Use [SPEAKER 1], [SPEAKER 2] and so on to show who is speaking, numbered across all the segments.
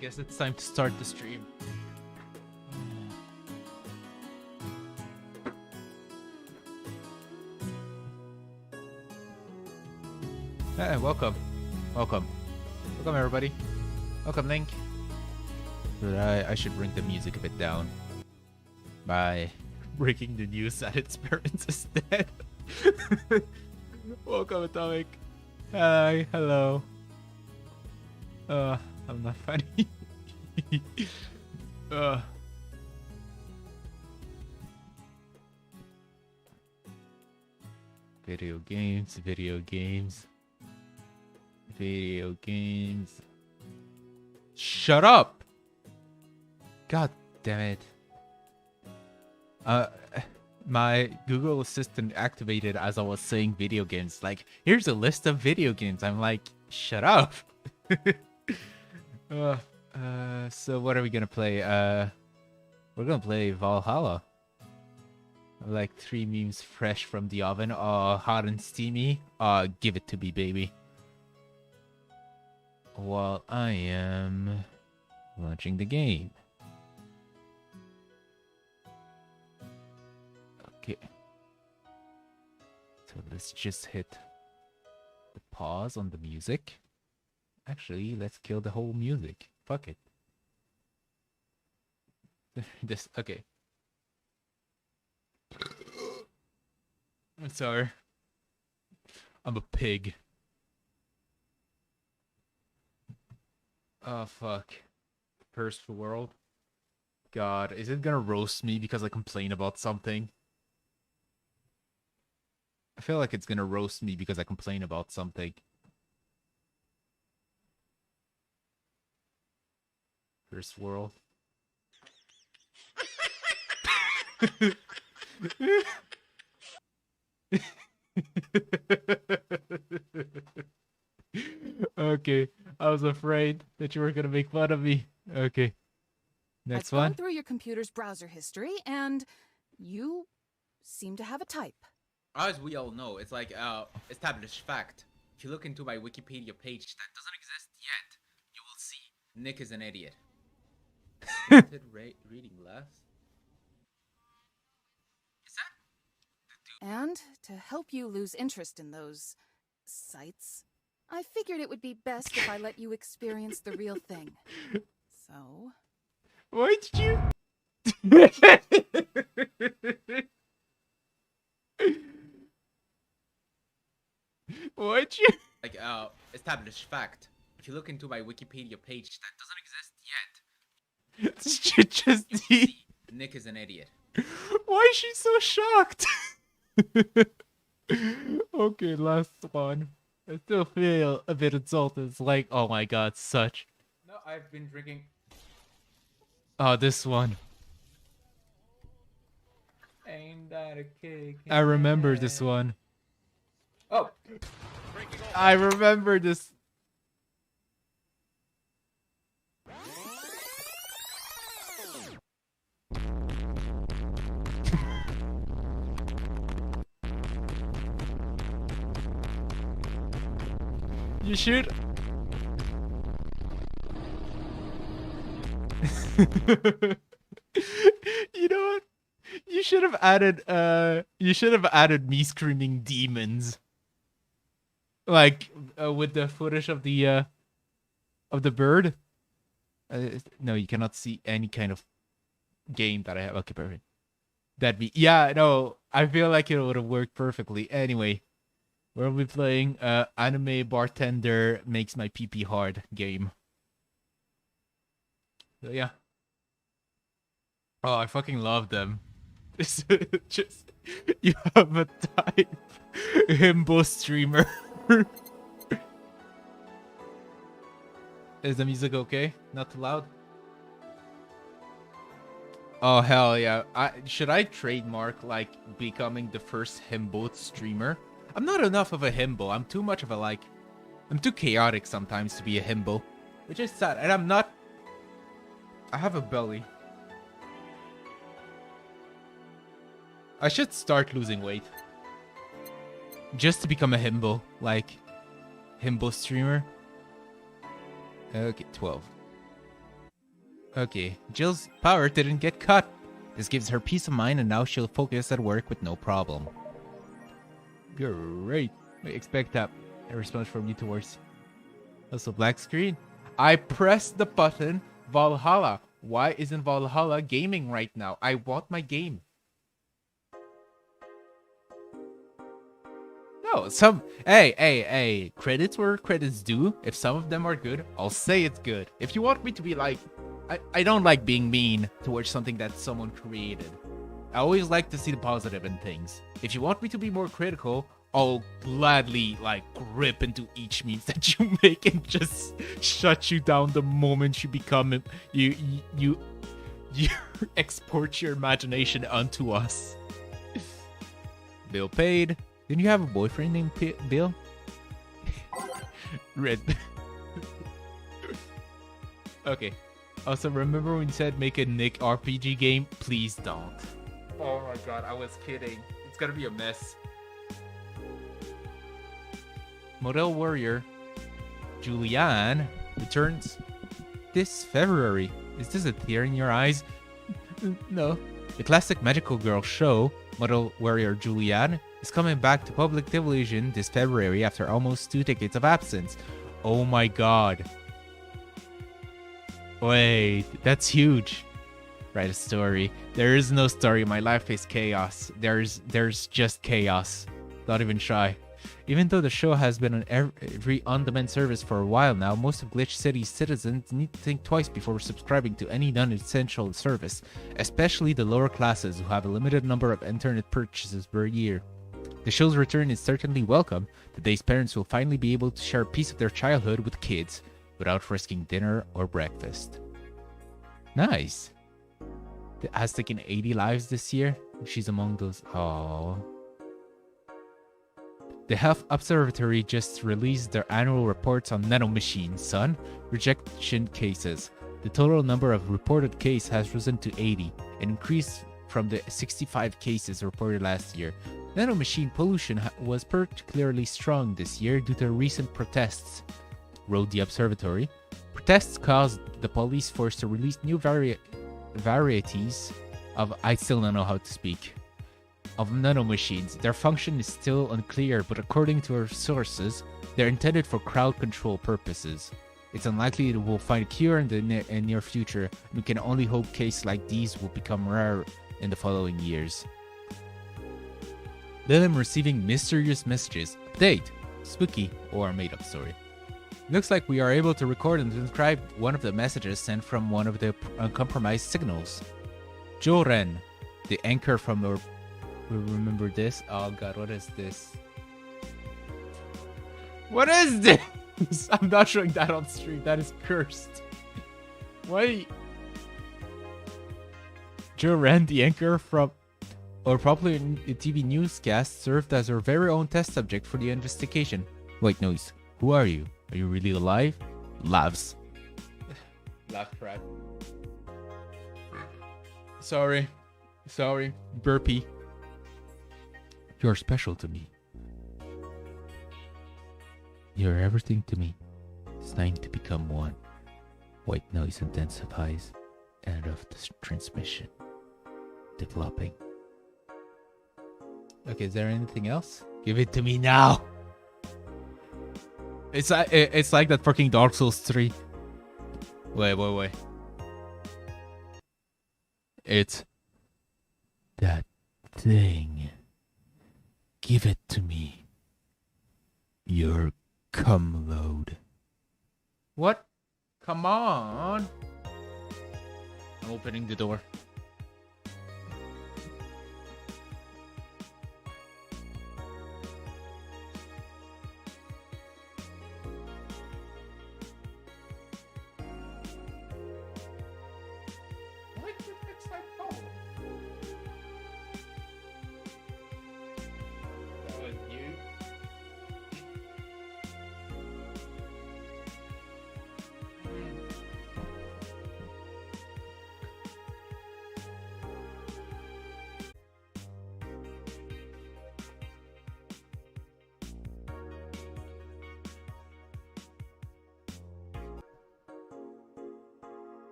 [SPEAKER 1] guess it's time to start the stream. Hey, welcome. Welcome. Welcome, everybody. Welcome, Link. But I should bring the music a bit down by breaking the news that its parents is dead. Welcome, Atomic. Hi, hello. I'm not funny. Video games, video games. Video games. Shut up! God damn it. My Google Assistant activated as I was saying video games. Like, here's a list of video games. I'm like, shut up. So what are we gonna play? We're gonna play Valhalla. Like 3 memes fresh from the oven. Oh, hot and steamy. Give it to me, baby. While I am launching the game. Okay. So let's just hit the pause on the music. Actually, let's kill the whole music. Fuck it. This, okay. I'm sorry. I'm a pig. Oh, fuck. First world. God, is it gonna roast me because I complain about something? I feel like it's gonna roast me because I complain about something. First world. Okay, I was afraid that you were gonna make fun of me. Okay, next one.
[SPEAKER 2] I've gone through your computer's browser history, and you seem to have a type.
[SPEAKER 3] As we all know, it's like established fact. If you look into my Wikipedia page that doesn't exist yet, you will see Nick is an idiot. Reading less. Is that?
[SPEAKER 2] And to help you lose interest in those sites, I figured it would be best if I let you experience the real thing. So...
[SPEAKER 1] Why did you... Why'd you...
[SPEAKER 3] Like, established fact. If you look into my Wikipedia page that doesn't exist yet,
[SPEAKER 1] just
[SPEAKER 3] you will
[SPEAKER 1] the...
[SPEAKER 3] see Nick is an idiot.
[SPEAKER 1] Why is she so shocked? Okay, last one. I still feel a bit insulted. It's like, oh my god, such.
[SPEAKER 3] No, I've been drinking.
[SPEAKER 1] Oh, this one.
[SPEAKER 3] Ain't that a cake?
[SPEAKER 1] I remember this one.
[SPEAKER 3] Oh!
[SPEAKER 1] I remember this. You should. You know what? You should have added me screaming demons. Like with the footage of the bird. No, you cannot see any kind of game that I have. Okay, perfect. That'd be, yeah, no, I feel like it would have worked perfectly. Anyway, we'll be playing Anime Bartender Makes My Pee-Pee Hard game. So yeah. Oh, I fucking love them. It's just, you have a type himbo streamer. Is the music okay? Not too loud? Oh, hell yeah. Should I trademark, like, becoming the first himbo streamer? I'm not enough of a himbo. I'm too much of a, like... I'm too chaotic sometimes to be a himbo. Which is sad. And I'm not... I have a belly. I should start losing weight. Just to become a himbo. Like, himbo streamer. Okay, 12. Okay, Jill's power didn't get cut. This gives her peace of mind and now she'll focus at work with no problem. Great. We expect that a response from you towards. Also, black screen. I pressed the button. Valhalla. Why isn't Valhalla gaming right now? I want my game. No, hey, credits where credits due. If some of them are good, I'll say it's good. If you want me to be like, I don't like being mean towards something that someone created. I always like to see the positive in things. If you want me to be more critical, I'll gladly like rip into each meme that you make and just shut you down the moment you become you export your imagination onto us. Bill paid. Didn't you have a boyfriend named Bill? Red. Okay. Also, remember when you said make a Nick RPG game? Please don't. Oh my god, I was kidding. It's gonna be a mess. Model Warrior Julianne returns this February. Is this a tear in your eyes? No. The classic magical girl show, Model Warrior Julianne, is coming back to public television this February after almost 2 decades of absence. Oh my god. Wait, that's huge. Write a story. There is no story. My life is chaos. There's just chaos. Not even shy. Even though the show has been on every on-demand service for a while now, most of Glitch City's citizens need to think twice before subscribing to any non-essential service, especially the lower classes who have a limited number of internet purchases per year. The show's return is certainly welcome. Today's parents will finally be able to share a piece of their childhood with kids without risking dinner or breakfast. Nice. It has taken 80 lives this year. She's among those. Oh. The Health Observatory just released their annual reports on nanomachines, son. Rejection cases. The total number of reported cases has risen to 80, an increase from the 65 cases reported last year. Nanomachine pollution was particularly strong this year due to recent protests, wrote the observatory. Protests caused the police force to release new varieties of, I still don't know how to speak, of nanomachines. Their function is still unclear, but according to our sources, they're intended for crowd control purposes. It's unlikely that we'll find a cure in the near future, and we can only hope cases like these will become rare in the following years. Then receiving mysterious messages. Update. Spooky or made up story. Looks like we are able to record and transcribe one of the messages sent from one of the uncompromised signals. Joren, the anchor from our... Remember this? Oh god, what is this? What is this? I'm not showing that on stream. That is cursed. Wait. Joren, the anchor from our popular TV newscast, served as our very own test subject for the investigation. Wait, noise. Who are you? Are you really alive? Laughs. Laugh track. Sorry. Burpee. You're special to me. You're everything to me. It's time to become one. White noise intensifies. End of this transmission. Developing. Okay, is there anything else? Give it to me now. It's like that fucking Dark Souls 3. Wait. It's that thing. Give it to me. Your cum load. What? Come on. I'm opening the door.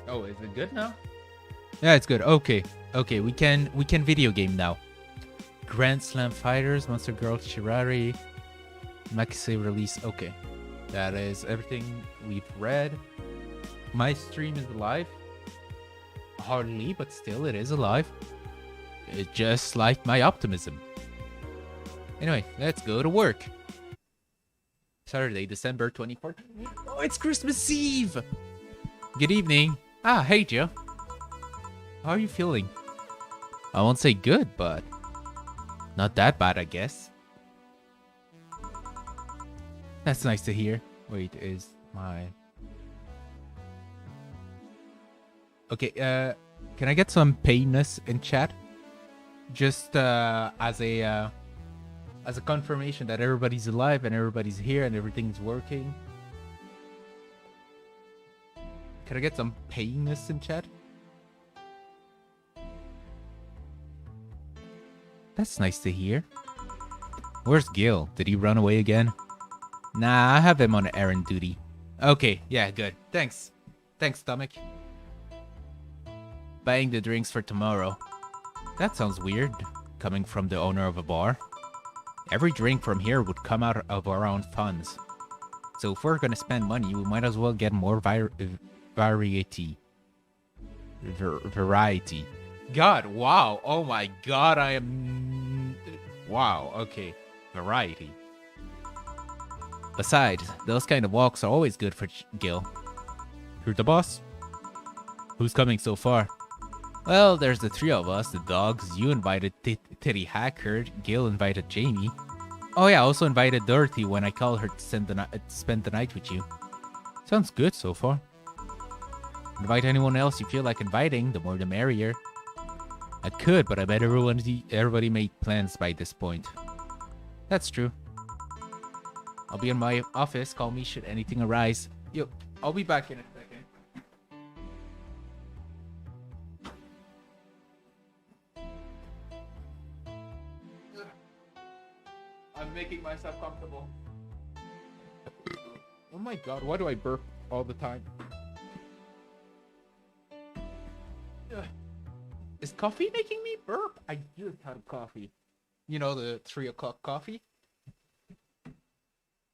[SPEAKER 1] Oh, is it good now? Yeah, it's good. Okay. Okay, we can video game now. Grand Slam Fighters, Monster Girl Shirari, Maxi release. Okay. That is everything we've read. My stream is alive. Hardly, but still it is alive. It's just like my optimism. Anyway, let's go to work. Saturday, December 24th. Oh, it's Christmas Eve! Good evening. Ah, hey, Joe. How are you feeling? I won't say good, but not that bad, I guess. That's nice to hear. Wait, is my... Okay, can I get some painless in chat? Just as a confirmation that everybody's alive and everybody's here and everything's working. Can I get some painless in chat? That's nice to hear. Where's Gil? Did he run away again? Nah, I have him on errand duty. Okay, yeah, good. Thanks. Thanks, stomach. Buying the drinks for tomorrow. That sounds weird, coming from the owner of a bar. Every drink from here would come out of our own funds. So if we're gonna spend money, we might as well get more variety. Variety. God, wow. Oh my god, I am... Wow, okay. Variety. Besides, those kind of walks are always good for Gil. You're the boss? Who's coming so far? Well, there's the three of us, the dogs. You invited Titty Hacker. Gil invited Jamie. Oh yeah, I also invited Dorothy when I called her to spend the night with you. Sounds good so far. Invite anyone else you feel like inviting, the more the merrier. I could, but I bet everybody made plans by this point. That's true. I'll be in my office. Call me should anything arise. Yo, I'll be back in a second. I'm making myself comfortable. Oh my god, why do I burp all the time? Is coffee making me burp? I just had coffee. You know, the 3 o'clock coffee?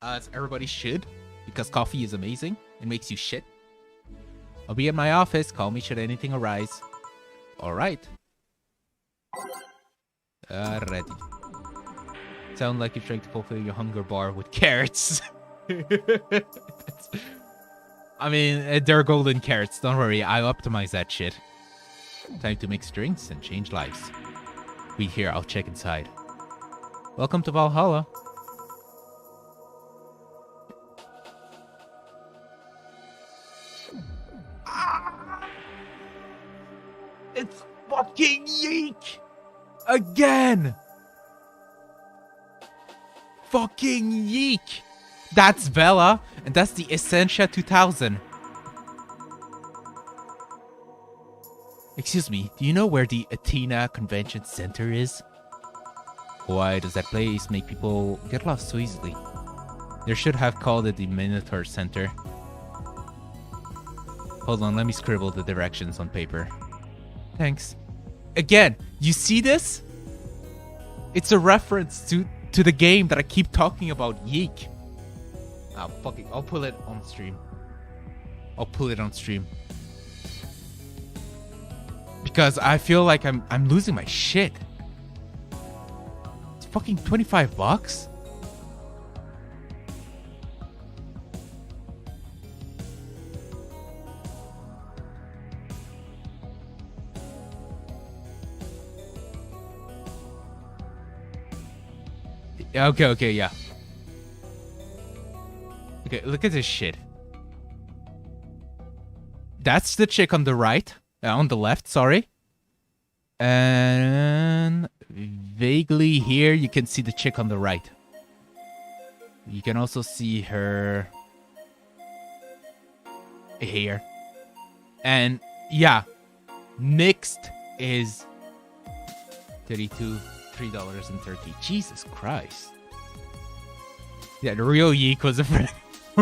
[SPEAKER 1] As everybody should, because coffee is amazing. It makes you shit. I'll be in my office. Call me should anything arise. Alright. Alrighty. Sound like you're trying to fulfill your hunger bar with carrots. I mean, they're golden carrots. Don't worry, I optimize that shit. Time to mix drinks and change lives. Be here, I'll check inside. Welcome to Valhalla. It's fucking Yeek! Again! Fucking Yeek! That's Vela, and that's the Essentia 2000. Excuse me, do you know where the Athena Convention Center is? Why does that place make people get lost so easily? They should have called it the Minotaur Center. Hold on, let me scribble the directions on paper. Thanks. Again, you see this? It's a reference to the game that I keep talking about, Yeek. Ah, fuck it, I'll pull it on stream. I'll pull it on stream. Because I feel like I'm losing my shit. It's fucking $25? Yeah, okay, yeah. Okay, look at this shit. That's the chick on the right. On the left, sorry. And vaguely here, you can see the chick on the right. You can also see her hair. And yeah, mixed is $3.30. Jesus Christ. Yeah, the real Yeek was a friend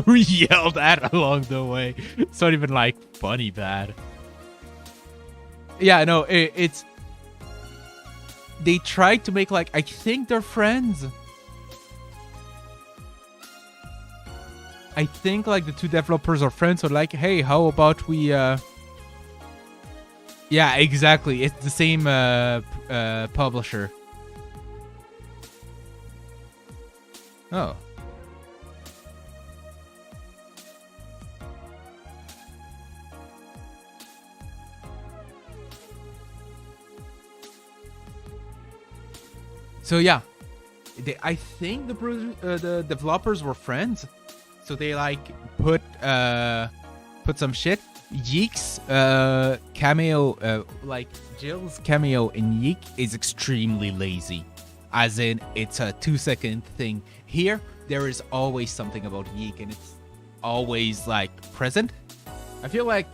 [SPEAKER 1] we yelled at along the way. It's not even like funny bad. Yeah, no, it's they tried to make like I think they're friends. I think like the two developers are friends, so like, hey, how about we yeah, exactly. It's the same publisher. Oh. So yeah, I think the developers were friends, so they like put some shit. Yeek's cameo, like Jill's cameo in Yeek is extremely lazy, as in it's a 2-second thing. Here, there is always something about Yeek, and it's always like present. I feel like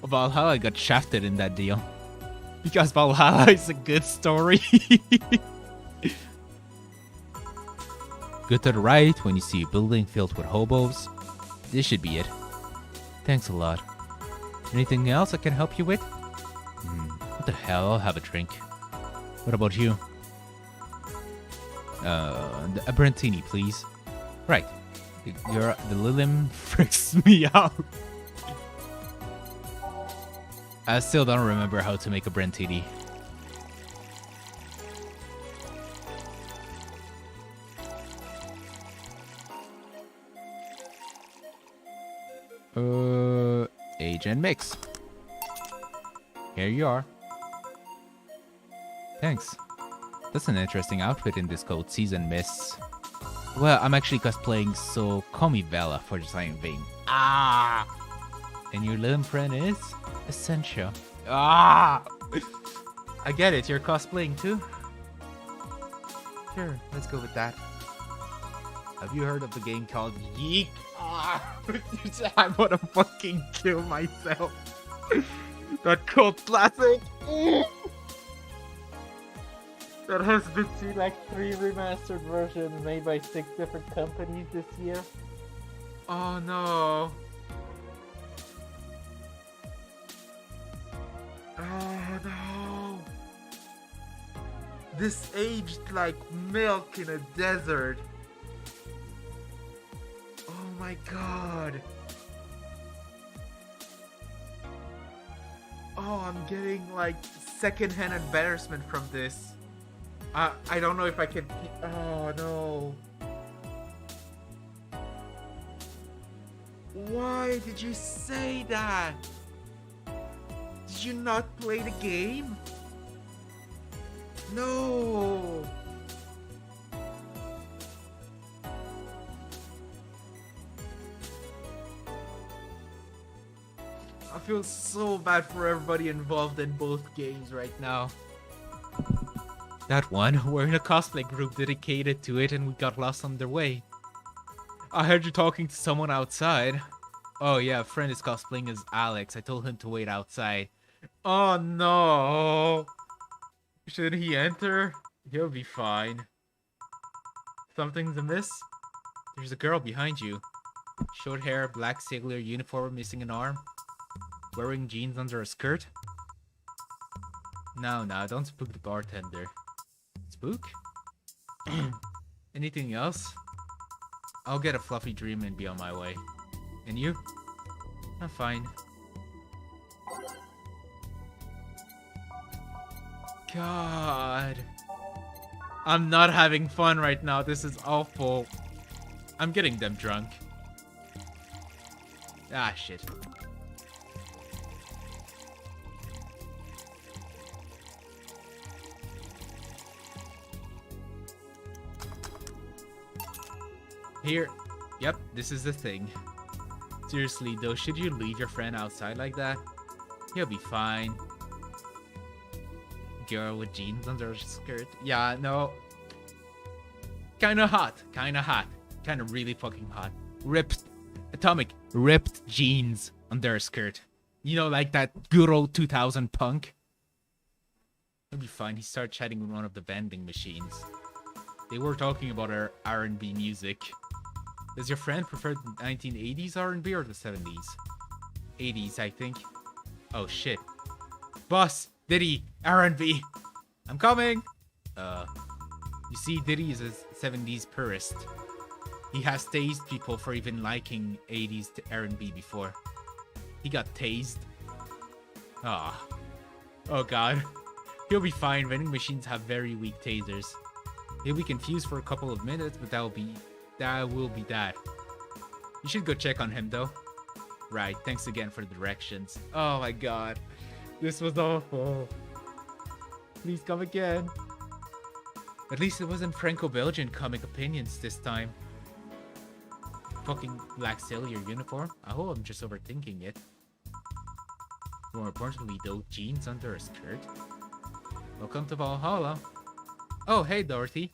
[SPEAKER 1] Valhalla got shafted in that deal because Valhalla is a good story. Good to the right when you see a building filled with hobos. This should be it. Thanks a lot. Anything else I can help you with? What the hell? I'll have a drink. What about you? A Brentini, please. Right. The Lilim freaks me out. I still don't remember how to make a Brentini. Age and mix. Here you are. Thanks. That's an interesting outfit in this coat, Season Mists. Well, I'm actually cosplaying, so call me Bella for the same thing. Ah! And your little friend is? Essentia. Ah! I get it, you're cosplaying too? Sure, let's go with that. Have you heard of the game called Yeek? I wanna fucking kill myself. That cult classic. That has been seen like 3 remastered versions made by 6 different companies this year. Oh no. Oh no. This aged like milk in a desert. Oh my god. Oh, I'm getting like secondhand embarrassment from this. I don't know if I can. Oh no. Why did you say that? Did you not play the game? No. I feel so bad for everybody involved in both games right now. That one, we're in a cosplay group dedicated to it and we got lost on their way. I heard you talking to someone outside. Oh yeah, a friend is cosplaying as Alex. I told him to wait outside. Oh no! Should he enter? He'll be fine. Something's amiss? There's a girl behind you. Short hair, black sailor uniform, missing an arm. Wearing jeans under a skirt? No, don't spook the bartender. Spook? Anything else? I'll get a fluffy dream and be on my way. And you? I'm fine. God. I'm not having fun right now. This is awful. I'm getting them drunk. Ah, shit. Here. Yep, this is the thing. Seriously though, should you leave your friend outside like that? He'll be fine. Girl with jeans under her skirt. Yeah, no. Kinda hot. Kinda really fucking hot. Ripped. Atomic. Ripped jeans under her skirt. You know, like that good old 2000 punk. He'll be fine. He started chatting with one of the vending machines. They were talking about our R&B music. Does your friend prefer the 1980s R&B or the 70s? 80s, I think. Oh shit. Boss, Diddy, R&B. I'm coming. You see, Diddy is a 70s purist. He has tased people for even liking 80s to R&B before. He got tased. Ah. Oh god. He'll be fine. Vending machines have very weak tasers. He'll be confused for a couple of minutes, but that will be that. You should go check on him though. Right, thanks again for the directions. Oh my god. This was awful. Please come again. At least it wasn't Franco-Belgian comic opinions this time. Fucking black sailor uniform. I hope I'm just overthinking it. More importantly though, jeans under a skirt. Welcome to Valhalla. Oh, hey Dorothy.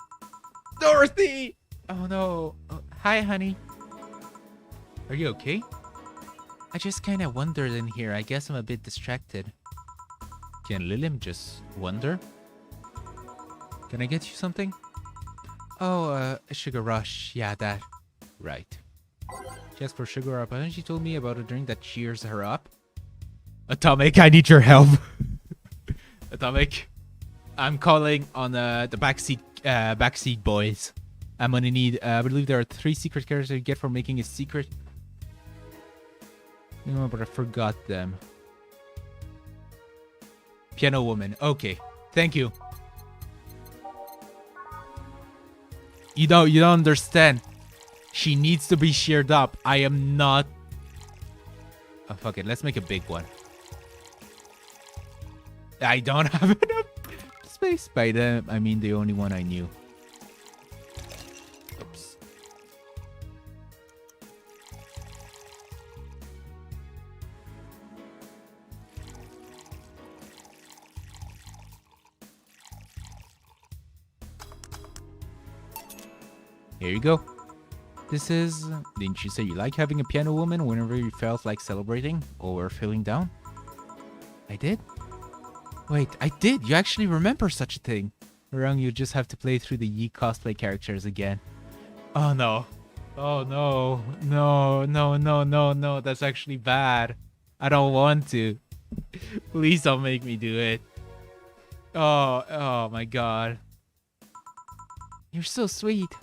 [SPEAKER 1] Dorothy! Oh no. Oh, hi honey. Are you okay? I just kinda wandered in here. I guess I'm a bit distracted. Can Lilim just wander? Can I get you something? Oh, a sugar rush. Yeah, that. Right. She asked for sugar up, and she told me about a drink that cheers her up. Atomic, I need your help. Atomic, I'm calling on the backseat boys. I'm gonna need. I believe there are 3 secret characters you get for making a secret. No, but I forgot them. Piano woman. Okay, thank you. You don't understand. She needs to be sheared up. I am not. Oh, fuck it. Let's make a big one. I don't have enough space. By them, I mean the only one I knew. Oops. Here you go. This is... Didn't you say you like having a piano woman whenever you felt like celebrating or were feeling down? I did? Wait, I did! You actually remember such a thing! Wrong, you just have to play through the Yi cosplay characters again. Oh no. Oh no. No. That's actually bad. I don't want to. Please don't make me do it. Oh my god. You're so sweet.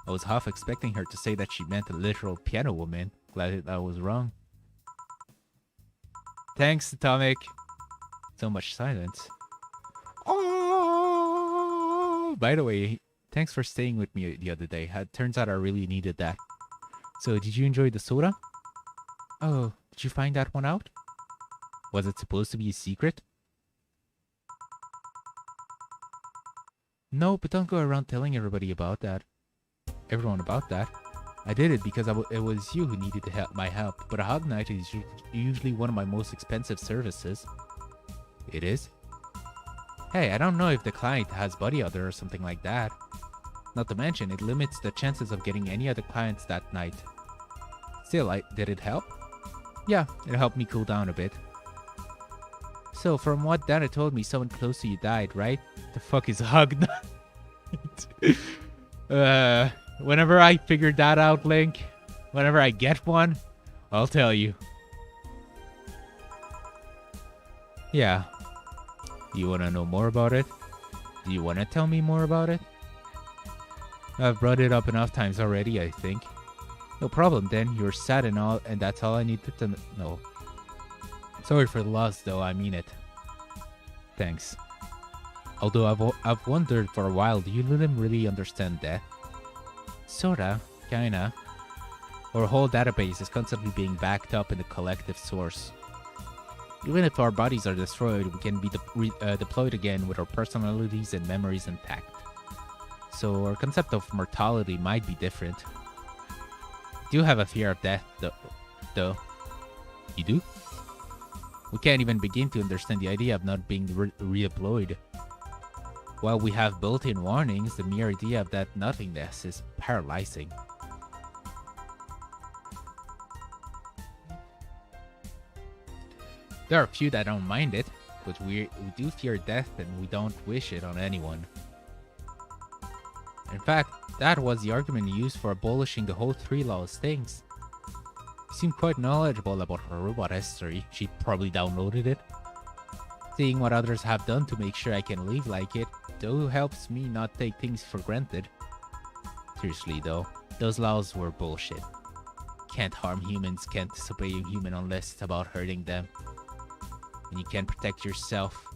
[SPEAKER 1] I was half expecting her to say that she meant a literal piano woman. Glad that was wrong. Thanks, Atomic. So much silence. Oh! By the way, thanks for staying with me the other day. Turns out I really needed that. So, did you enjoy the soda? Oh, did you find that one out? Was it supposed to be a secret? No, but don't go around telling everybody about that. Everyone about that. I did it because it was you who needed my help, but a hot night is usually one of my most expensive services. It is? Hey, I don't know if the client has body odor or something like that. Not to mention, it limits the chances of getting any other clients that night. Still, did it help? Yeah, it helped me cool down a bit. So, from what Dana told me, someone close to you died, right? The fuck is a hug night? Whenever I figure that out, Link, whenever I get one, I'll tell you. Yeah. You wanna know more about it? Do you wanna tell me more about it? I've brought it up enough times already, I think. No problem then, you're sad and all, and that's all I needed to know. Sorry for the loss though, I mean it. Thanks. Although I've wondered for a while, do you really understand death? Sorta, kinda. Our whole database is constantly being backed up in the collective source. Even if our bodies are destroyed, we can be deployed again with our personalities and memories intact. So our concept of mortality might be different. I do have a fear of death, though. You do? We can't even begin to understand the idea of not being redeployed. While we have built-in warnings, the mere idea of that nothingness is paralyzing. There are a few that don't mind it, but we do fear death and we don't wish it on anyone. In fact, that was the argument used for abolishing the whole 3 laws things. You seem quite knowledgeable about her robot history. She probably downloaded it. Seeing what others have done to make sure I can live like it, though helps me not take things for granted. Seriously though, those laws were bullshit. Can't harm humans, can't disobey a human unless it's about hurting them. And you can't protect yourself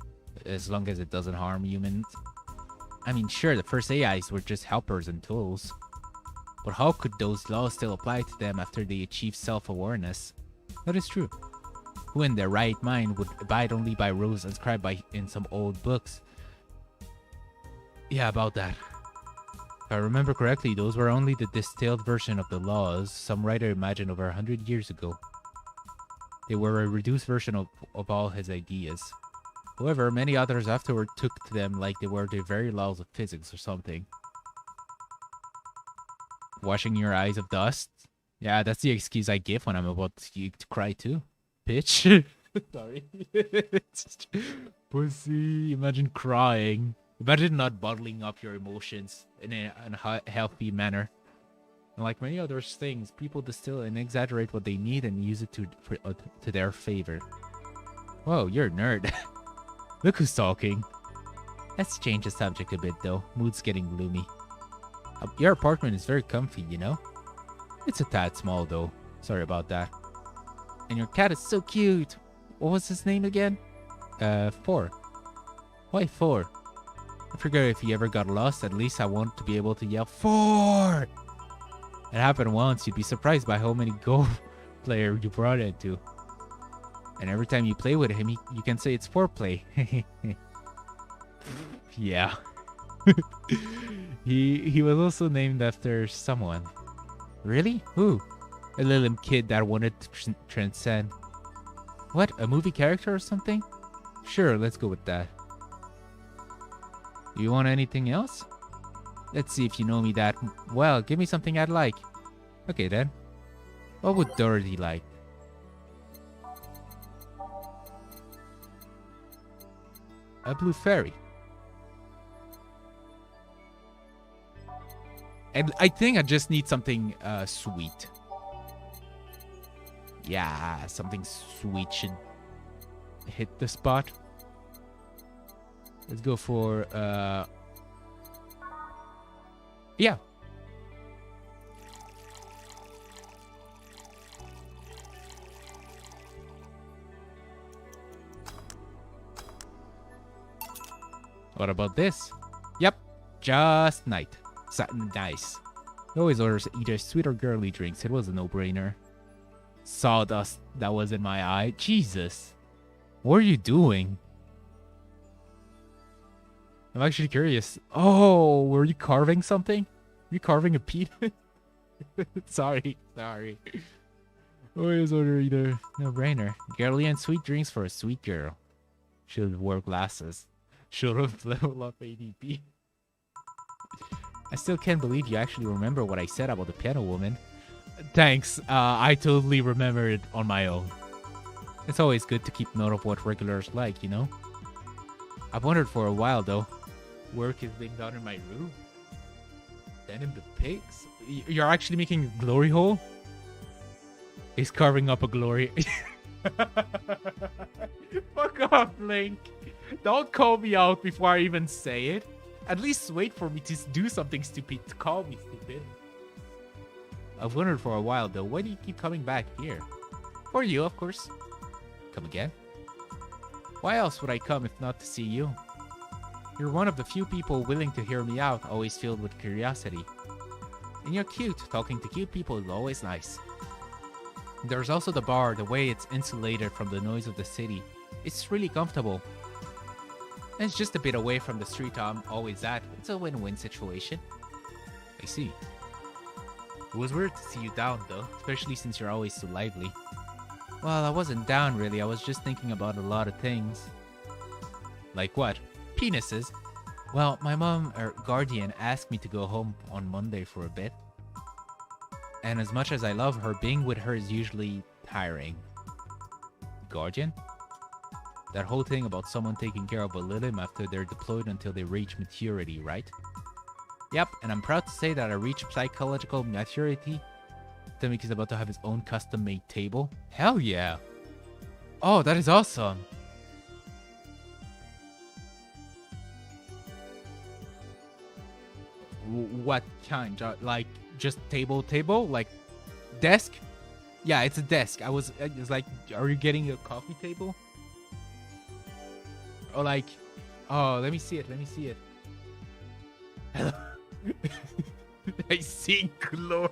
[SPEAKER 1] as long as it doesn't harm humans. I mean, sure, the first AIs were just helpers and tools. But how could those laws still apply to them after they achieved self-awareness? That is true. Who in their right mind would abide only by rules inscribed in some old books? Yeah, about that. If I remember correctly, those were only the distilled version of the laws some writer imagined over 100 years ago. They were a reduced version of all his ideas. However, many others afterward took to them like they were the very laws of physics or something. Washing your eyes of dust? Yeah, that's the excuse I give when I'm about to cry too. Bitch. Sorry. Pussy. Imagine crying. Imagine not bottling up your emotions in a healthy manner. And like many other things, people distill and exaggerate what they need and use it to their favor. Whoa, you're a nerd. Look who's talking. Let's change the subject a bit though. Mood's getting gloomy. Your apartment is very comfy, you know? It's a tad small though. Sorry about that. And your cat is so cute. What was his name again? 4. Why 4? I figure if he ever got lost, at least I want to be able to yell 4! It happened once. You'd be surprised by how many Go player you brought into. And every time you play with him, you can say it's foreplay. Yeah. He was also named after someone. Really? Who? A little kid that wanted to transcend. What? A movie character or something? Sure, let's go with that. You want anything else? Let's see if you know me that well. Give me something I'd like. Okay then. What would Dorothy like? A blue fairy. And I think I just need something sweet. Yeah, something sweet should hit the spot. Let's go for yeah. What about this? Yep, just night. Nice. He always orders either sweet or girly drinks. It was a no-brainer. Sawdust that was in my eye. Jesus. What are you doing? I'm actually curious. Oh, were you carving something? Were you carving a penis? Sorry. Always order either. No-brainer. Girly and sweet drinks for a sweet girl. Should wear glasses. Should have leveled up ADP. I still can't believe you actually remember what I said about the piano woman. Thanks. I totally remember it on my own. It's always good to keep note of what regulars like, you know? I've wondered for a while, though. Work is being done in my room. Then in the pigs? You're actually making a glory hole? He's carving up a glory... Fuck off, Link. Don't call me out before I even say it. At least wait for me to do something stupid to call me stupid. I've wondered for a while though, why do you keep coming back here? For you, of course. Come again? Why else would I come if not to see you? You're one of the few people willing to hear me out, always filled with curiosity. And you're cute. Talking to cute people is always nice. There's also the bar, the way it's insulated from the noise of the city. It's really comfortable. And it's just a bit away from the street I'm always at. It's a win-win situation. I see. It was weird to see you down though, especially since you're always so lively. Well, I wasn't down really, I was just thinking about a lot of things. Like what? Penises? Well, my mom, or guardian, asked me to go home on Monday for a bit. And as much as I love her, being with her is usually tiring. Guardian? That whole thing about someone taking care of a Lilim after they're deployed until they reach maturity, right? Yep, and I'm proud to say that I reached psychological maturity. Timik is about to have his own custom-made table. Hell yeah! Oh, that is awesome! what kind. Like just table, like desk. Yeah, it's a desk. It's like, are you getting a coffee table? Or like, oh, let me see it. I see glory.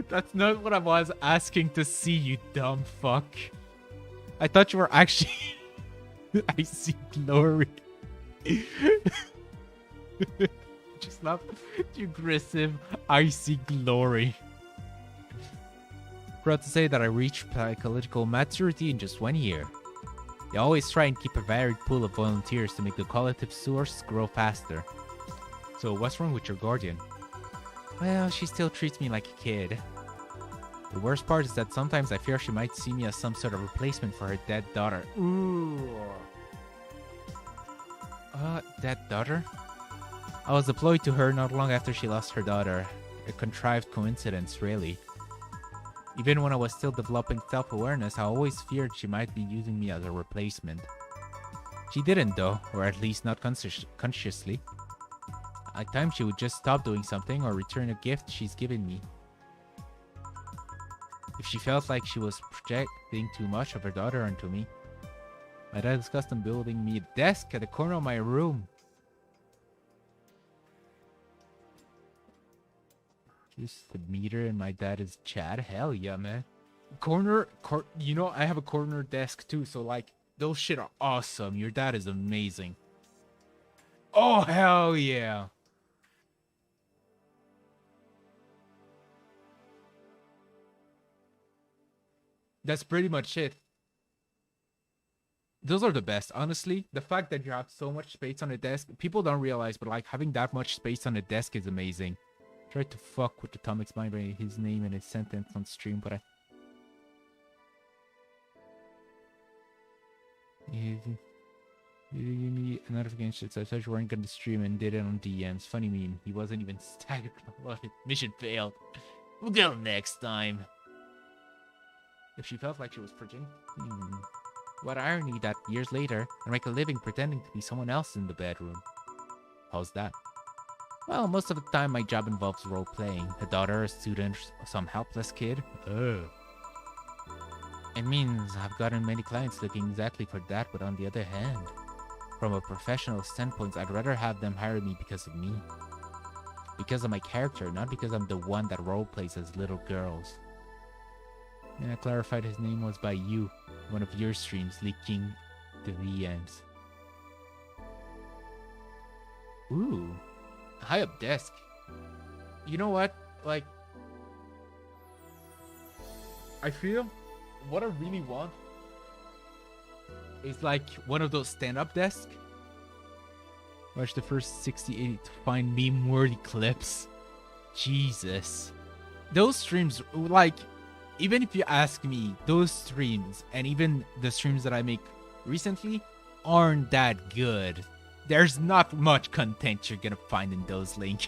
[SPEAKER 1] That's not what I was asking to see, you dumb fuck. I thought you were actually... I see glory. Just not too aggressive. I see glory. Proud to say that I reached psychological maturity in just 1 year. I always try and keep a varied pool of volunteers to make the collective source grow faster. So what's wrong with your guardian? Well, she still treats me like a kid. The worst part is that sometimes I fear she might see me as some sort of replacement for her dead daughter. Ooh. Dead daughter? I was deployed to her not long after she lost her daughter. A contrived coincidence, really. Even when I was still developing self-awareness, I always feared she might be using me as a replacement. She didn't though, or at least not consciously. At times she would just stop doing something or return a gift she's given me. If she felt like she was projecting too much of her daughter onto me, my dad discussed on building me a desk at the corner of my room. Just the meter and my dad is Chad. Hell yeah, man. You know, I have a corner desk too, so like, those shit are awesome. Your dad is amazing. Oh, hell yeah. That's pretty much it. Those are the best, honestly. The fact that you have so much space on a desk, people don't realize, but like having that much space on a desk is amazing. Tried to fuck with the Tomic's mind by his name and his sentence on stream, but He gave me a notification that said you weren't gonna stream and did it on DMs. Funny meme. He wasn't even staggered. Mission failed. We'll go next time. If she felt like she was projecting... What irony that years later, I make a living pretending to be someone else in the bedroom. How's that? Well, most of the time my job involves role-playing. A daughter, a student, some helpless kid. It means I've gotten many clients looking exactly for that, but on the other hand, from a professional standpoint, I'd rather have them hire me because of me. Because of my character, not because I'm the one that role-plays as little girls. And I clarified his name was by you, one of your streams leaking the VMs. Ooh. High up desk. You know what? Like, I feel what I really want is like one of those stand-up desks. Watch the first 60-80 to find meme-worthy clips. Jesus. Those streams, like, even if you ask me, those streams, and even the streams that I make recently, aren't that good. There's not much content you're gonna find in those links.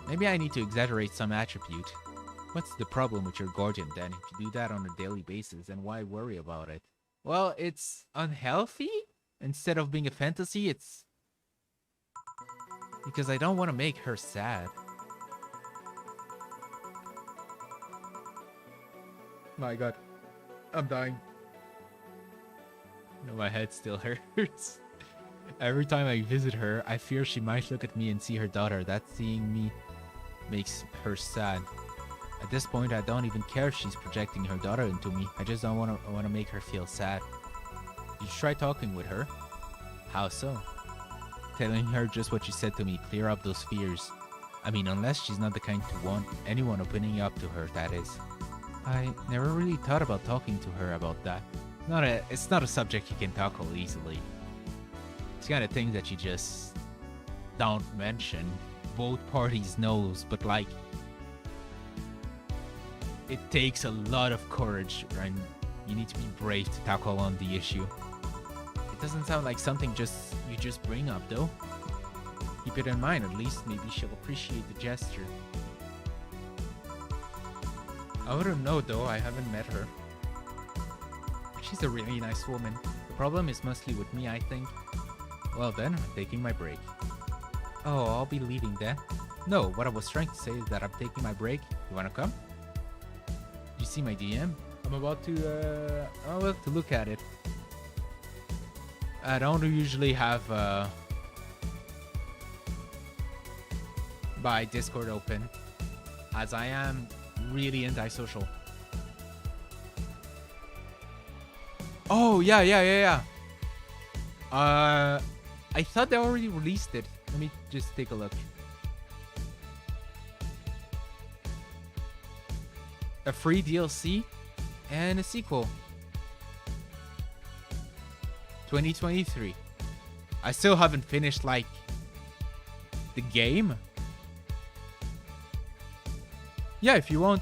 [SPEAKER 1] Maybe I need to exaggerate some attribute. What's the problem with your guardian then? If you do that on a daily basis, then why worry about it? Well, it's unhealthy. Instead of being a fantasy, it's... because I don't want to make her sad. My god. I'm dying. No, my head still hurts. Every time I visit her, I fear she might look at me and see her daughter. That seeing me makes her sad. At this point, I don't even care if she's projecting her daughter into me. I just don't want to make her feel sad. Did you try talking with her? How so? Telling her just what you said to me, clear up those fears. I mean, unless she's not the kind to want anyone opening up to her, that is. I never really thought about talking to her about that. It's not a subject you can tackle easily. It's kind of thing that you just don't mention. Both parties knows, but like, it takes a lot of courage and you need to be brave to tackle on the issue. It doesn't sound like something you just bring up though. Keep it in mind, at least maybe she'll appreciate the gesture. I wouldn't know though, I haven't met her. She's a really nice woman. The problem is mostly with me, I think. Well then, I'm taking my break. Oh, I'll be leaving then. No, what I was trying to say is that I'm taking my break. You wanna come? You see my DM? I'm about to look at it. I don't usually have my Discord open, as I am really antisocial. Oh yeah. I thought they already released it. Let me just take a look. A free DLC and a sequel. 2023. I still haven't finished like the game. Yeah, if you want.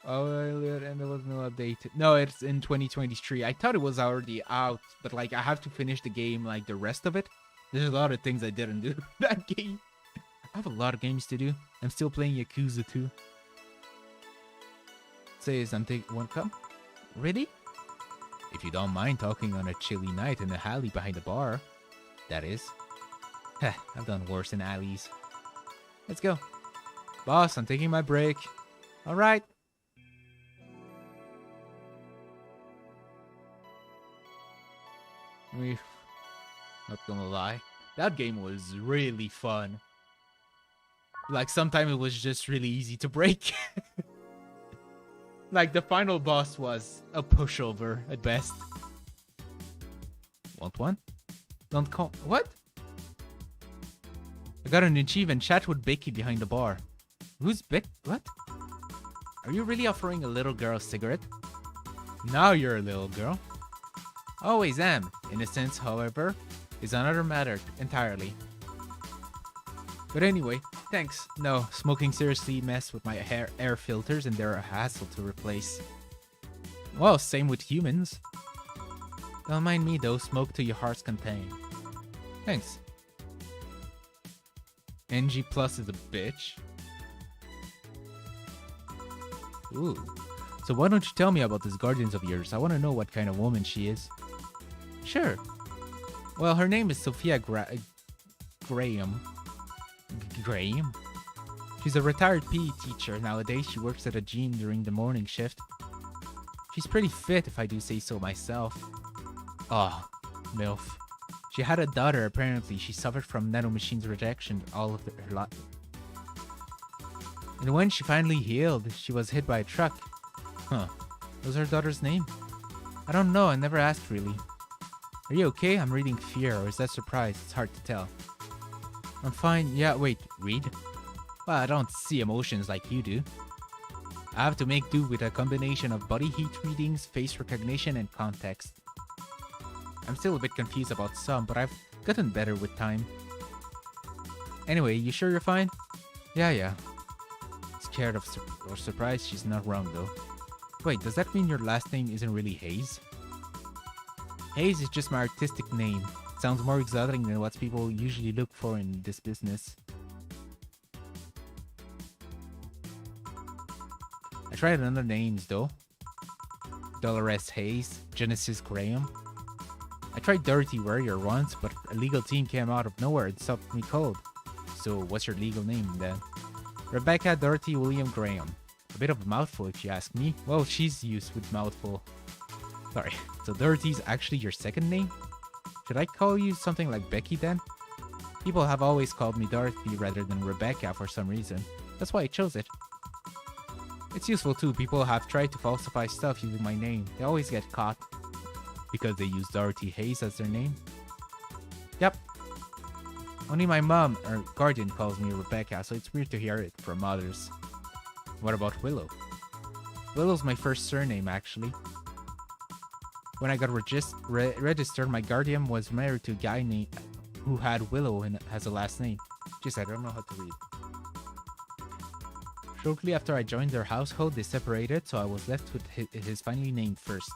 [SPEAKER 1] Oh, and there was no update. No, it's in 2023. I thought it was already out, but like I have to finish the game, like the rest of it. There's a lot of things I didn't do that game. I have a lot of games to do. I'm still playing Yakuza 2. Says I'm taking one cup. Really? If you don't mind talking on a chilly night in the alley behind the bar, that is. Heh, I've done worse in alleys. Let's go. Boss, I'm taking my break. All right. Not gonna lie, that game was really fun. Like sometimes it was just really easy to break. Like the final boss was a pushover at best. Want one? Don't call. What? I got an achievement. Chat with Becky behind the bar. Who's Beck? What? Are you really offering a little girl a cigarette? Now you're a little girl. Always am. Innocence, however, is another matter entirely. But anyway, thanks. No, smoking seriously mess with my air filters and they're a hassle to replace. Well, same with humans. Don't mind me though, smoke till your heart's contained. Thanks. NG Plus is a bitch. Ooh. So why don't you tell me about this Guardians of yours? I want to know what kind of woman she is. Sure. Well, her name is Sophia Graham. Graham? She's a retired PE teacher. Nowadays, she works at a gym during the morning shift. She's pretty fit, if I do say so myself. Oh, MILF. She had a daughter, apparently. She suffered from nanomachines rejection all of her life. And when she finally healed, she was hit by a truck. Huh. What was her daughter's name? I don't know, I never asked really. Are you okay? I'm reading fear, or is that surprise? It's hard to tell. I'm fine. Yeah, wait, read? Well, I don't see emotions like you do. I have to make do with a combination of body heat readings, face recognition, and context. I'm still a bit confused about some, but I've gotten better with time. Anyway, you sure you're fine? Yeah. Scared of or surprised, she's not wrong though. Wait, does that mean your last name isn't really Hayes? Hayes is just my artistic name. It sounds more exotic than what people usually look for in this business. I tried other names though. Dolores Hayes, Genesis Graham. I tried Dorothy Warrior once, but a legal team came out of nowhere and stopped me cold. So what's your legal name then? Rebecca Dorothy William Graham. A bit of a mouthful if you ask me. Well, she's used with mouthful. Sorry. So Dorothy's actually your second name? Should I call you something like Becky then? People have always called me Dorothy rather than Rebecca for some reason. That's why I chose it. It's useful too. People have tried to falsify stuff using my name. They always get caught. Because they use Dorothy Hayes as their name? Yep. Only my mom, or guardian, calls me Rebecca, so it's weird to hear it from others. What about Willow? Willow's my first surname, actually. When I got registered, my guardian was married to a guy who had Willow as a last name. Jeez, I don't know how to read. Shortly after I joined their household, they separated, so I was left with his family name first.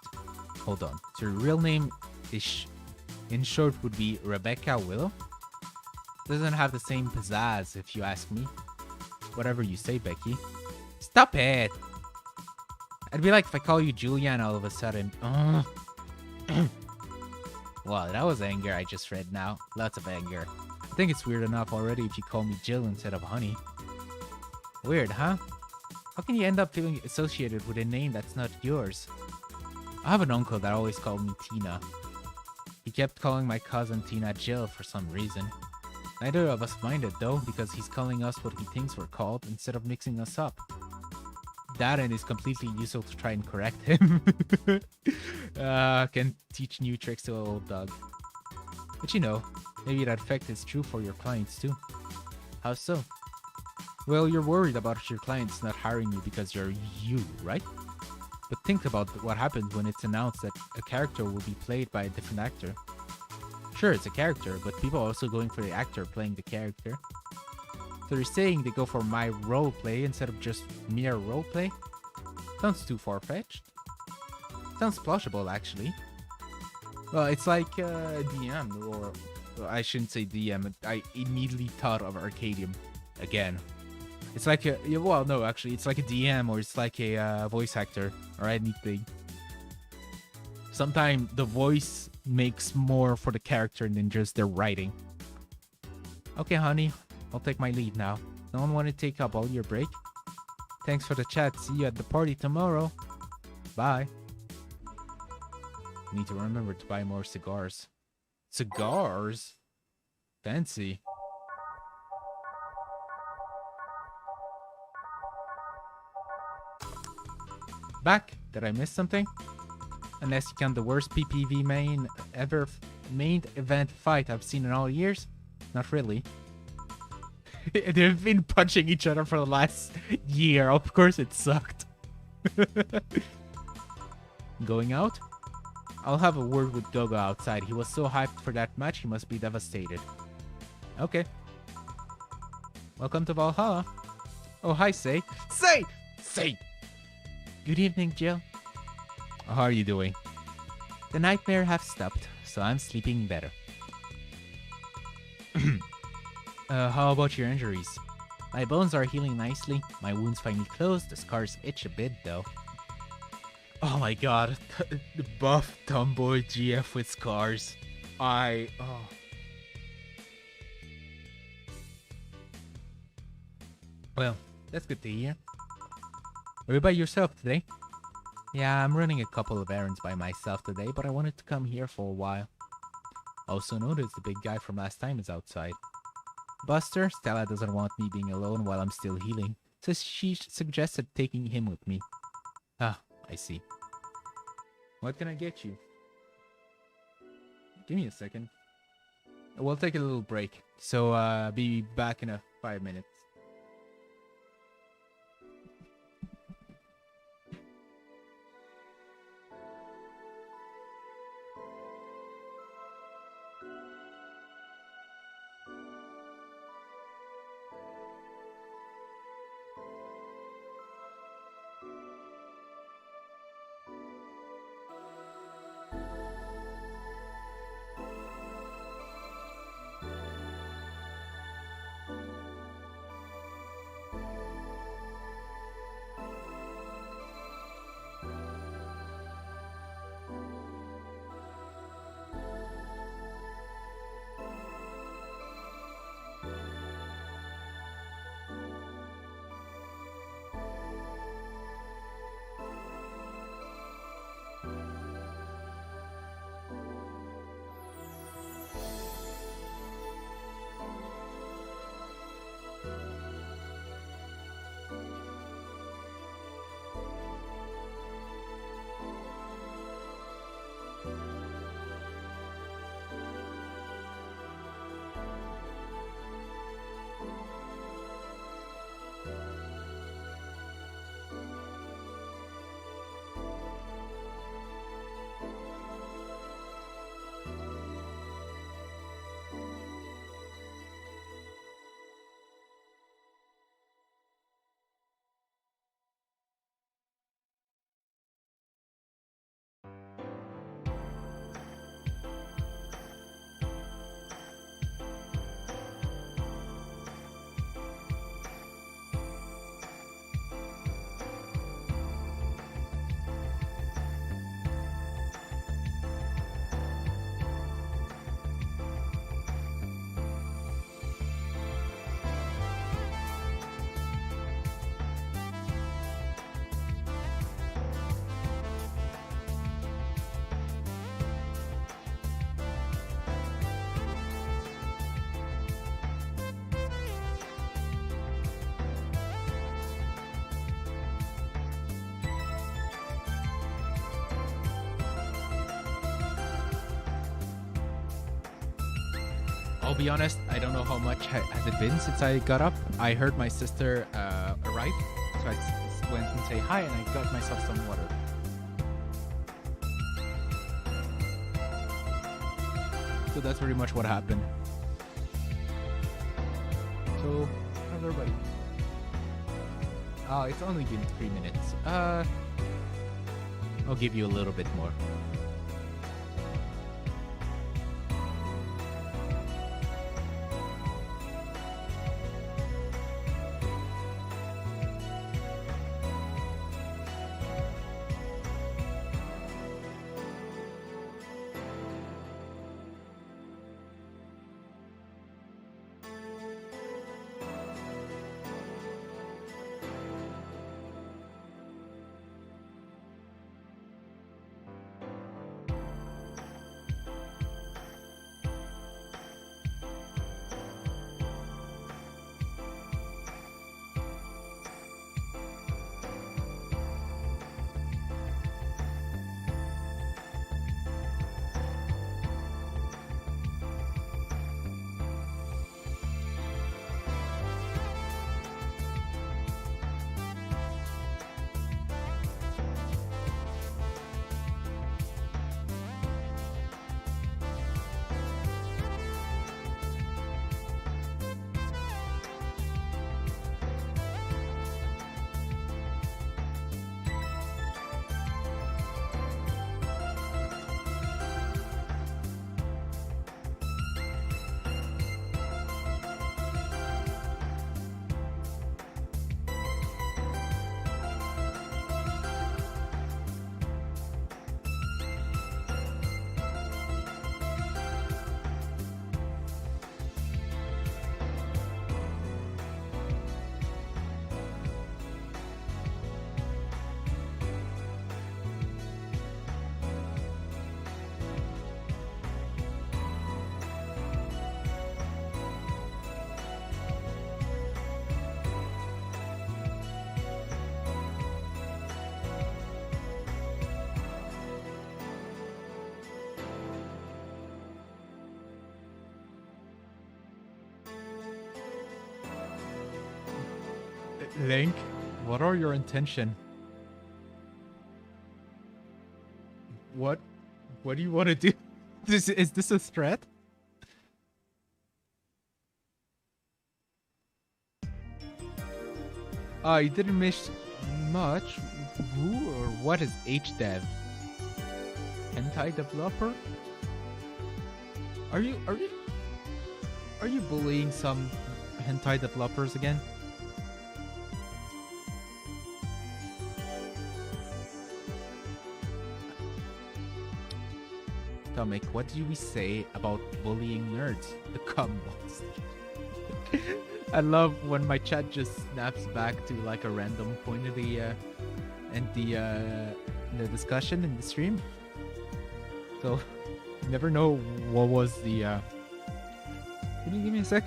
[SPEAKER 1] Hold on. So your real name is, in short, would be Rebecca Willow? Doesn't have the same pizzazz, if you ask me. Whatever you say, Becky. Stop it! I'd be like if I call you Julian all of a sudden. Wow, that was anger I just read now. Lots of anger. I think it's weird enough already if you call me Jill instead of Honey. Weird, huh? How can you end up feeling associated with a name that's not yours? I have an uncle that always called me Tina. He kept calling my cousin Tina Jill for some reason. Neither of us minded though, because he's calling us what he thinks we're called instead of mixing us up. That and is completely useful to try and correct him. Can teach new tricks to an old dog. But you know, maybe that effect is true for your clients too. How so? Well, you're worried about your clients not hiring you because you're you, right? But think about what happens when it's announced that a character will be played by a different actor. Sure, it's a character, but people are also going for the actor playing the character. So they're saying they go for my roleplay instead of just mere roleplay? Sounds too far-fetched. Sounds plausible, actually. Well, it's like DM, or well, I shouldn't say DM. I immediately thought of Arcadium again. It's like a, well, no, actually, it's like a DM or it's like a voice actor or anything. Sometimes the voice makes more for the character than just their writing. Okay, honey, I'll take my leave now. No one want to take up all your break? Thanks for the chat. See you at the party tomorrow. Bye. Need to remember to buy more cigars. Cigars? Fancy. Back? Did I miss something? Unless you count the worst PPV main event fight I've seen in all years? Not really. They've been punching each other for the last year. Of course it sucked. Going out? I'll have a word with Gogo outside. He was so hyped for that match, he must be devastated. Okay. Welcome to Valhalla. Oh, hi, Say. Say! Good evening, Jill. How are you doing? The nightmare have stopped, so I'm sleeping better. How about your injuries? My bones are healing nicely. My wounds finally closed. The scars itch a bit, though. Oh my god. The buff tomboy GF with scars. Oh. Well, that's good to hear. Are you by yourself today? Yeah, I'm running a couple of errands by myself today, but I wanted to come here for a while. Also noticed the big guy from last time is outside. Buster, Stella doesn't want me being alone while I'm still healing, so she suggested taking him with me. Ah, I see. What can I get you? Give me a second. We'll take a little break, so be back in 5 minutes. I'll be honest, I don't know how much has it been since I got up. I heard my sister arrive, so I went and say hi, and I got myself some water. So that's pretty much what happened. So, how's everybody? Oh, it's only been 3 minutes. I'll give you a little bit more. Link, what are your intention? What do you want to do? Is this a threat? You didn't miss much. Who or what is HDev? Hentai developer? Are you bullying some hentai developers again? Tomic, what do we say about bullying nerds? The combos. I love when my chat just snaps back to like a random point of the discussion in the stream. So you never know what was the Can you give me a sec?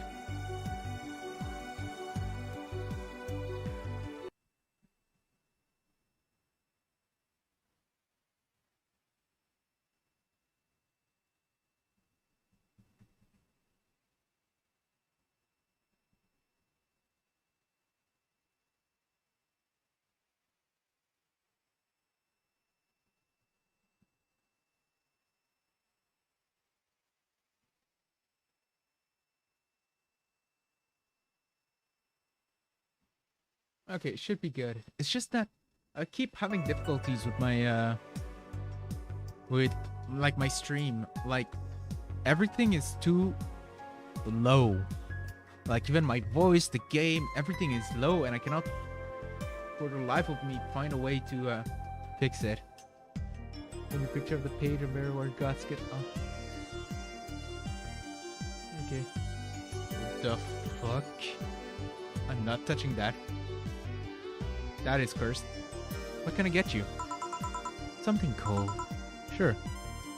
[SPEAKER 1] Okay, it should be good. It's just that I keep having difficulties with my with like my stream. Like everything is too low. Like even my voice, the game, everything is low, and I cannot for the life of me find a way to fix it. Any picture of the page of where guts get off. Okay. The fuck? I'm not touching that. That is cursed. What can I get you? Something cold. Sure.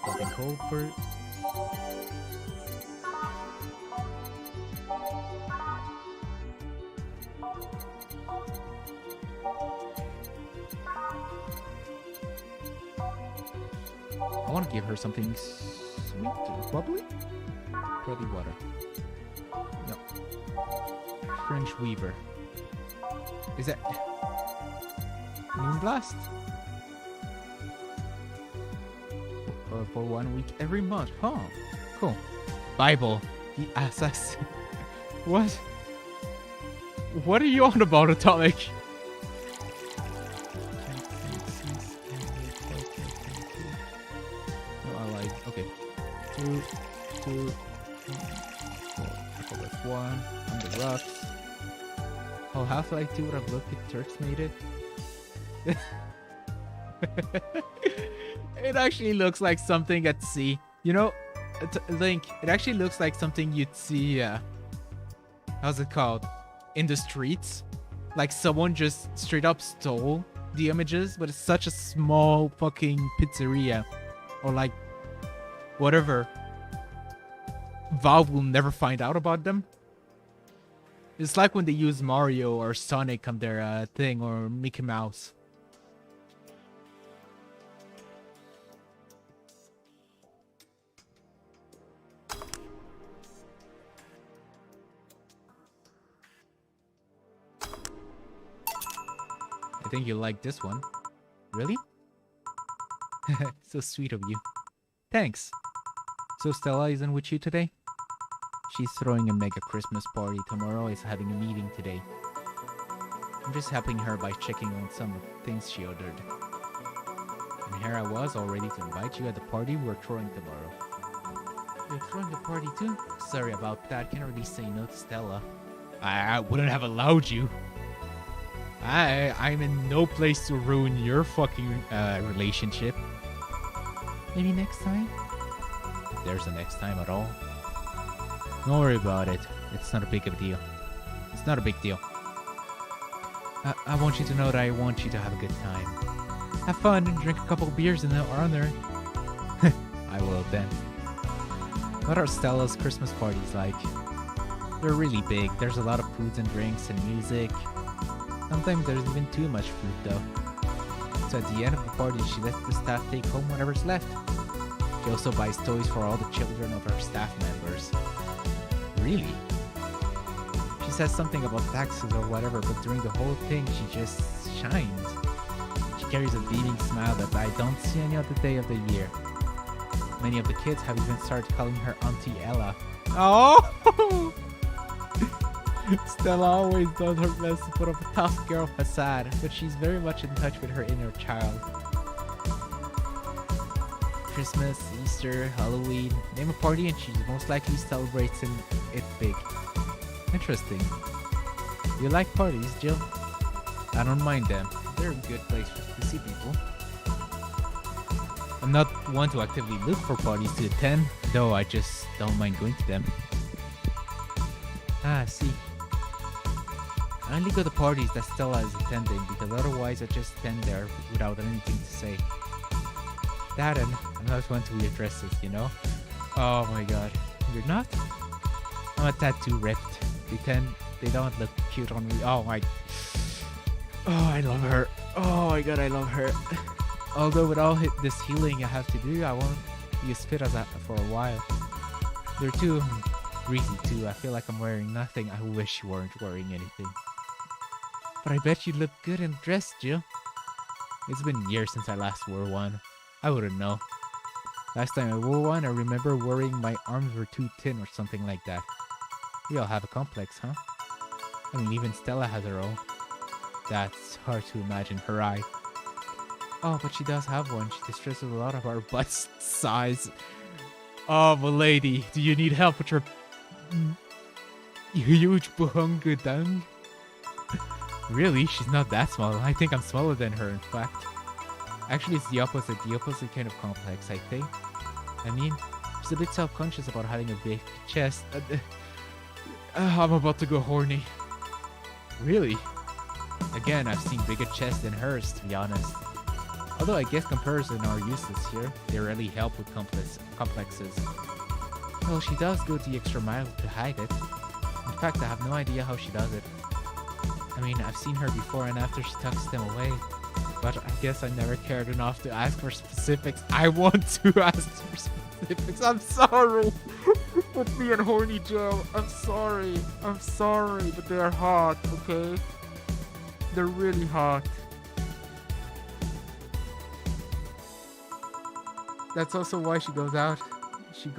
[SPEAKER 1] Something cold for... I want to give her something sweet or bubbly. Pearly water. French Weaver. Is that Moonblast? For 1 week every month. Huh. Cool. Bible. The assassin. What? What are you on about, Atomic? Oh, I like. Okay. 2, 2, 4. That's 1. On the rocks. Oh, Half-Life 2 would have looked if Turks made it. It actually looks like something at sea. You know, Link, it actually looks like something you'd see, how's it called? In the streets. Like someone just straight up stole the images, but it's such a small fucking pizzeria. Or like, whatever. Valve will never find out about them. It's like when they use Mario or Sonic on their thing, or Mickey Mouse. I think you'll like this one. Really? So sweet of you. Thanks. So Stella isn't with you today? She's throwing a mega Christmas party. Tomorrow is having a meeting today. I'm just helping her by checking on some of the things she ordered. And here I was, all ready to invite you at the party we're throwing tomorrow. You're throwing a party too? Sorry about that. Can't really say no to Stella. I wouldn't have allowed you. I'm in no place to ruin your fucking relationship. Maybe next time? If there's a next time at all. Don't worry about it. It's not a big of a deal. It's not a big deal. I want you to know that I want you to have a good time. Have fun and drink a couple of beers in the honor. I will then. What are Stella's Christmas parties like? They're really big. There's a lot of foods and drinks and music. Sometimes there's even too much food though. So at the end of the party, she lets the staff take home whatever's left. She also buys toys for all the children of her staff members. Really? She says something about taxes or whatever, but during the whole thing, she just shines. She carries a beaming smile that I don't see any other day of the year. Many of the kids have even started calling her Auntie Ella. Oh! Stella always does her best to put up a tough girl facade, but she's very much in touch with her inner child. Christmas, Easter, Halloween, name a party and she most likely celebrates it big. Interesting. You like parties, Jill? I don't mind them. They're a good place to see people. I'm not one to actively look for parties to attend, though I just don't mind going to them. Ah, see. I only go to parties that Stella is attending because otherwise I just stand there without anything to say. That and I'm not one to wear dresses, you know? Oh my god. You're not? I'm a tattoo ripped. They don't look cute on me. Oh my. Oh, I love her. Oh my god, I love her. Although with all this healing I have to do, I won't use fit as that for a while. They're too greasy too. I feel like I'm wearing nothing. I wish you weren't wearing anything. But I bet you look good in a dress, Jill. It's been years since I last wore one. I wouldn't know. Last time I wore one, I remember worrying my arms were too thin or something like that. We all have a complex, huh? I mean, even Stella has her own. That's hard to imagine her eye. Oh, but she does have one. She distresses a lot of our butt size. Oh, milady, do you need help with your huge buhunga dung? Really? She's not that small. I think I'm smaller than her, in fact. Actually, it's the opposite kind of complex, I think. I mean, she's a bit self-conscious about having a big chest. I'm about to go horny. Really? Again, I've seen bigger chests than hers, to be honest. Although I guess comparisons are useless here. They rarely help with complexes. Well, she does go the extra mile to hide it. In fact, I have no idea how she does it. I mean, I've seen her before and after she tucks them away. But I guess I never cared enough to ask for specifics. I want to ask for specifics. I'm sorry. Put me in horny jail. I'm sorry, but they're hot, okay? They're really hot. That's also why she goes out. She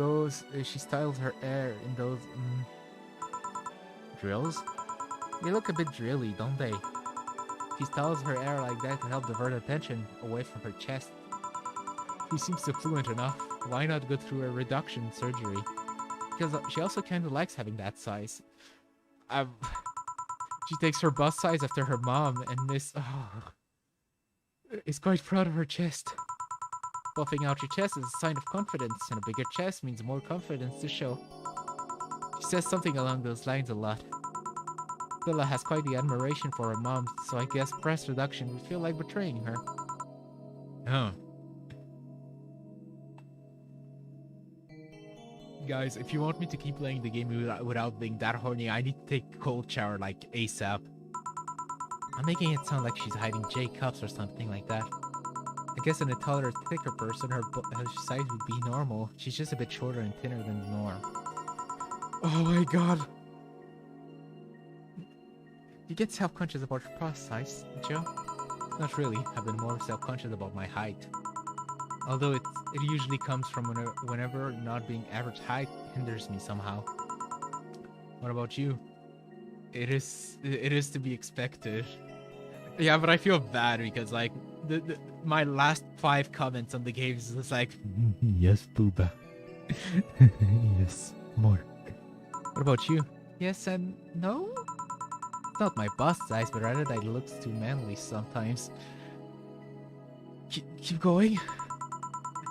[SPEAKER 1] styles her hair in those drills. They look a bit drilly, don't they? She styles her hair like that to help divert attention away from her chest. She seems so fluent enough. Why not go through a reduction surgery? Because she also kind of likes having that size. She takes her bust size after her mom, and Miss is quite proud of her chest. Buffing out your chest is a sign of confidence, and a bigger chest means more confidence to show. She says something along those lines a lot. Villa has quite the admiration for her mom, so I guess breast reduction would feel like betraying her. Oh. Guys, if you want me to keep playing the game without being that horny, I need to take a cold shower like ASAP. I'm making it sound like she's hiding J cups or something like that. I guess in a taller, thicker person, her size would be normal. She's just a bit shorter and thinner than the norm. Oh my god. You get self-conscious about your bust size, Joe? Not really. I've been more self-conscious about my height. Although it usually comes from whenever not being average height hinders me somehow. What about you? It is to be expected. Yeah, but I feel bad because like my last 5 comments on the game is just like yes, booba. Yes, more. What about you? Yes and no? It's not my bust size, but rather that it looks too manly sometimes. Keep going.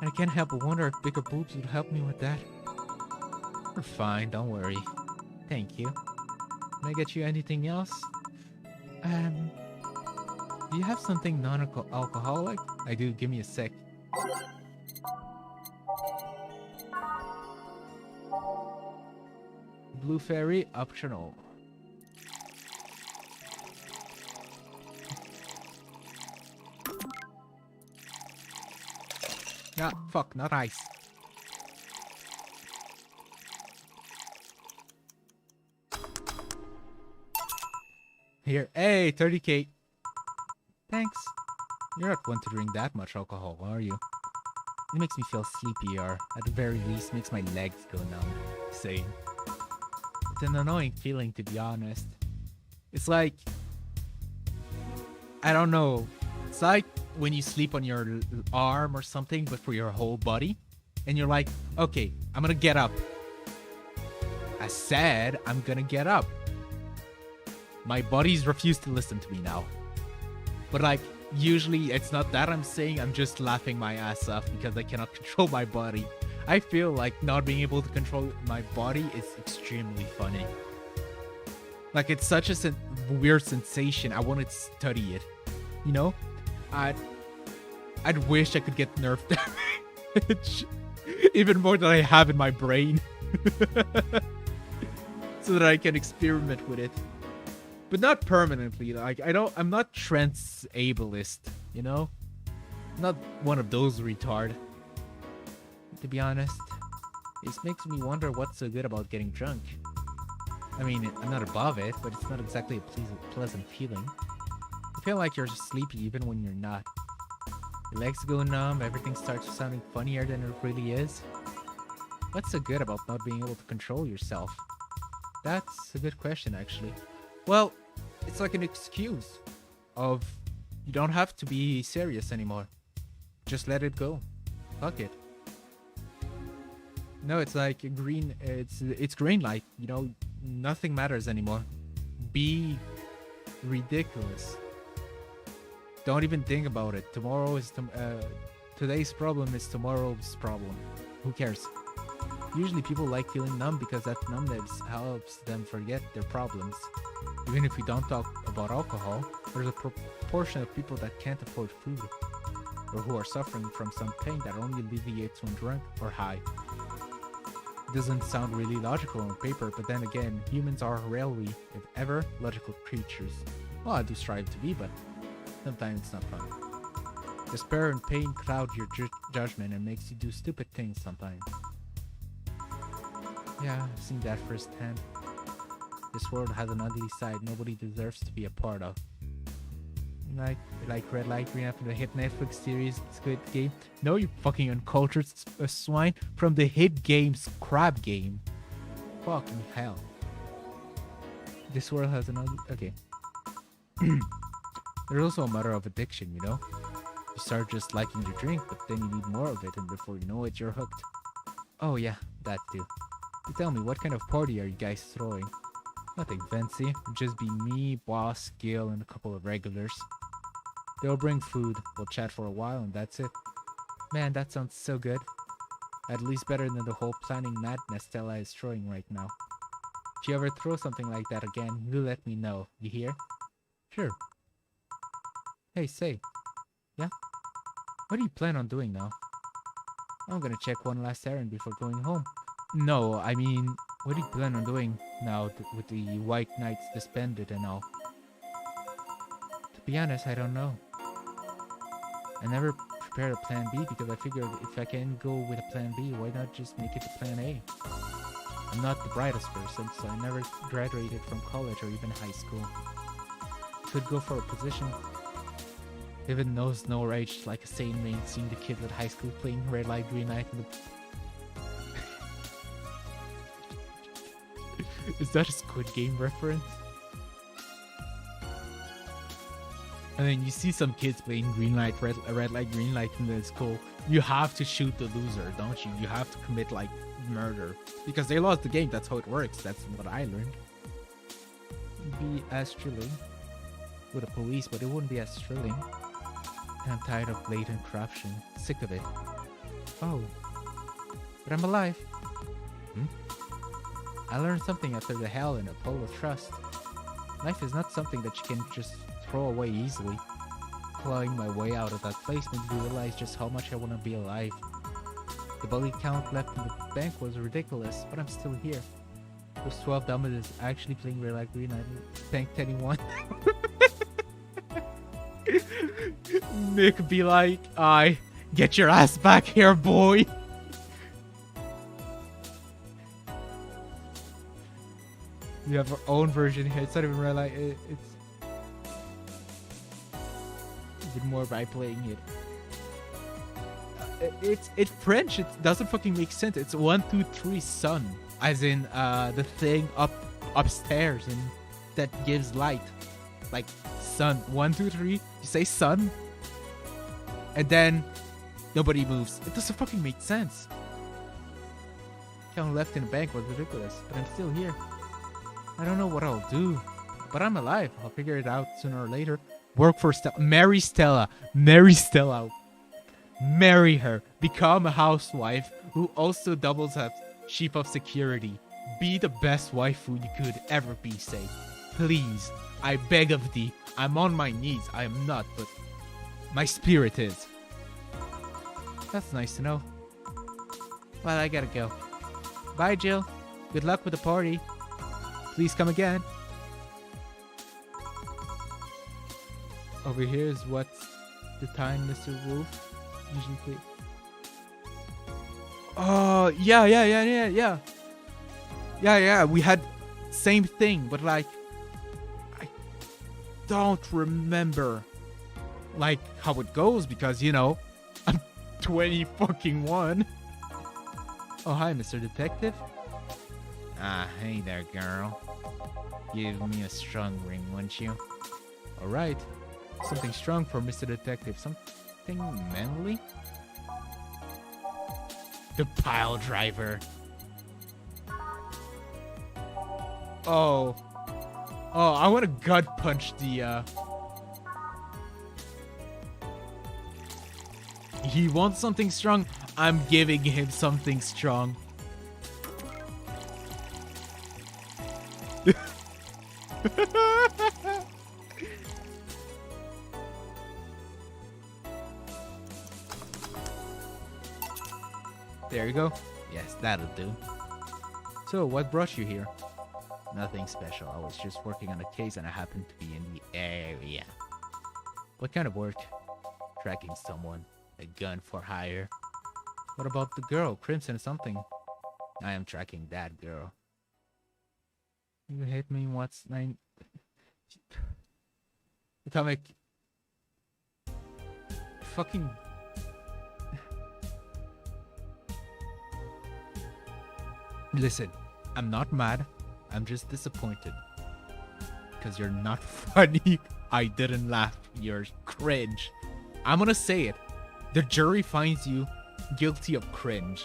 [SPEAKER 1] I can't help but wonder if bigger boobs would help me with that. We're fine, don't worry. Thank you. Can I get you anything else? Do you have something non-alcoholic? I do, give me a sec. Blue Fairy, optional. Ah, fuck, not ice. Here, hey, 30k. Thanks. You're not one to drink that much alcohol, are you? It makes me feel sleepy, or at the very least makes my legs go numb. Same. It's an annoying feeling, to be honest. It's like... I don't know. It's like when you sleep on your arm or something, but for your whole body. And you're like, okay, I'm gonna get up. I said I'm gonna get up. My body's refused to listen to me now. But like, usually it's not that I'm saying, I'm just laughing my ass off because I cannot control my body. I feel like not being able to control my body is extremely funny. Like, it's such a weird sensation. I want to study it. You know? I'd wish I could get nerve damage. Even more than I have in my brain. So that I can experiment with it. But not permanently. Like, I'm not trans-ableist, you know? I'm not one of those retard. To be honest. This makes me wonder what's so good about getting drunk. I mean, I'm not above it, but it's not exactly a pleasant feeling. You feel like you're sleepy even when you're not. Your legs go numb, everything starts sounding funnier than it really is. What's so good about not being able to control yourself? That's a good question, actually. Well, it's like an excuse of you don't have to be serious anymore. Just let it go. Fuck it. No, it's like a green. It's green light. You know, nothing matters anymore. Be ridiculous. Don't even think about it. Tomorrow is today's problem is tomorrow's problem. Who cares? Usually people like feeling numb because that numbness helps them forget their problems. Even if we don't talk about alcohol, there's a proportion of people that can't afford food, or who are suffering from some pain that only alleviates when drunk or high. It doesn't sound really logical on paper, but then again, humans are rarely, if ever, logical creatures. Well, I do strive to be, but sometimes it's not fun. Despair and pain cloud your judgment and makes you do stupid things sometimes. Yeah, I've seen that firsthand. This world has an ugly side nobody deserves to be a part of. Like Red Light Green from the hit Netflix series Squid Game. No, you fucking uncultured swine, from the hit game Crab Game. Fucking hell. This world has an ugly... Okay. There's also a matter of addiction, you know? You start just liking your drink, but then you need more of it, and before you know it, you're hooked. Oh yeah, that too. You tell me, what kind of party are you guys throwing? Nothing fancy. It'll just be me, Boss, Gil, and a couple of regulars. They'll bring food, we'll chat for a while, and that's it. Man, that sounds so good. At least better than the whole planning madness Stella is throwing right now. If you ever throw something like that again, you let me know. You hear? Sure. Hey, say. Yeah? What do you plan on doing now? I'm gonna check one last errand before going home. No, I mean, what do you plan on doing now with the White Knights disbanded and all? To be honest, I don't know. I never prepared a plan B because I figured if I can go with a plan B, why not just make it to plan A? I'm not the brightest person, so I never graduated from college or even high school. Could go for a position. Even knows no rage like a sane man seeing the kids at high school playing Red Light Green Light in the... Is that a Squid Game reference? And then you see some kids playing green light, red light, green light in the school. You have to shoot the loser, don't you? You have to commit like murder because they lost the game. That's how it works. That's what I learned. Be as thrilling with the police, but it wouldn't be as thrilling. And I'm tired of blatant corruption. Sick of it. Oh, but I'm alive. I learned something after the hell in a pull of trust. Life is not something that you can just throw away easily. Clawing my way out of that place made me realize just how much I want to be alive. The body count left in the bank was ridiculous, but I'm still here. Those 12 dummies actually playing Red Light Green Light Bank 21. Nick be like, "I get your ass back here, boy." We have our own version here. It's not even Red Light. It's even more by playing it. It's French. It doesn't fucking make sense. It's 1, 2, 3 sun, as in the thing upstairs and that gives light, like sun. 1, 2, 3. You say sun, and then nobody moves. It doesn't fucking make sense. Count left in the bank was ridiculous, but I'm still here. I don't know what I'll do, but I'm alive. I'll figure it out sooner or later. Work for Stella. Marry Stella. Marry Stella. Marry her. Become a housewife who also doubles as chief of security. Be the best waifu you could ever be, say. Please, I beg of thee. I'm on my knees. I am not, but my spirit is. That's nice to know. Well, I gotta go. Bye, Jill. Good luck with the party. Please come again. Over here is what's the time Mr. Wolf usually plays. Oh, yeah. We had same thing, but like, I don't remember like how it goes because, you know, I'm 20 fucking 1. Oh, hi, Mr. Detective. Ah, hey there, girl. Give me a strong ring, won't you? Alright. Something strong for Mr. Detective. Something manly? The pile driver. Oh, I want to gut punch the, He wants something strong. I'm giving him something strong. There you go. Yes, that'll do. So, what brought you here? Nothing special. I was just working on a case and I happened to be in the area. What kind of work? Tracking someone. A gun for hire. What about the girl? Crimson something. I am tracking that girl. You hit me, what's 9? Atomic. Fucking. Listen, I'm not mad. I'm just disappointed. Because you're not funny. I didn't laugh. You're cringe. I'm gonna say it. The jury finds you guilty of cringe.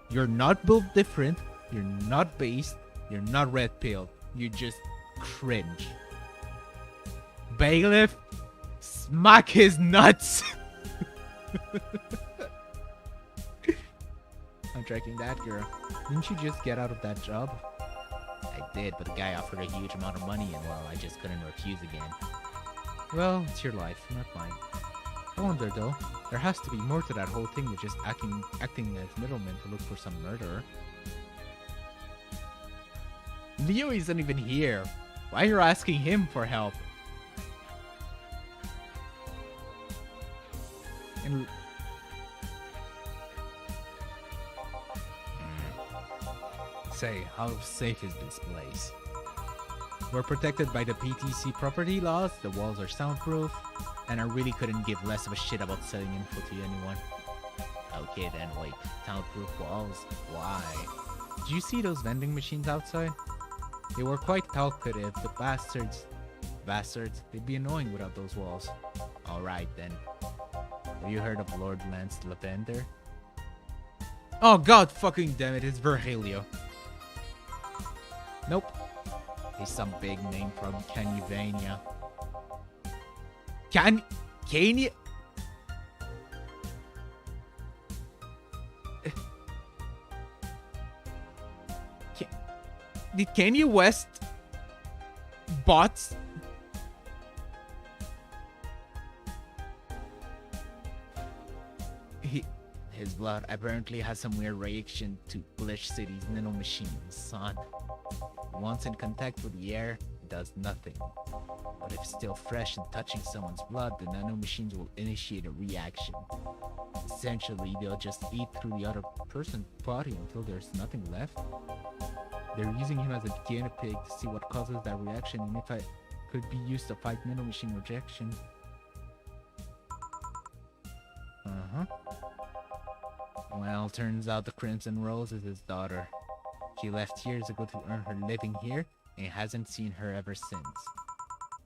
[SPEAKER 1] You're not built different. You're not based. You're not red pilled. You just cringe. Bailiff, smack his nuts. I'm tracking that girl. Didn't you just get out of that job? I did, but the guy offered a huge amount of money and well, I just couldn't refuse again. Well, it's your life, not mine. I wonder though, there has to be more to that whole thing than just acting as middlemen to look for some murderer. Leo isn't even here. Why are you asking him for help? And say, how safe is this place? We're protected by the PTC property laws, the walls are soundproof, and I really couldn't give less of a shit about selling info to anyone. Okay then, wait, soundproof walls? Why? Did you see those vending machines outside? They were quite talkative, the bastards. Bastards, they'd be annoying without those walls. Alright then. Have you heard of Lord Lance Lavender? Oh god fucking damn it, it's Virgilio. Nope. He's some big name from Canyavania. Canya? Did Kanye West bots? His blood apparently has some weird reaction to Glitch City's nanomachines, son. Once in contact with the air, it does nothing. But if still fresh and touching someone's blood, the nanomachines will initiate a reaction. Essentially, they'll just eat through the other person's body until there's nothing left. They're using him as a guinea pig to see what causes that reaction and if it could be used to fight nanomachine rejection. Well, turns out the Crimson Rose is his daughter. She left years ago to earn her living here and hasn't seen her ever since.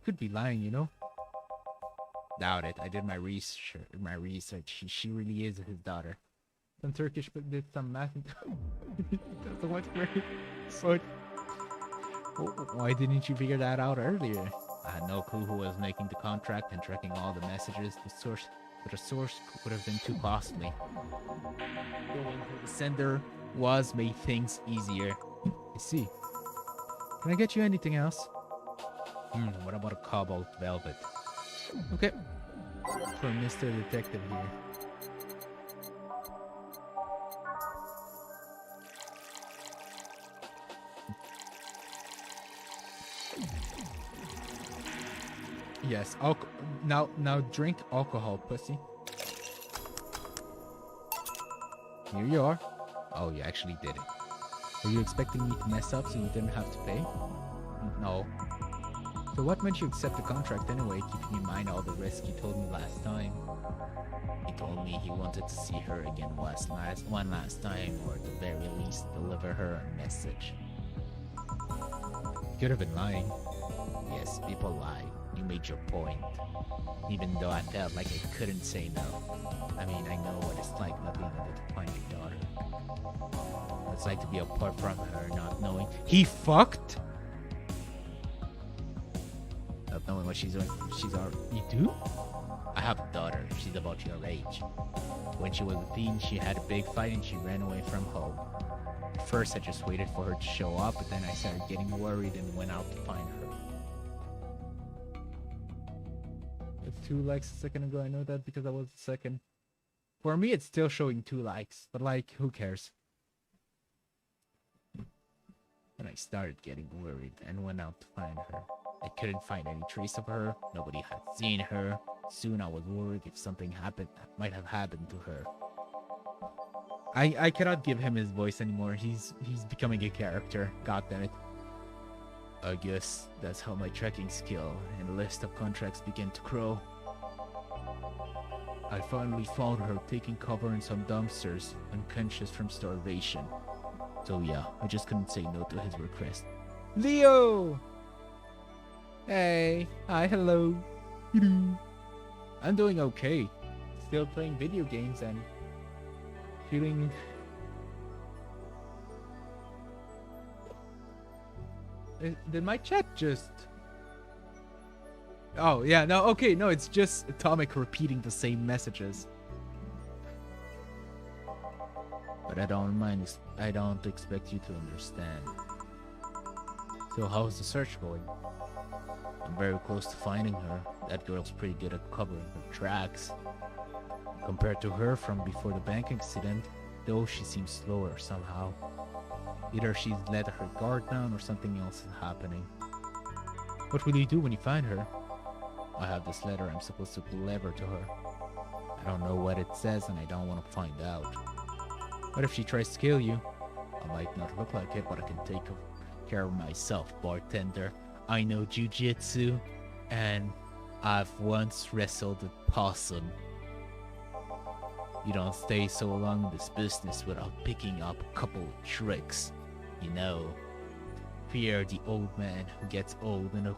[SPEAKER 1] Could be lying, you know? Doubt it. I did my research. She really is his daughter. Some Turkish but did some math. That's much great. So, why didn't you figure that out earlier? I had no clue who was making the contract and tracking all the messages. The source would have been too costly. Knowing who the sender was made things easier. I see. Can I get you anything else? What about a cobalt velvet? Okay. For Mr. Detective here. Yes, now drink alcohol, pussy. Here you are. Oh, you actually did it. Were you expecting me to mess up so you didn't have to pay? No. So what made you accept the contract anyway, keeping in mind all the risk you told me last time? He told me he wanted to see her again one last time, or at the very least, deliver her a message. You could have been lying. Yes, people lie. You made your point. Even though I felt like I couldn't say no. I mean, I know what it's like not being able to find your daughter. What it's like to be apart from her, not knowing. He fucked? Not knowing what she's doing. You do? I have a daughter. She's about your age. When she was a teen, she had a big fight and she ran away from home. At first, I just waited for her to show up, but then I started getting worried and went out to find her. 2 likes a second ago. I know that because I was the second. For me, it's still showing 2 likes, but like, who cares? And I started getting worried and went out to find her. I couldn't find any trace of her. Nobody had seen her. Soon I was worried if something might have happened to her. I cannot give him his voice anymore. He's becoming a character. God damn it. I guess that's how my tracking skill and the list of contracts began to grow. I finally found her taking cover in some dumpsters, unconscious from starvation. So yeah, I just couldn't say no to his request. Leo! Hey, hi, hello. I'm doing okay. Still playing video games and feeling... Did my chat just... Oh, yeah, no, okay, no, it's just Atomic repeating the same messages. But I don't expect you to understand. So how's the search going? I'm very close to finding her. That girl's pretty good at covering her tracks. Compared to her from before the bank accident, though she seems slower somehow. Either she's let her guard down or something else is happening. What will you do when you find her? I have this letter I'm supposed to deliver to her. I don't know what it says and I don't want to find out. What if she tries to kill you? I might not look like it, but I can take care of myself, bartender. I know jujitsu, and I've once wrestled a possum. You don't stay so long in this business without picking up a couple of tricks. You know, fear the old man who gets old and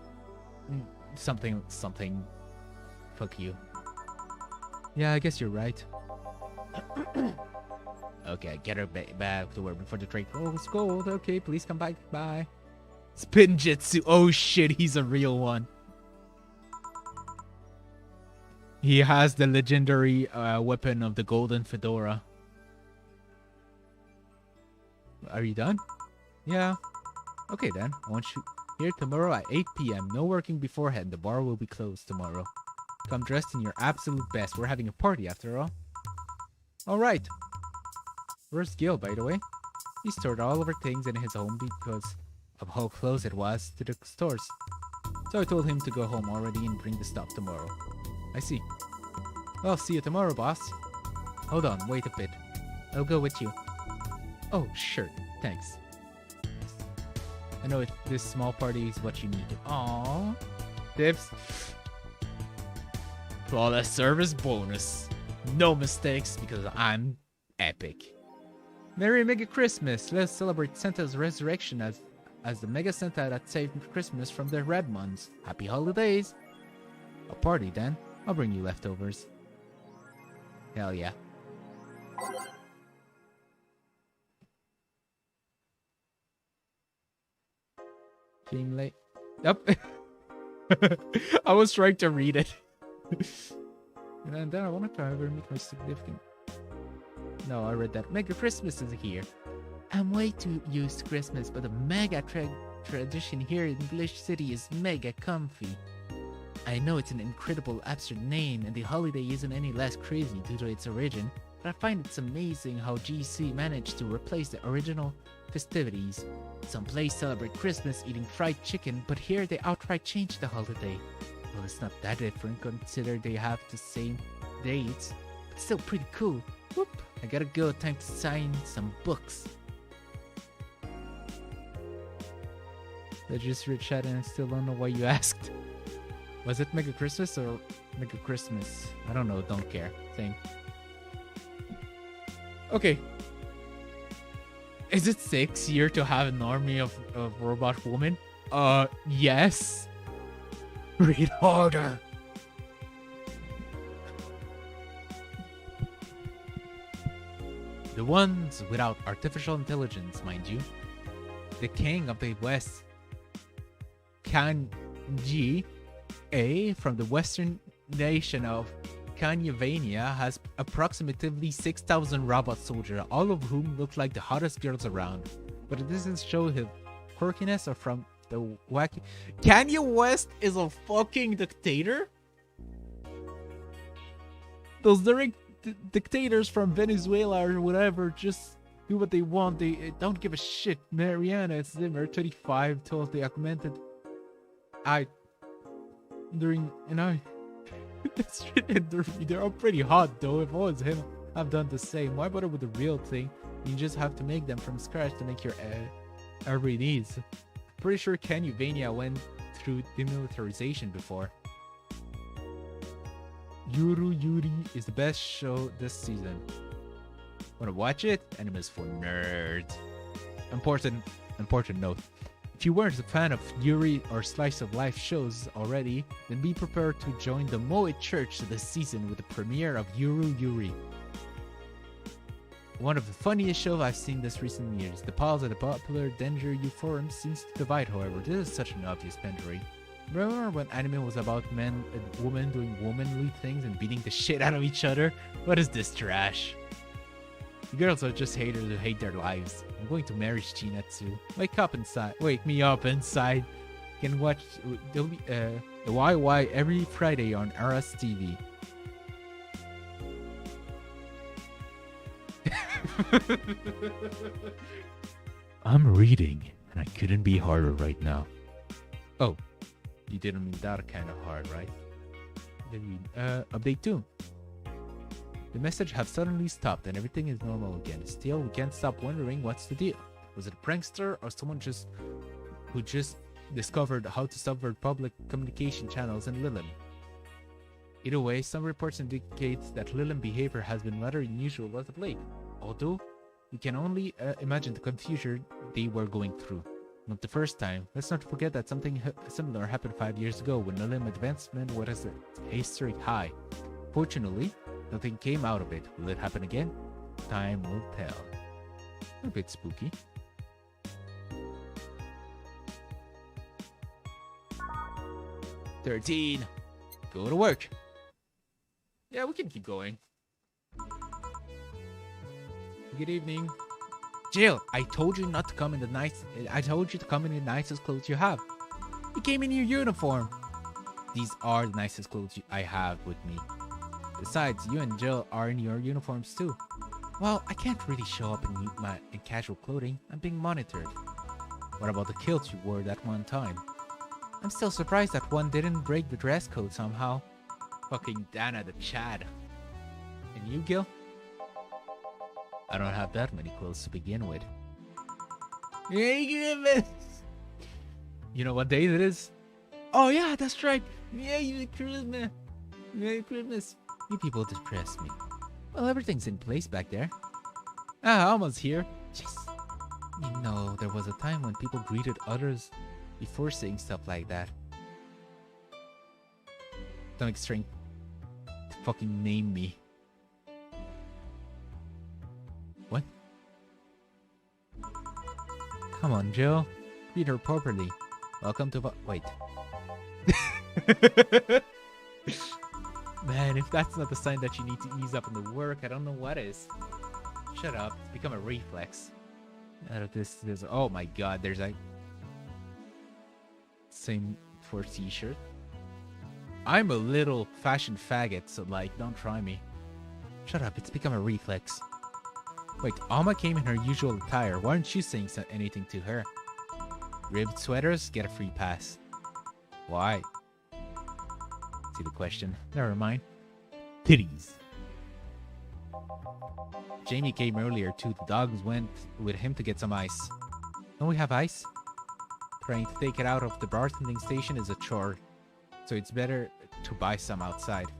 [SPEAKER 1] something. Fuck you. Yeah, I guess you're right. Okay, get her back to work before the trade goes gold. Okay, please come back. Bye. Spin Jitsu. Oh shit, he's a real one. He has the legendary weapon of the golden fedora. Are you done? Yeah. Okay then. I want you here tomorrow at 8 p.m. No working beforehand. The bar will be closed tomorrow. Come dressed in your absolute best. We're having a party after all. Alright. Where's Gil, by the way? He stored all of our things in his home because of how close it was to the stores. So I told him to go home already and bring the stuff tomorrow. I see. Well, see you tomorrow, boss. Hold on, wait a bit. I'll go with you. Oh, sure. Thanks. I know this small party is what you needed. Aww. Tips. Flawless service bonus. No mistakes because I'm epic. Merry Mega Christmas. Let's celebrate Santa's resurrection as the Mega Santa that saved Christmas from the Red Ones. Happy holidays. A party then. I'll bring you leftovers. Hell yeah. Being late. Yep. I was trying to read it. And then I wanted to ever meet my significant. No, I read that. Mega Christmas is here. I'm way too used to Christmas, but the mega tradition here in English City is mega comfy. I know it's an incredible absurd name and the holiday isn't any less crazy due to its origin, but I find it's amazing how GC managed to replace the original festivities. Some places celebrate Christmas eating fried chicken, but here they outright changed the holiday. Well, it's not that different considering they have the same dates, but still pretty cool. Whoop, I gotta go, time to sign some books. I just read chat and I still don't know why you asked. Was it Mega Christmas or Mega Christmas? I don't know, don't care. Same. Okay. Is it 6 years to have an army of robot women? Yes. Read harder. The ones without artificial intelligence, mind you. The king of the West, Kanji A from the western nation of Kanyavania, has approximately 6,000 robot soldiers, all of whom look like the hottest girls around. But it doesn't show his quirkiness or from the wacky... Kanye West is a fucking dictator? Those dictators from Venezuela or whatever just do what they want. They don't give a shit. Mariana Zimmer, 25, told the augmented... During, you know, this shit interview, they're all pretty hot though. If I was him, I've done the same. Why bother with the real thing? You just have to make them from scratch to make your every needs. Pretty sure Canuvania went through demilitarization before. Yuri is the best show this season. Wanna watch it? Anime's for nerds. Important note. If you weren't a fan of Yuri or slice of life shows already, then be prepared to join the Moe Church this season with the premiere of Yuri. One of the funniest shows I've seen this recent years. The pause of the popular Danger U forum seems to divide, however. This is such an obvious boundary. Remember when anime was about men and women doing womanly things and beating the shit out of each other? What is this trash? The girls are just haters who hate their lives. I'm going to marry Shinatsu. Wake me up inside. You can watch the YY every Friday on RS TV. I'm reading, and I couldn't be harder right now. Oh, you didn't mean that kind of hard, right? Update 2. The message have suddenly stopped and everything is normal again. Still, we can't stop wondering what's the deal. Was it a prankster or someone who just discovered how to subvert public communication channels in Lilin? Either way, some reports indicate that Lilin behavior has been rather unusual as of late. Although, we can only imagine the confusion they were going through. Not the first time. Let's not forget that something similar happened 5 years ago when Lilin advancement was at a historic high. Fortunately, nothing came out of it. Will it happen again? Time will tell. A bit spooky. "13. Go to work." Yeah, we can keep going. Good evening. Jill, I told you not to come in the nicest clothes you have. You came in your uniform. These are the nicest clothes I have with me. Besides, you and Jill are in your uniforms too. Well, I can't really show up in casual clothing. I'm being monitored. What about the kilt you wore that one time? I'm still surprised that one didn't break the dress code somehow. Fucking Dana the Chad. And you, Gil? I don't have that many clothes to begin with. Merry Christmas! You know what day it is? Oh yeah, that's right. Merry Christmas. Merry Christmas. You people depress me. Well, everything's in place back there. Alma's here. Jeez. You know, there was a time when people greeted others before saying stuff like that. Don't explain to fucking name me. What? Come on, Jill. Greet her properly. Welcome to wait. Man, if that's not the sign that you need to ease up in the work, I don't know what is. Shut up. It's become a reflex. Out of this, oh my god, there's a same for t-shirt. I'm a little fashion faggot, so like, don't try me. Shut up, it's become a reflex. Wait, Alma came in her usual attire. Why aren't you saying anything to her? Ribbed sweaters get a free pass. Why? See the question. Never mind. Titties. Jamie came earlier too. The dogs went with him to get some ice. Don't we have ice? Trying to take it out of the bartending station is a chore, so it's better to buy some outside.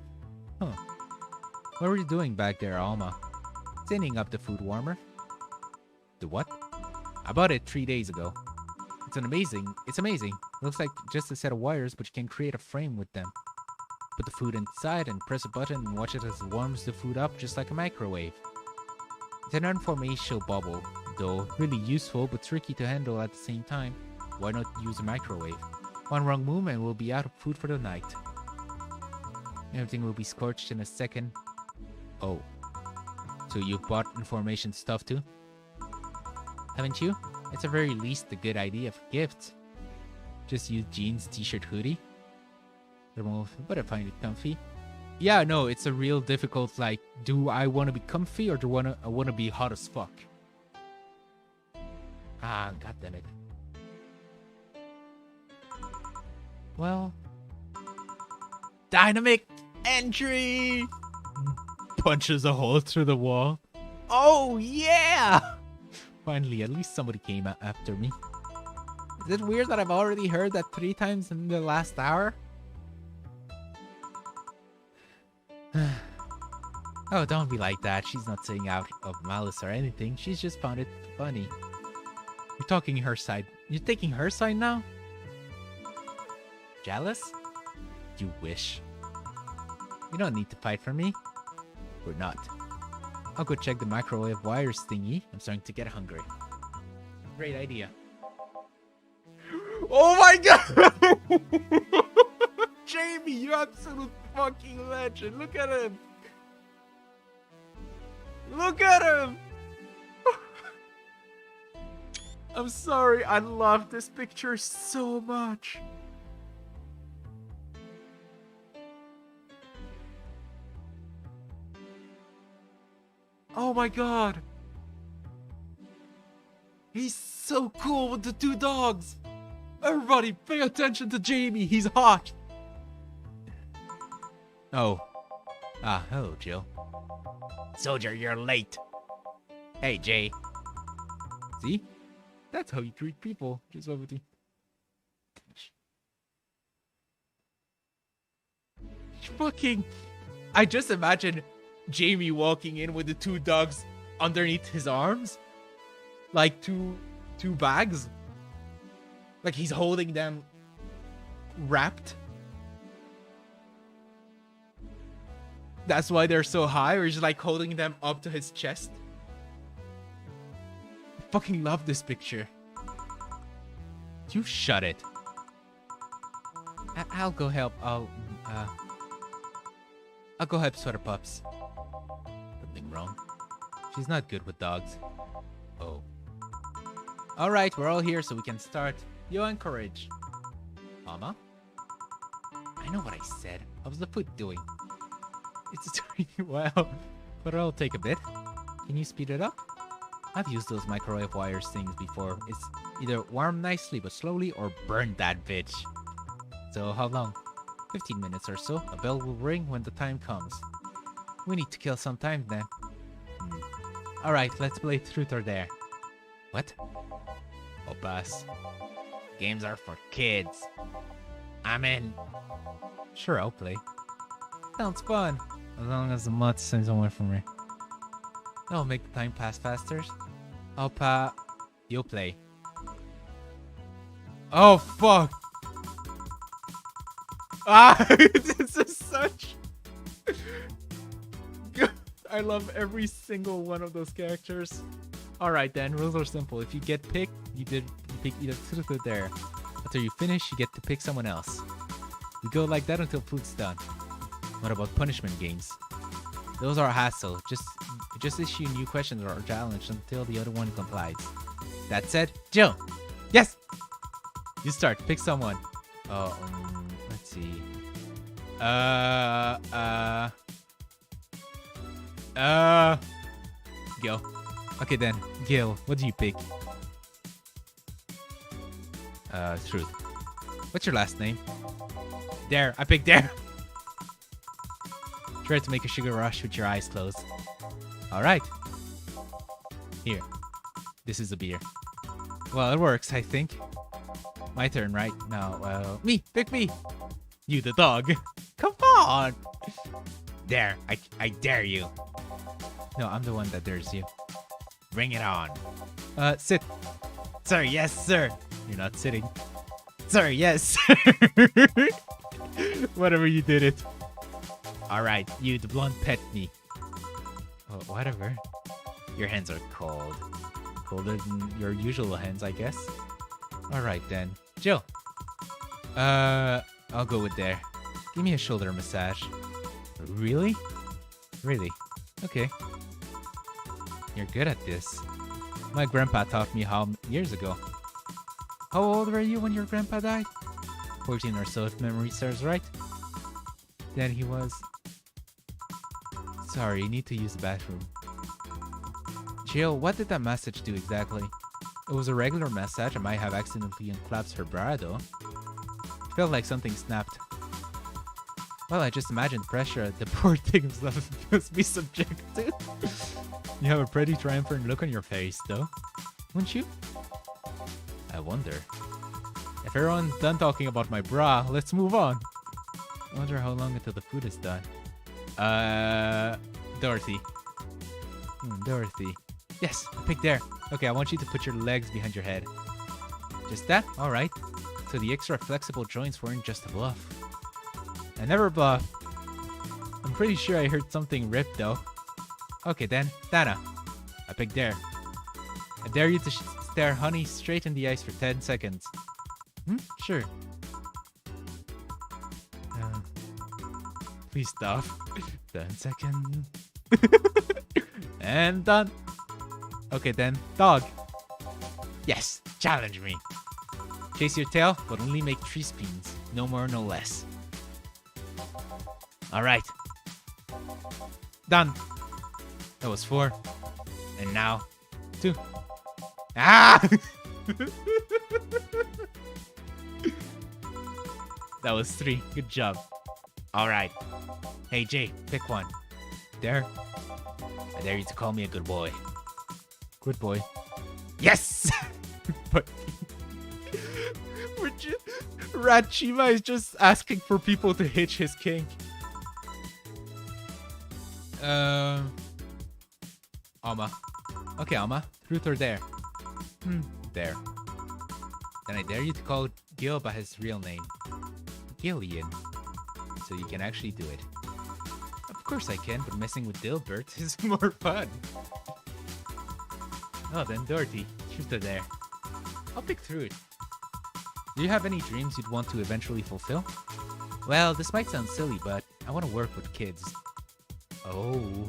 [SPEAKER 1] Huh. What were you doing back there, Alma? Cleaning up the food warmer. The what? I bought it 3 days ago. It's amazing. Looks like just a set of wires, but you can create a frame with them. Put the food inside and press a button and watch it as it warms the food up just like a microwave. It's an unformational bubble, though really useful but tricky to handle at the same time. Why not use a microwave? One wrong move and we'll be out of food for the night. Everything will be scorched in a second. Oh. So you bought information stuff too? Haven't you? It's at very least a good idea for gifts. Just use jeans, t-shirt, hoodie. But I find it comfy. Yeah, no, it's a real difficult, like, do I want to be comfy or do I want to be hot as fuck? Ah, goddammit. Well, dynamic entry! punches a hole through the wall. Oh, yeah! Finally, at least somebody came after me. Is it weird that I've already heard that 3 times in the last hour? Oh, don't be like that. She's not saying out of malice or anything. She's just found it funny. You're taking her side. You're taking her side now? Jealous? You wish. You don't need to fight for me. Or not. I'll go check the microwave wires thingy. I'm starting to get hungry. Great idea. Oh my god! Jamie, you absolute fucking legend. Look at him. Look at him! I'm sorry, I love this picture so much. Oh my god. He's so cool with the 2 dogs. Everybody pay attention to Jamie, he's hot. Oh. Ah, hello, Jill. Soldier, you're late. Hey, Jay. See? That's how you treat people. Just over the... Fucking... I just imagine Jamie walking in with the 2 dogs underneath his arms. Like two bags. Like he's holding them wrapped. That's why they're so high, or he's like holding them up to his chest. I fucking love this picture. You shut it. I'll go help. I'll go help Sweater Pups. Something wrong. She's not good with dogs. Oh. Alright, we're all here so we can start. You encourage. Mama? I know what I said. How's the food doing? It's doing well, but it'll take a bit. Can you speed it up? I've used those microwave wires things before. It's either warm nicely but slowly or burn that bitch. So how long? 15 minutes or so. A bell will ring when the time comes. We need to kill some time then. Alright, let's play Truth or Dare. What? I'll pass. Games are for kids. I'm in. Sure, I'll play. Sounds fun. As long as the mud stays away from me. That'll make the time pass faster. You'll play. Oh, fuck. Ah, this is such... I love every single one of those characters. Alright then, rules are simple. If you get picked, you pick either Truth or Dare. After you finish, you get to pick someone else. We go like that until food's done. What about punishment games? Those are a hassle. Just issue new questions or challenge until the other one complies. That said, Jill! Yes! You start. Pick someone. Oh, let's see. Gil. Okay then, Gil, what do you pick? Truth. What's your last name? Dare. I picked Dare. Try to make a sugar rush with your eyes closed. Alright. Here. This is a beer. Well, it works, I think. My turn, right? No, well... Me! Pick me! You, the dog. Come on! Dare. I dare you. No, I'm the one that dares you. Bring it on. Sit. Sir, yes, sir. You're not sitting. Sir, yes. Whatever, you did it. Alright, you, the blonde pet me. Oh, whatever. Your hands are cold. Colder than your usual hands, I guess. Alright then. Jill. I'll go with Dare. Give me a shoulder massage. Really? Really? Okay. You're good at this. My grandpa taught me how years ago. How old were you when your grandpa died? 14 or so if memory serves right. Then he was... Sorry, you need to use the bathroom. Jill, what did that message do exactly? It was a regular message. I might have accidentally unclasped her bra though. It felt like something snapped. Well, I just imagine the pressure the poor things must be subject to. You have a pretty triumphant look on your face, though. Wouldn't you? I wonder. If everyone's done talking about my bra, let's move on. I wonder how long until the food is done. Dorothy. Dorothy. Yes, I picked there. Okay, I want you to put your legs behind your head. Just that? Alright. So the extra flexible joints weren't just a bluff. I never bluff. I'm pretty sure I heard something rip though. Okay then, Dana. I picked there. I dare you to stare honey straight in the eyes for 10 seconds. Sure. Please stop. 10 seconds. And done. Okay then, dog. Yes, challenge me. Chase your tail, but only make 3 spins. No more, no less. Alright. Done. That was 4. And now, 2. Ah! That was 3. Good job. Alright. Hey Jay, pick one. There. I dare you to call me a good boy. Good boy. Yes! But Rachima is just asking for people to hitch his kink. Alma. Okay, Alma. Truth or dare? Dare. Then I dare you to call Gil by his real name. Gillian. So you can actually do it. Of course I can, but messing with Dilbert is more fun. Oh, then Dorothy. Truth or dare? I'll pick through it. Do you have any dreams you'd want to eventually fulfill? Well, this might sound silly, but I want to work with kids. Oh.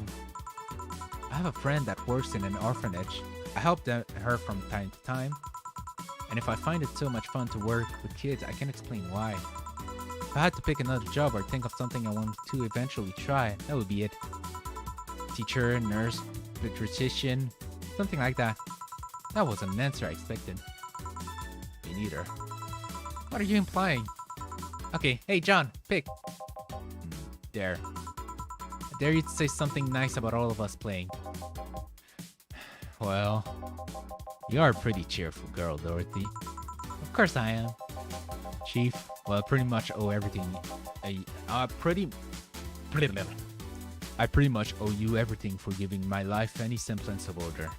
[SPEAKER 1] I have a friend that works in an orphanage. I help her from time to time. And if I find it so much fun to work with kids, I can explain why. If I had to pick another job or think of something I wanted to eventually try, that would be it. Teacher, nurse, pediatrician, something like that. That wasn't an answer I expected. Me neither. What are you implying? Okay, hey John, pick. Dare. I dare you to say something nice about all of us playing. Well, you are a pretty cheerful girl, Dorothy. Of course I am. Chief, well, I pretty much owe everything. I pretty much owe you everything for giving my life any semblance of order.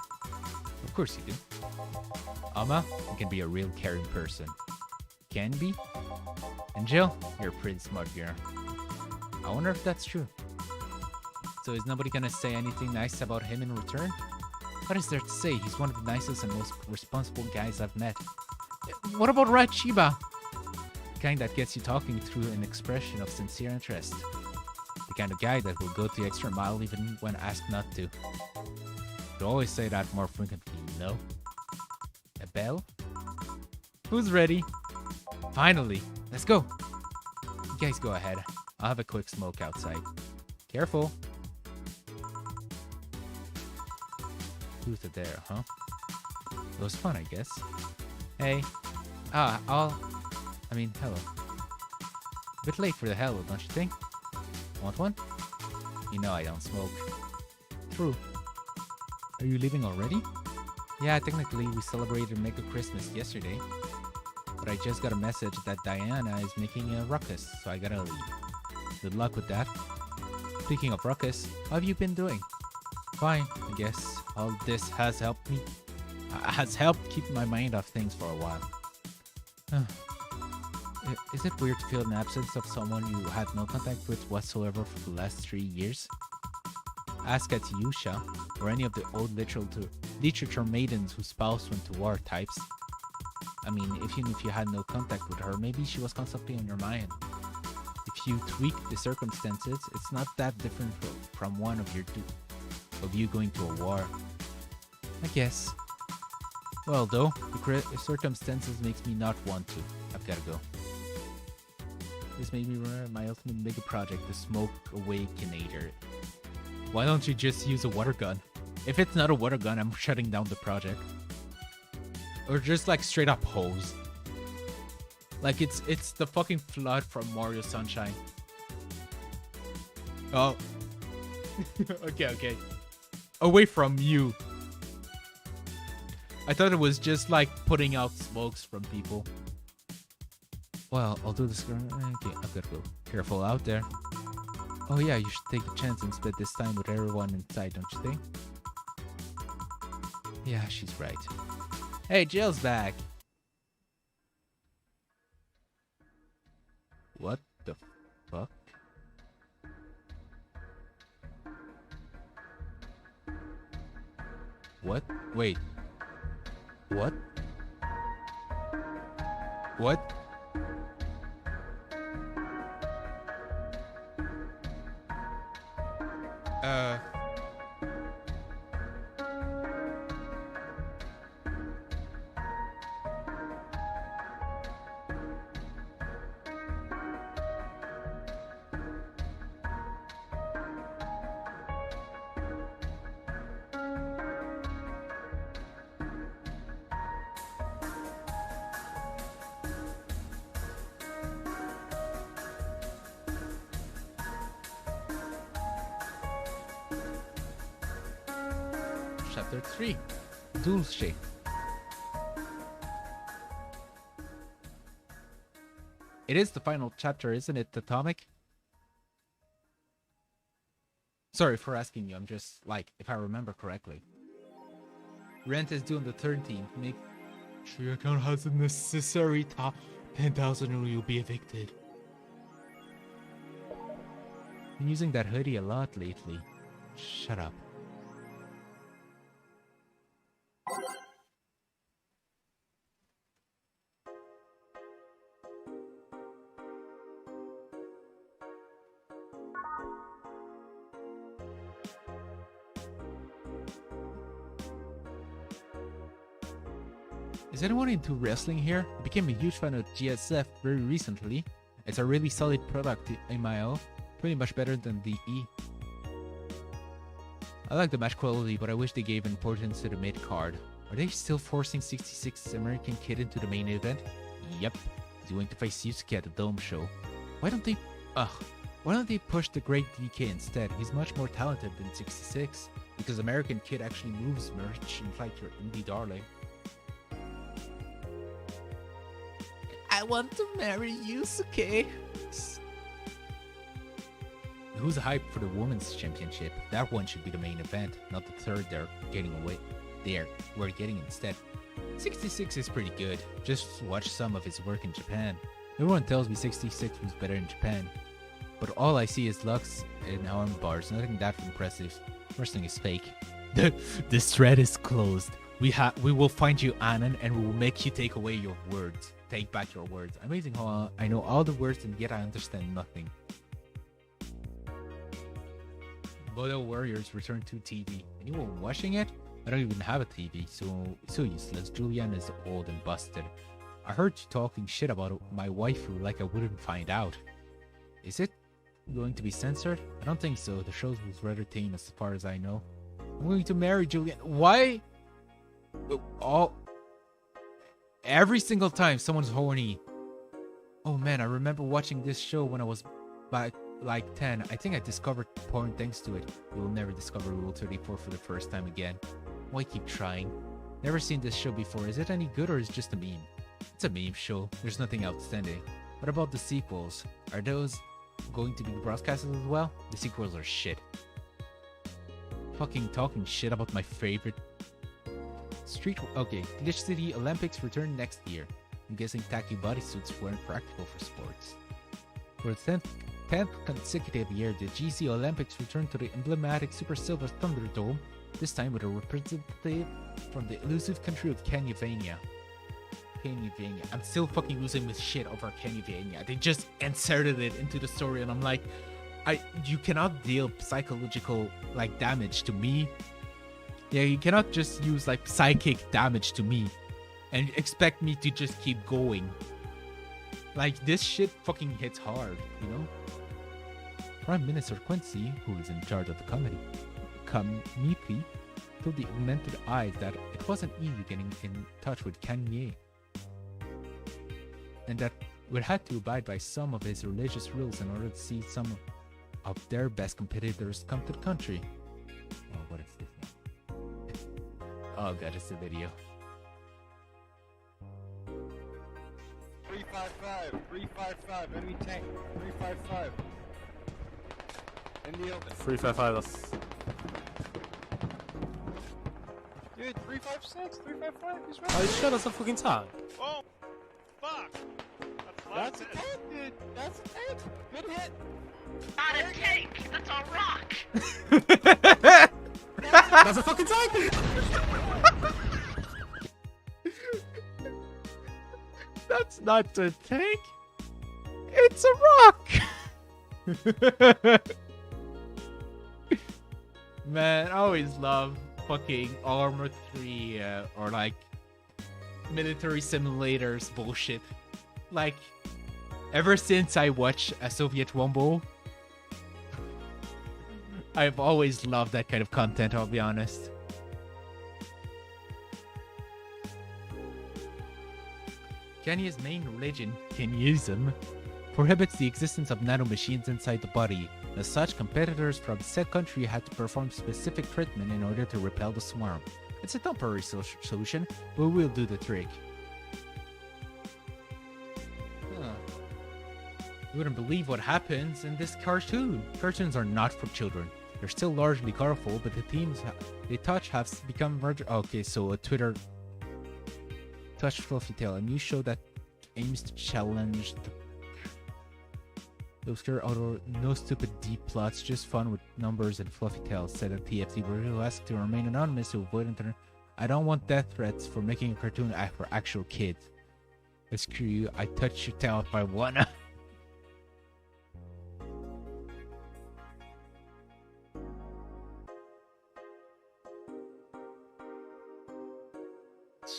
[SPEAKER 1] Of course you do. Alma, you can be a real caring person. Can be? And Jill, you're a pretty smart girl. I wonder if that's true. So is nobody gonna say anything nice about him in return? What is there to say? He's one of the nicest and most responsible guys I've met. What about Rat Shiba? The kind that gets you talking through an expression of sincere interest. The kind of guy that will go the extra mile even when asked not to. You always say that more frequently, you know? A bell? Who's ready? Finally! Let's go! You guys go ahead. I'll have a quick smoke outside. Careful! Who's there, huh? It was fun, I guess. Hey. Hello. A bit late for the hello, don't you think? Want one? You know I don't smoke. True. Are you leaving already? Yeah, technically we celebrated Mega Christmas yesterday. But I just got a message that Diana is making a ruckus, so I gotta leave. Good luck with that. Speaking of ruckus, how have you been doing? Fine, I guess. All this has helped keep my mind off things for a while. Is it weird to feel an absence of someone you had no contact with whatsoever for the last 3 years? Ask Atiusha, or any of the old literature maidens whose spouse went to war types. I mean, even if you had no contact with her, maybe she was constantly on your mind. If you tweak the circumstances, it's not that different from one of you going to a war. I guess. Well, though, the circumstances makes me not want to. I've gotta go. This made me remember my ultimate mega project, the Smoke Awakinator. Why don't you just use a water gun? If it's not a water gun, I'm shutting down the project. Or just like straight up hose. Like it's the fucking flood from Mario Sunshine. Oh. Okay. Away from you. I thought it was just like putting out smokes from people. Well, I'll do this. Okay, I've got to go. Careful out there. Oh yeah, you should take a chance and spend this time with everyone inside, don't you think? Yeah, she's right. Hey, Jill's back. What the fuck? What? Wait. What? What? Chapter 3. Dulce. It is the final chapter, isn't it, Atomic? Sorry for asking you, I'm just, like, if I remember correctly. Rent is due on the 13th. Make sure your account has the necessary top 10,000 or you'll be evicted. Been using that hoodie a lot lately. Shut up. Is anyone into wrestling here? I became a huge fan of GSF very recently. It's a really solid product in my own, pretty much better than the E. I like the match quality, but I wish they gave importance to the mid card. Are they still forcing 66's American Kid into the main event? Yep, he's going to face Yusuke at the Dome show. Why don't they push the great DK instead? He's much more talented than 66, because American Kid actually moves merch like your indie darling. I want to marry Yusuke. Who's hyped for the women's championship? That one should be the main event, not the third we're getting instead. 66 is pretty good. Just watch some of his work in Japan. Everyone tells me 66 was better in Japan, but all I see is Lux and arm bars. Nothing that impressive. Wrestling is fake. This thread is closed. We will find you, Anon, and we will make you take away your words. Take back your words. Amazing how I know all the words and yet I understand nothing. Bodo Warriors return to TV. Anyone watching it? I don't even have a TV, so useless. Julian is old and busted. I heard you talking shit about my waifu like I wouldn't find out. Is it going to be censored? I don't think so. The show was rather tame as far as I know. I'm going to marry Julian. Why? Every single time someone's horny. Oh man, I remember watching this show when I was back like 10. I think I discovered porn thanks to it. You will never discover Rule 34 for the first time again. Why keep trying? Never seen this show before. Is it any good or is it just a meme? It's a meme show. There's nothing outstanding. What about the sequels? Are those going to be broadcasted as well? The sequels are shit. Fucking talking shit about my favorite Okay, Glitch City Olympics return next year. I'm guessing tacky bodysuits weren't practical for sports. For the 10th consecutive year, the GC Olympics returned to the emblematic Super Silver Thunderdome, this time with a representative from the elusive country of Kenyavania. I'm still fucking losing this shit over Kenyavania. They just inserted it into the story and I'm like, you cannot deal psychological like damage to me. Yeah, you cannot just use like psychic damage to me and expect me to just keep going. Like this shit fucking hits hard, you know? Prime Minister Quincy, who is in charge of the committee, told the augmented eyes that it wasn't easy getting in touch with Kanye, and that we had to abide by some of his religious rules in order to see some up there. Best competitors come to the country. Oh, what is this now? Oh god, it's the video.
[SPEAKER 4] 355, enemy tank, 355. In the open.
[SPEAKER 5] 355, that's...
[SPEAKER 4] Dude, 356, 355, he's right.
[SPEAKER 5] Are you sure that's a fucking tank?
[SPEAKER 6] Oh, fuck!
[SPEAKER 4] That's a tank, dude. That's a tank. Good hit.
[SPEAKER 7] Not a tank, that's a rock!
[SPEAKER 5] That's a fucking tank!
[SPEAKER 1] That's not a tank. It's a rock. Man, I always love fucking Armor 3 or like military simulators bullshit. Like, ever since I watched a Soviet Rumble, I've always loved that kind of content, I'll be honest. Kenya's main religion, Kenyism, prohibits the existence of nanomachines inside the body. As such, competitors from said country had to perform specific treatment in order to repel the swarm. It's a temporary solution, but will do the trick. Huh. You wouldn't believe what happens in this cartoon. Cartoons are not for children. They're still largely colorful, but the themes they touch have become merged. Okay, so a Twitter touch Fluffy Tail, a new show that aims to challenge the obscure auto, no stupid deep plots, just fun with numbers and Fluffy Tail, said a TFT who asked to remain anonymous to avoid internet. I don't want death threats for making a cartoon for actual kids. Screw you, I touch your tail if I wanna.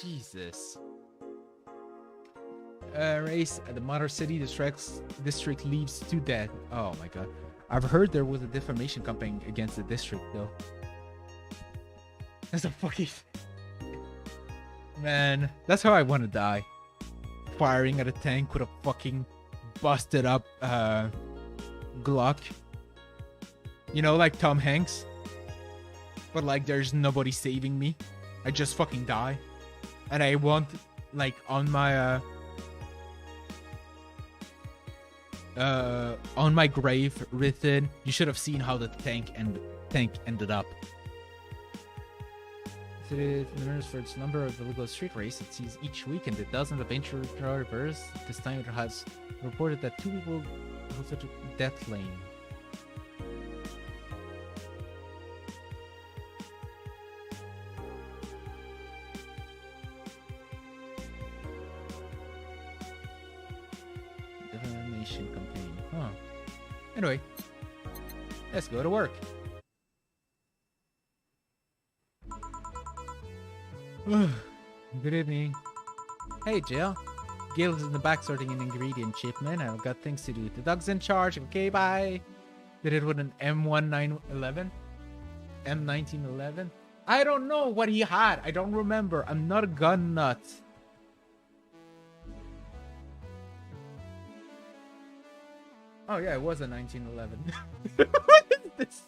[SPEAKER 1] Jesus. Race at the Mother City district leaves to death. Oh my god. I've heard there was a defamation campaign against the district though. That's a fucking... Man, that's how I want to die. Firing at a tank with a fucking busted up Glock. You know, like Tom Hanks. But like there's nobody saving me. I just fucking die. And I want, like, on my grave written, you should have seen how the tank ended up. It is for its number of illegal street race it sees each week, and the dozens of injured drivers. This time it has reported that 2 people posted to death lane. Defamation campaign. Huh. Anyway, let's go to work. Good evening. Hey, Jill. Gil's in the back sorting an ingredient shipment. I've got things to do. The dog's in charge. Okay, bye. Did it with an M1911? M1911? I don't know what he had. I don't remember. I'm not a gun nut. Oh yeah, it was a 1911. What is this?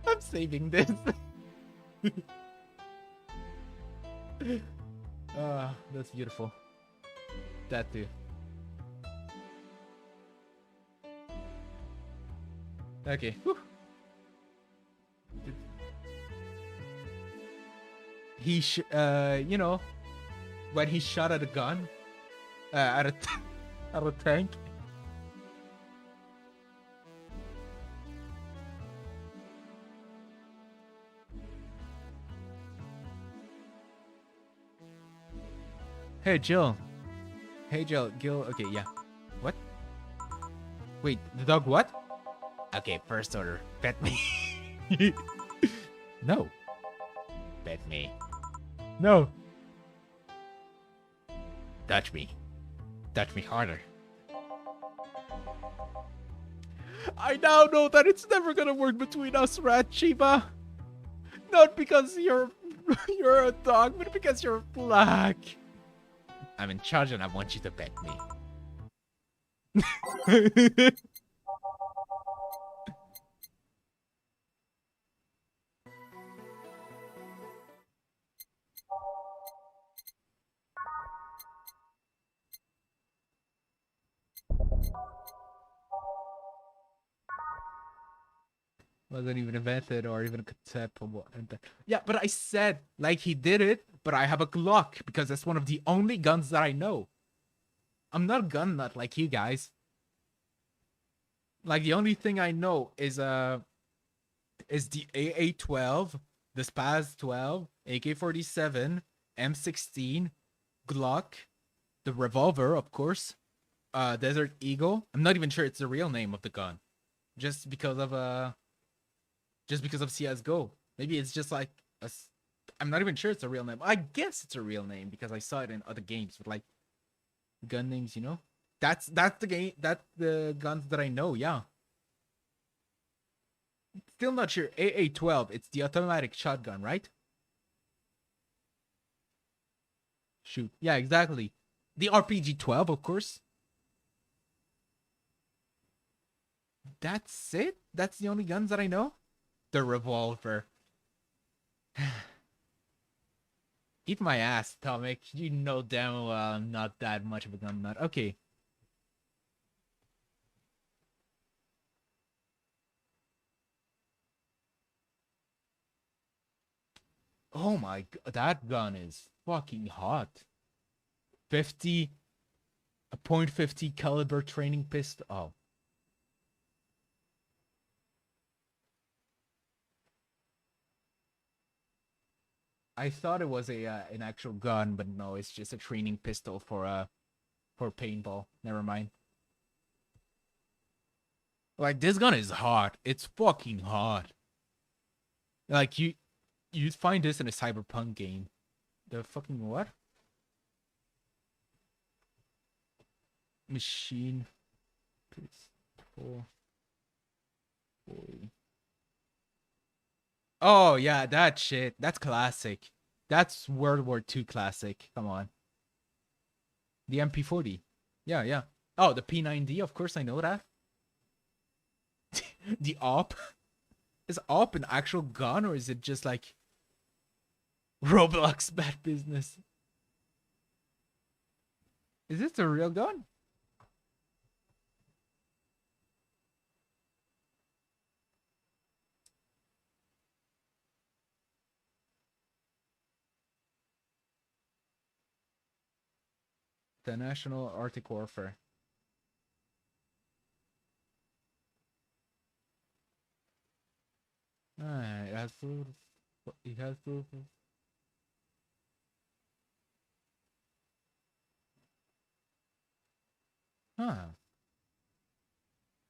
[SPEAKER 1] I'm saving this. That's beautiful. That too. Okay. Whew. He you know, when he shot at a gun, at a tank. Hey, Jill. Hey, Jill. Gil. Okay, yeah. What? Wait, the dog what? Okay, first order. Pet me. No. Pet me. No. Touch me. Touch me harder. I now know that it's never gonna work between us, Rat Chiba. Not because you're you're a dog, but because you're black. I'm in charge and I want you to bet me. Wasn't even invented or even a concept of what. Yeah, but I said like he did it, but I have a Glock because that's one of the only guns that I know. I'm not a gun nut like you guys. Like the only thing I know is the AA-12, the Spaz 12, AK-47, M16, Glock, the revolver, of course, Desert Eagle. I'm not even sure it's the real name of the gun, just because of CS:GO. Maybe it's just like I'm not even sure it's a real name. I guess it's a real name because I saw it in other games with like gun names, you know. That's the game. That's the guns that I know. Yeah. Still not sure. AA-12. It's the automatic shotgun, right? Shoot. Yeah, exactly. The RPG-12, of course. That's it? That's the only guns that I know? The revolver. Eat my ass, Tomic. You know damn well I'm not that much of a gun nut. Okay. Oh my god, that gun is fucking hot. 50, a .50 caliber training pistol. Oh. I thought it was an actual gun, but no, it's just a training pistol for paintball. Never mind. Like this gun is hot. It's fucking hot. Like you'd find this in a cyberpunk game. The fucking what? Machine pistol. Boy. Oh yeah, that shit. That's classic. That's World War II classic. Come on. The MP40. Yeah, yeah. Oh, the P9D, of course I know that. The AWP. Is AWP an actual gun or is it just like Roblox bad business? Is this a real gun? The National Arctic Warfare. It has to. It has to. Huh.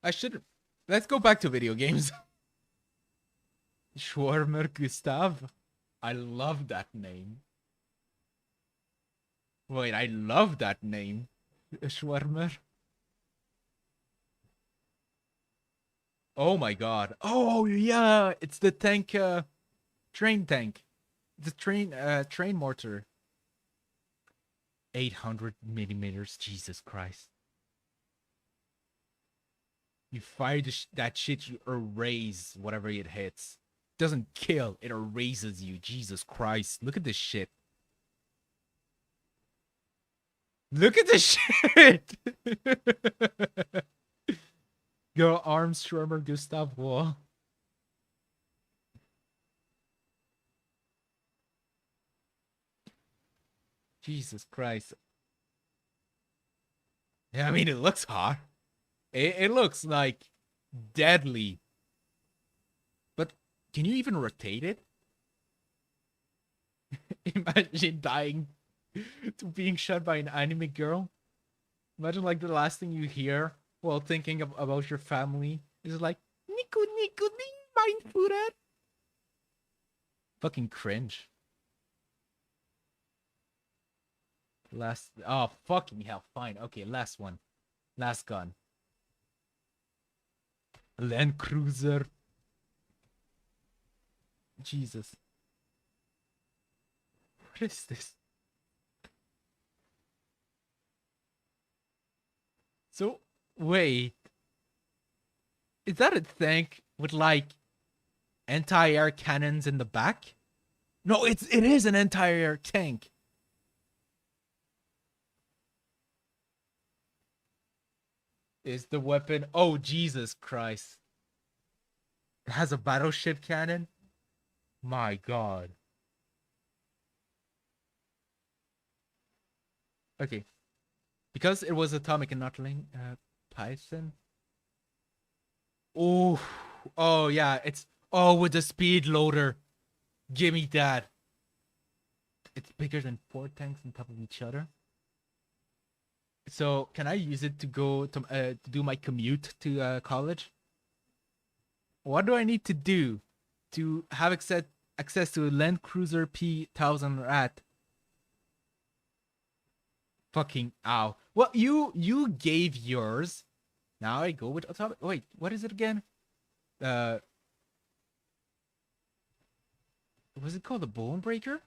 [SPEAKER 1] I should. Let's go back to video games. Schwarmer Gustav. I love that name. Wait, I love that name. Schwarmer. Oh my god. Oh yeah, it's the tank train tank. The train mortar. 800 millimeters. Jesus Christ. You fire that shit, you erase whatever it hits. It doesn't kill, it erases you. Jesus Christ. Look at this shit. Look at this shit! Go Armstronger Gustav Wall. Jesus Christ. Yeah, I mean, it looks hot. It looks like deadly. But can you even rotate it? Imagine dying to being shot by an anime girl. Imagine like the last thing you hear while thinking about your family is like, Niku Niku ni mindfulness. Fucking cringe. Last. Oh, fucking hell. Fine. Okay, last one. Last gun. Land Cruiser. Jesus. What is this? So, wait. Is that a tank with like anti-air cannons in the back? No, it is an anti-air tank. Is the weapon? Oh, Jesus Christ. It has a battleship cannon? My God. Okay. Because it was atomic and not Python. Oh, oh yeah, it's with the speed loader. Give me that. It's bigger than 4 tanks on top of each other. So can I use it to go to do my commute to college? What do I need to do to have access to a Land Cruiser P1000 Rat? Fucking ow. Well, you gave yours. Now I go with atomic. Wait, what is it again? Was it called a bone breaker?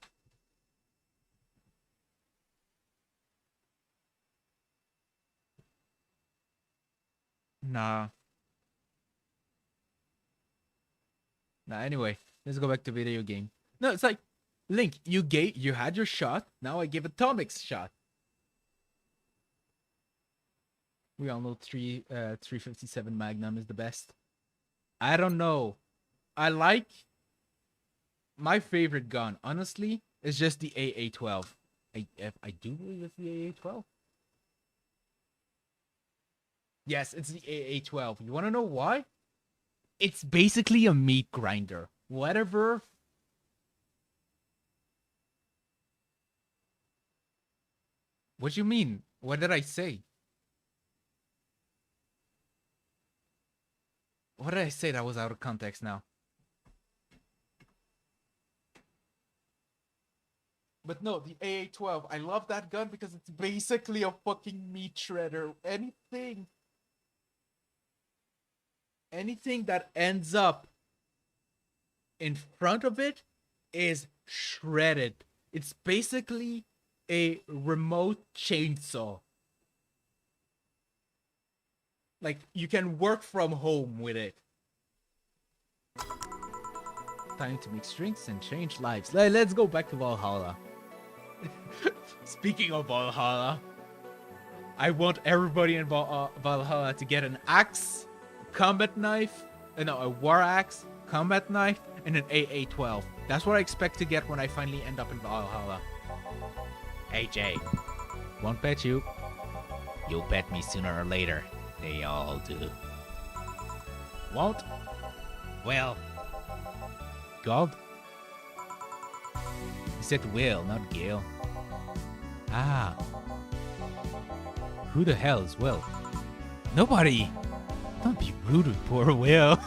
[SPEAKER 1] Nah. Anyway, let's go back to video game. No, it's like Link, you had your shot. Now I give Atomic's shot. We all know 357 Magnum is the best. I don't know. I like my favorite gun, honestly, is just the AA-12. I do believe it's the AA-12. Yes, it's the AA-12. You want to know why? It's basically a meat grinder. Whatever. What do you mean? What did I say? What did I say that was out of context now? But no, the AA-12. I love that gun because it's basically a fucking meat shredder. Anything that ends up in front of it is shredded. It's basically a remote chainsaw. Like, you can work from home with it. Time to mix drinks and change lives. Let's go back to Valhalla. Speaking of Valhalla, I want everybody in Valhalla to get an axe, combat knife, a war axe, combat knife, and an AA-12. That's what I expect to get when I finally end up in Valhalla. Hey Jay, won't bet you. You'll bet me sooner or later. They all do. Won't? Well, God? You said Will, not Gil. Ah. Who the hell is Will? Nobody! Don't be rude with poor Will.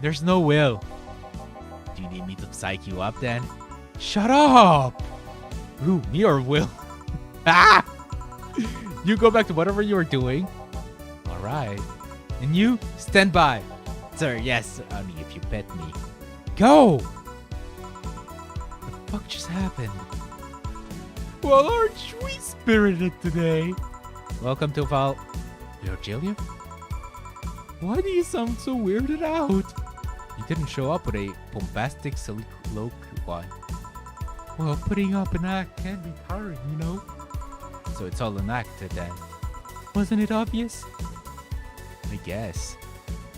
[SPEAKER 1] There's no Will. Do you need me to psych you up then? Shut up! Who, me or Will? Ah! You go back to whatever you were doing. Alright. And you, stand by. Sir, yes, only if you pet me. Go! What the fuck just happened? Well, aren't we spirited today? Welcome to Virgilia? Why do you sound so weirded out? You didn't show up with a bombastic soliloquy. Well, putting up an act can be tiring, you know? So it's all an act then. Wasn't it obvious? I guess.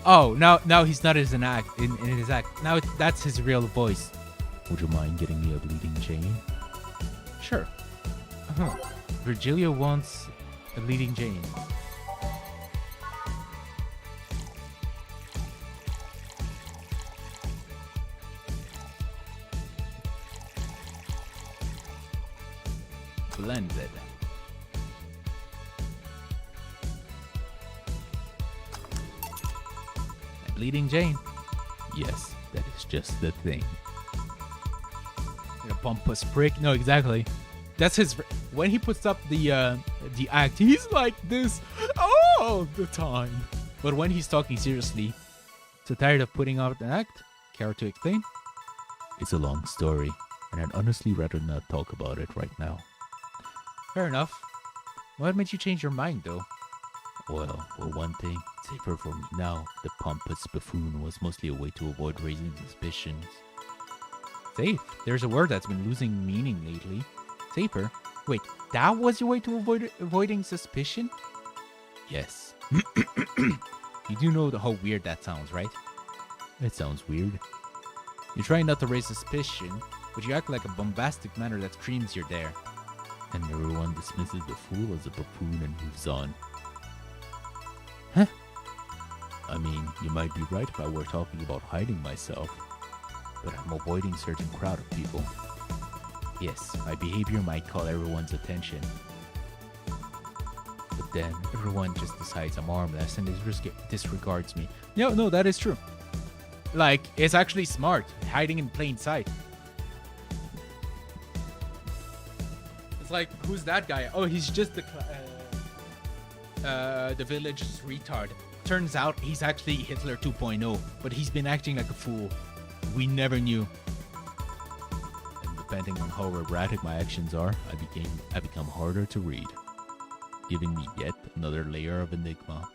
[SPEAKER 1] Oh, now he's not as an act in his act. Now that's his real voice. Would you mind getting me a bleeding chain? Sure. Virgilia wants a bleeding chain. Blended. A bleeding Jane? Yes, that is just the thing. Like a pompous prick? No, exactly. That's his. When he puts up the act, he's like this all the time. But when he's talking seriously, so tired of putting out an act, care to explain? It's a long story, and I'd honestly rather not talk about it right now. Fair enough. What made you change your mind, though? Well, for one thing, safer for me now. The pompous buffoon was mostly a way to avoid raising suspicions. Safe? There's a word that's been losing meaning lately. Safer? Wait, that was your way to avoiding suspicion? Yes. You do know how weird that sounds, right? It sounds weird. You're trying not to raise suspicion, but you act like a bombastic manner that screams you're there. And everyone dismisses the fool as a buffoon and moves on. Huh? I mean, you might be right if I were talking about hiding myself, but I'm avoiding certain crowd of people. Yes, my behavior might call everyone's attention. But then, everyone just decides I'm harmless and disregards me. No, that is true. Like, it's actually smart, hiding in plain sight. It's like, who's that guy? Oh, he's just the village's retard. Turns out he's actually Hitler 2.0, but he's been acting like a fool. We never knew. And depending on how erratic my actions are, I become harder to read, giving me yet another layer of enigma.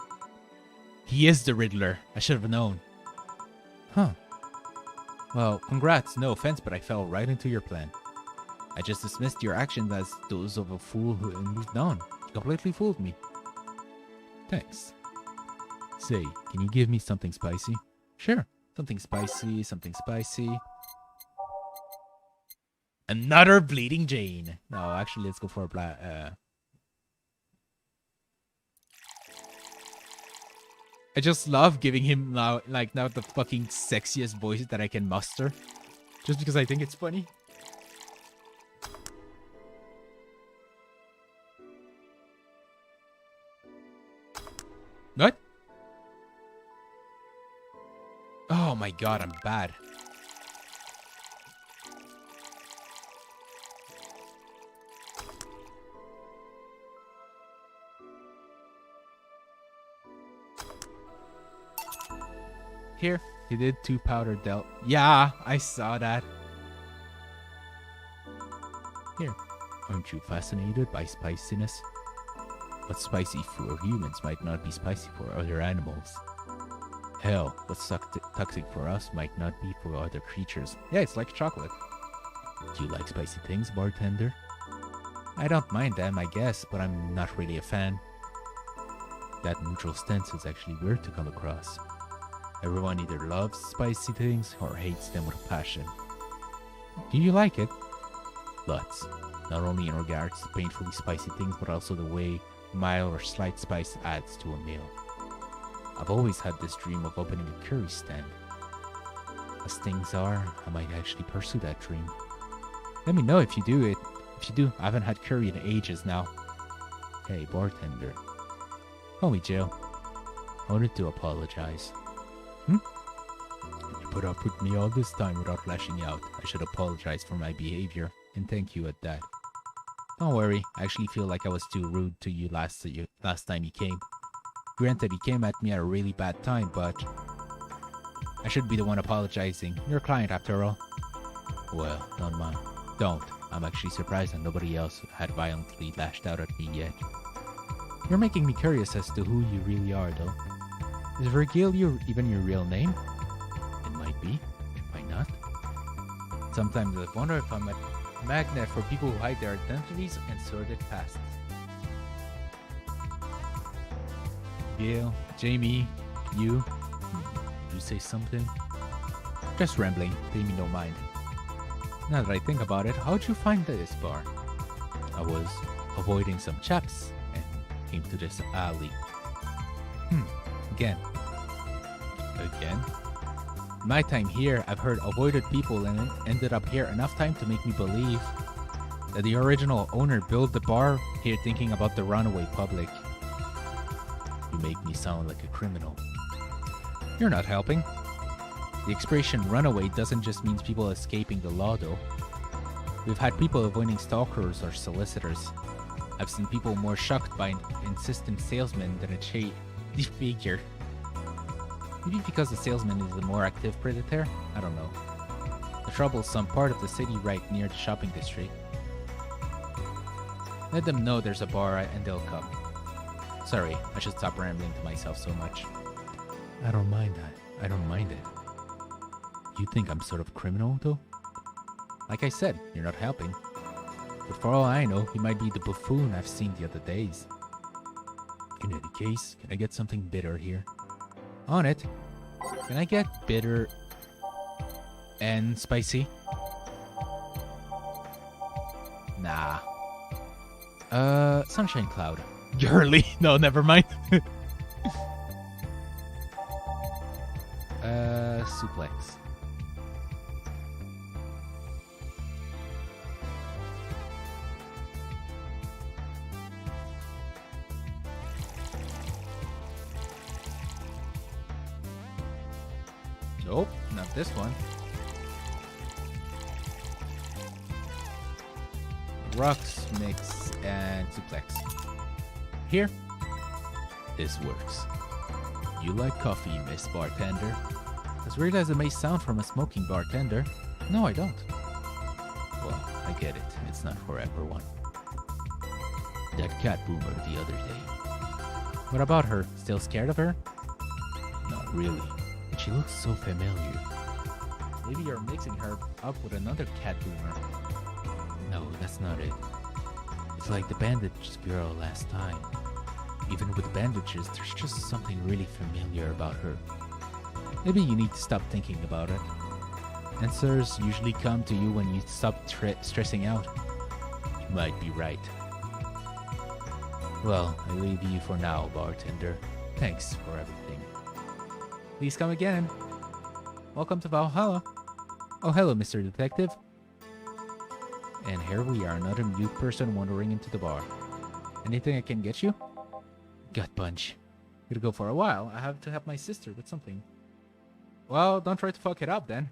[SPEAKER 1] He is the Riddler. I should have known. Huh. Well, congrats. No offense, but I fell right into your plan. I just dismissed your actions as those of a fool who moved on. You completely fooled me. Thanks. Say, can you give me something spicy? Sure. Something spicy. Another Bleeding Jane. No, actually, let's go for a I just love giving him now the fucking sexiest voice that I can muster. Just because I think it's funny. What? Oh my god, I'm bad. Here, he did 2 powder dealt. Yeah, I saw that. Here, aren't you fascinated by spiciness? What's spicy for humans might not be spicy for other animals. Hell, what's toxic for us might not be for other creatures. Yeah, it's like chocolate. Do you like spicy things, bartender? I don't mind them, I guess, but I'm not really a fan. That neutral stance is actually weird to come across. Everyone either loves spicy things or hates them with passion. Do you like it? Lots. Not only in regards to painfully spicy things, but also the way mild or slight spice adds to a meal. I've always had this dream of opening a curry stand. As things are, I might actually pursue that dream. Let me know if you do it. If you do, I haven't had curry in ages now. Hey, bartender. Call me Jill. I wanted to apologize. You put up with me all this time without lashing out. I should apologize for my behavior, and thank you at that. Don't worry, I actually feel like I was too rude to you last time you came. Granted, he came at me at a really bad time, but I should be the one apologizing. You're a client after all. Well, don't. I'm actually surprised that nobody else had violently lashed out at me yet. You're making me curious as to who you really are, though. Is Virgil even your real name? It might be. Why not? Sometimes I wonder if I'm a magnet for people who hide their identities and sordid pasts. Gail, Jamie, you say something? Just rambling, pay me no mind. Now that I think about it, how'd you find this bar? I was avoiding some chaps and came to this alley. Again? My time here, I've heard avoided people and ended up here enough time to make me believe that the original owner built the bar here thinking about the runaway public. You make me sound like a criminal. You're not helping. The expression runaway doesn't just mean people escaping the law, though. We've had people avoiding stalkers or solicitors. I've seen people more shocked by an insistent salesman than a shady figure. Maybe because the salesman is the more active predator? I don't know. The troublesome part of the city right near the shopping district. Let them know there's a bar and they'll come. Sorry, I should stop rambling to myself so much. I don't mind that. I don't mind it. You think I'm sort of criminal, though? Like I said, you're not helping. But for all I know, you might be the buffoon I've seen the other days. In any case, can I get something bitter here? On it. Can I get bitter and spicy? Nah. Sunshine Cloud. Girly. No, never mind. Suplex. Nope, not this one. Rocks, mix, and suplex. Here. This works. You like coffee, Miss Bartender? As weird as it may sound from a smoking bartender, no, I don't. Well, I get it. It's not for everyone. That cat boomer the other day. What about her? Still scared of her? Not really. She looks so familiar. Maybe you're mixing her up with another cat boomer. No, that's not it. It's like the bandages girl last time. Even with bandages, there's just something really familiar about her. Maybe you need to stop thinking about it. Answers usually come to you when you stop stressing out. You might be right. Well, I leave you for now, bartender. Thanks for everything. Please come again. Welcome to Valhalla. Oh, hello, Mr. Detective. And here we are, another new person wandering into the bar. Anything I can get you? Gut punch. Gonna go for a while. I have to help my sister with something. Well, don't try to fuck it up then.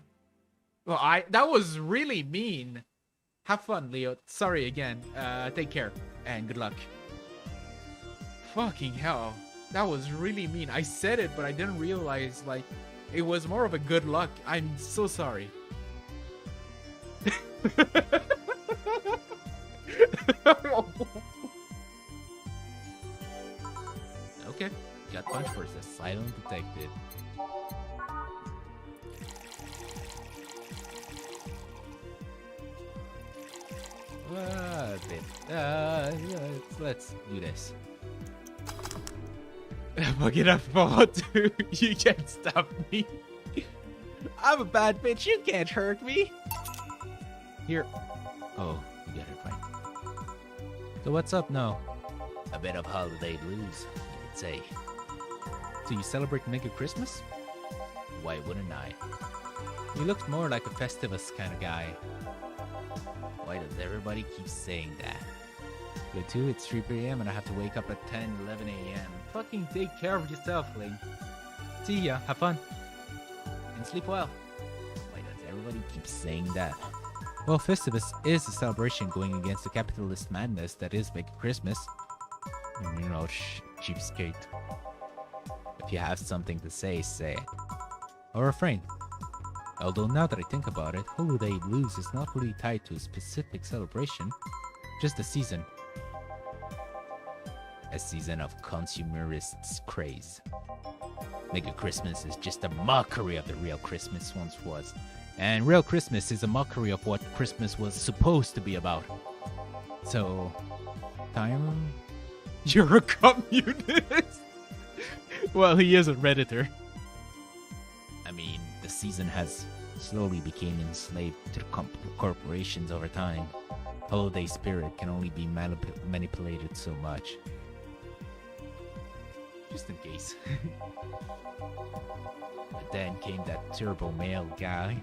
[SPEAKER 1] Well, that was really mean. Have fun, Leo. Sorry again. Take care and good luck. Fucking hell. That was really mean. I said it, but I didn't realize, like, it was more of a good luck. I'm so sorry. Okay. Gut punch versus silent detective. Let's do this. Fuck it up, dude. You can't stop me. I'm a bad bitch. You can't hurt me. Here. Oh, you got it right. So what's up now? A bit of holiday blues, you could say. Do you celebrate Mega Christmas? Why wouldn't I? You look more like a Festivus kind of guy. Why does everybody keep saying that? Good too, it's 3 p.m. and I have to wake up at 11 a.m. Fucking take care of yourself, Link. See ya, have fun. And sleep well. Why does everybody keep saying that? Well, Festivus is a celebration going against the capitalist madness that is Mega Christmas. You know, cheapskate. If you have something to say, say it. Or refrain. Although now that I think about it, holiday blues is not really tied to a specific celebration, just a season. A season of consumerists' craze. Mega Christmas is just a mockery of the real Christmas once was. And real Christmas is a mockery of what Christmas was supposed to be about. So, time? You're a communist? Well, he is a Redditor. I mean, the season has slowly became enslaved to the corporations over time. Holiday spirit can only be manipulated so much. Just in case. But then came that turbo male guy.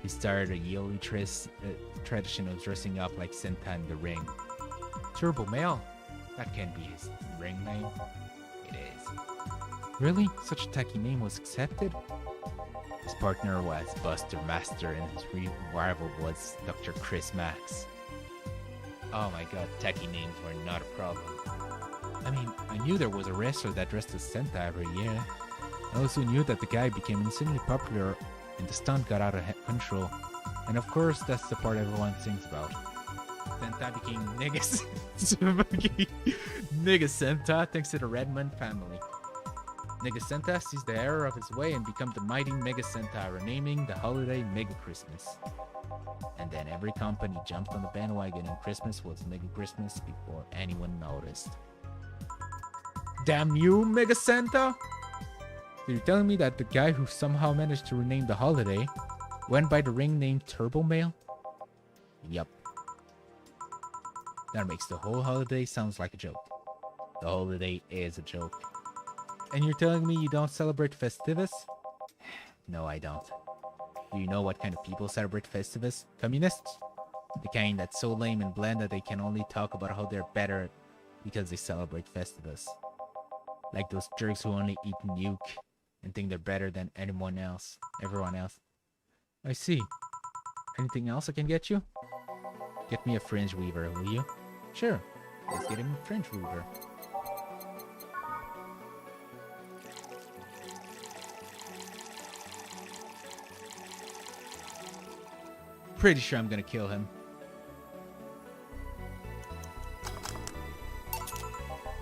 [SPEAKER 1] He started a yearly tradition of dressing up like Santa in the ring. Turbo male? That can't be his ring name. It is. Really? Such a tacky name was accepted? His partner was Buster Master and his rival was Dr. Chris Max. Oh my god, techie names were not a problem. I mean, I knew there was a wrestler that dressed as Santa every year. I also knew that the guy became insanely popular and the stunt got out of control. And of course, that's the part everyone sings about. Santa became Nigga Santa thanks to the Redmond family. Nigga Santa sees the error of his way and becomes the mighty Mega Santa, renaming the holiday Mega Christmas. And then every company jumped on the bandwagon and Christmas was Mega Christmas before anyone noticed. Damn you, Mega Santa! So you're telling me that the guy who somehow managed to rename the holiday went by the ring name Turbo Male? Yup. That makes the whole holiday sounds like a joke. The holiday is a joke. And you're telling me you don't celebrate Festivus? No, I don't. Do you know what kind of people celebrate Festivus? Communists? The kind that's so lame and bland that they can only talk about how they're better because they celebrate Festivus. Like those jerks who only eat nuke and think they're better than everyone else. I see. Anything else I can get you? Get me a fringe weaver, will you? Sure. Let's get him a fringe weaver. Pretty sure I'm gonna kill him.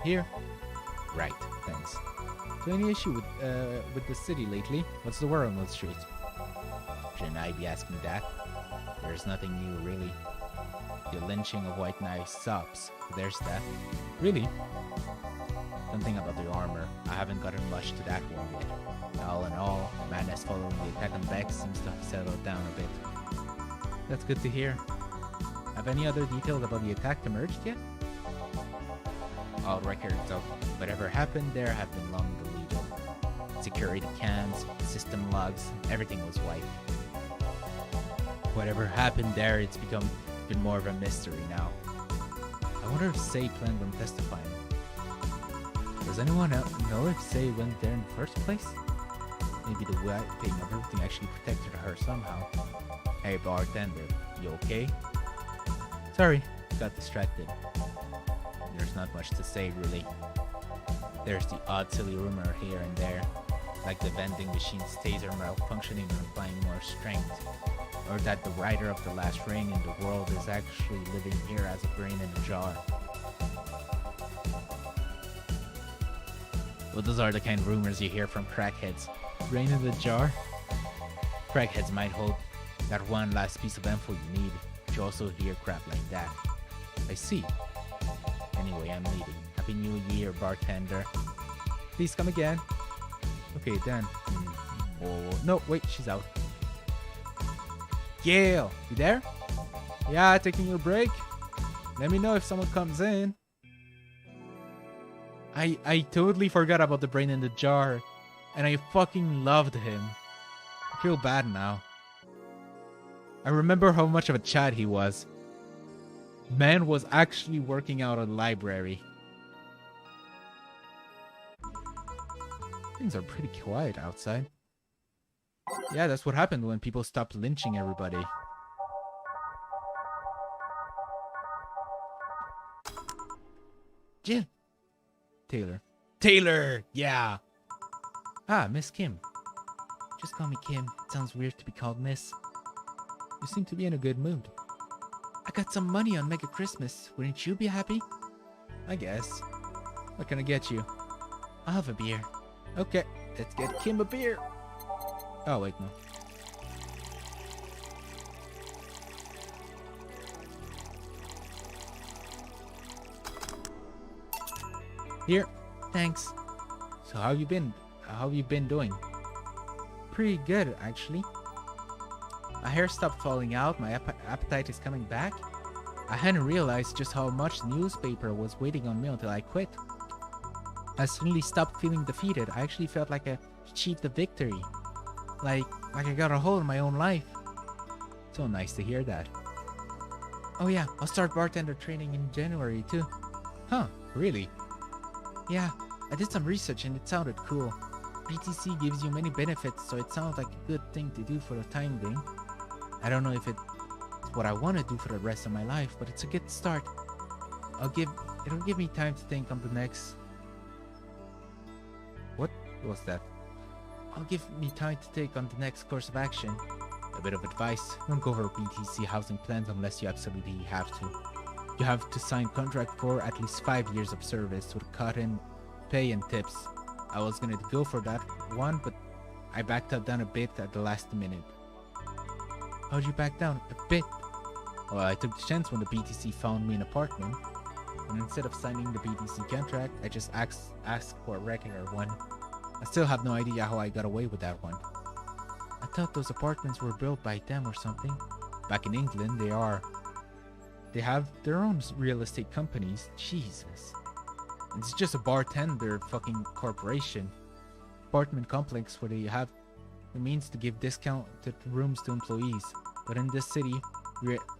[SPEAKER 1] Here? Right, thanks. So any issue with the city lately? What's the word on the street? Shouldn't I be asking that? There's nothing new, really. The lynching of White Knight stops. There's that. Really? Something about the armor. I haven't gotten much to that one yet. All in all, the madness following the attack on Beck seems to have settled down a bit. That's good to hear. Have any other details about the attack emerged yet? All records of whatever happened there have been long deleted. Security cams, system logs, everything was wiped. Whatever happened there, it's become even more of a mystery now. I wonder if Say planned on testifying. Does anyone else know if Say went there in the first place? Maybe the wiping of everything actually protected her somehow. Hey bartender, you okay? Sorry, got distracted. There's not much to say really. There's the odd silly rumor here and there, like the vending machine's taser malfunctioning and applying more strength, or that the writer of the last ring in the world is actually living here as a brain in a jar. Well, those are the kind of rumors you hear from crackheads. Brain in the jar? Crackheads might hold that one last piece of info you need, but you also hear crap like that. I see. Anyway, I'm leaving. Happy New Year, bartender. Please come again. Okay, then. Oh, no, wait, she's out. Gail, you there? Yeah, taking your break? Let me know if someone comes in. I totally forgot about the brain in the jar, and I fucking loved him. I feel bad now. I remember how much of a Chad he was. Man was actually working out a library. Things are pretty quiet outside. Yeah, that's what happened when people stopped lynching everybody. Jill. Taylor! Yeah! Ah, Miss Kim. Just call me Kim. It sounds weird to be called Miss. You seem to be in a good mood. I got some money on Mega Christmas. Wouldn't you be happy? I guess. What can I get you? I'll have a beer. Okay, let's get Kim a beer. Oh, wait, no. Here, thanks. So how have you been? How have you been doing? Pretty good, actually. My hair stopped falling out, my appetite is coming back. I hadn't realized just how much newspaper was waiting on me until I quit. I suddenly stopped feeling defeated. I actually felt like I achieved a victory. Like I got a hold of my own life. So nice to hear that. Oh yeah, I'll start bartender training in January too. Huh, really? Yeah, I did some research and it sounded cool. BTC gives you many benefits, so it sounds like a good thing to do for the time being. I don't know if it's what I want to do for the rest of my life, but it's a good start. It'll give me time to think on the next... What was that? I'll give me time to take on the next course of action. A bit of advice, don't go for BTC housing plans unless you absolutely have to. You have to sign contract for at least 5 years of service with cut-in pay and tips. I was gonna go for that one, but I backed out down a bit at the last minute. How'd you back down? A bit? Well, I took the chance when the BTC found me an apartment, and instead of signing the BTC contract, I just asked for a regular one. I still have no idea how I got away with that one. I thought those apartments were built by them or something. Back in England, they are. They have their own real estate companies. Jesus. It's just a bartender fucking corporation. Apartment complex where they have the means to give discounted rooms to employees. But in this city,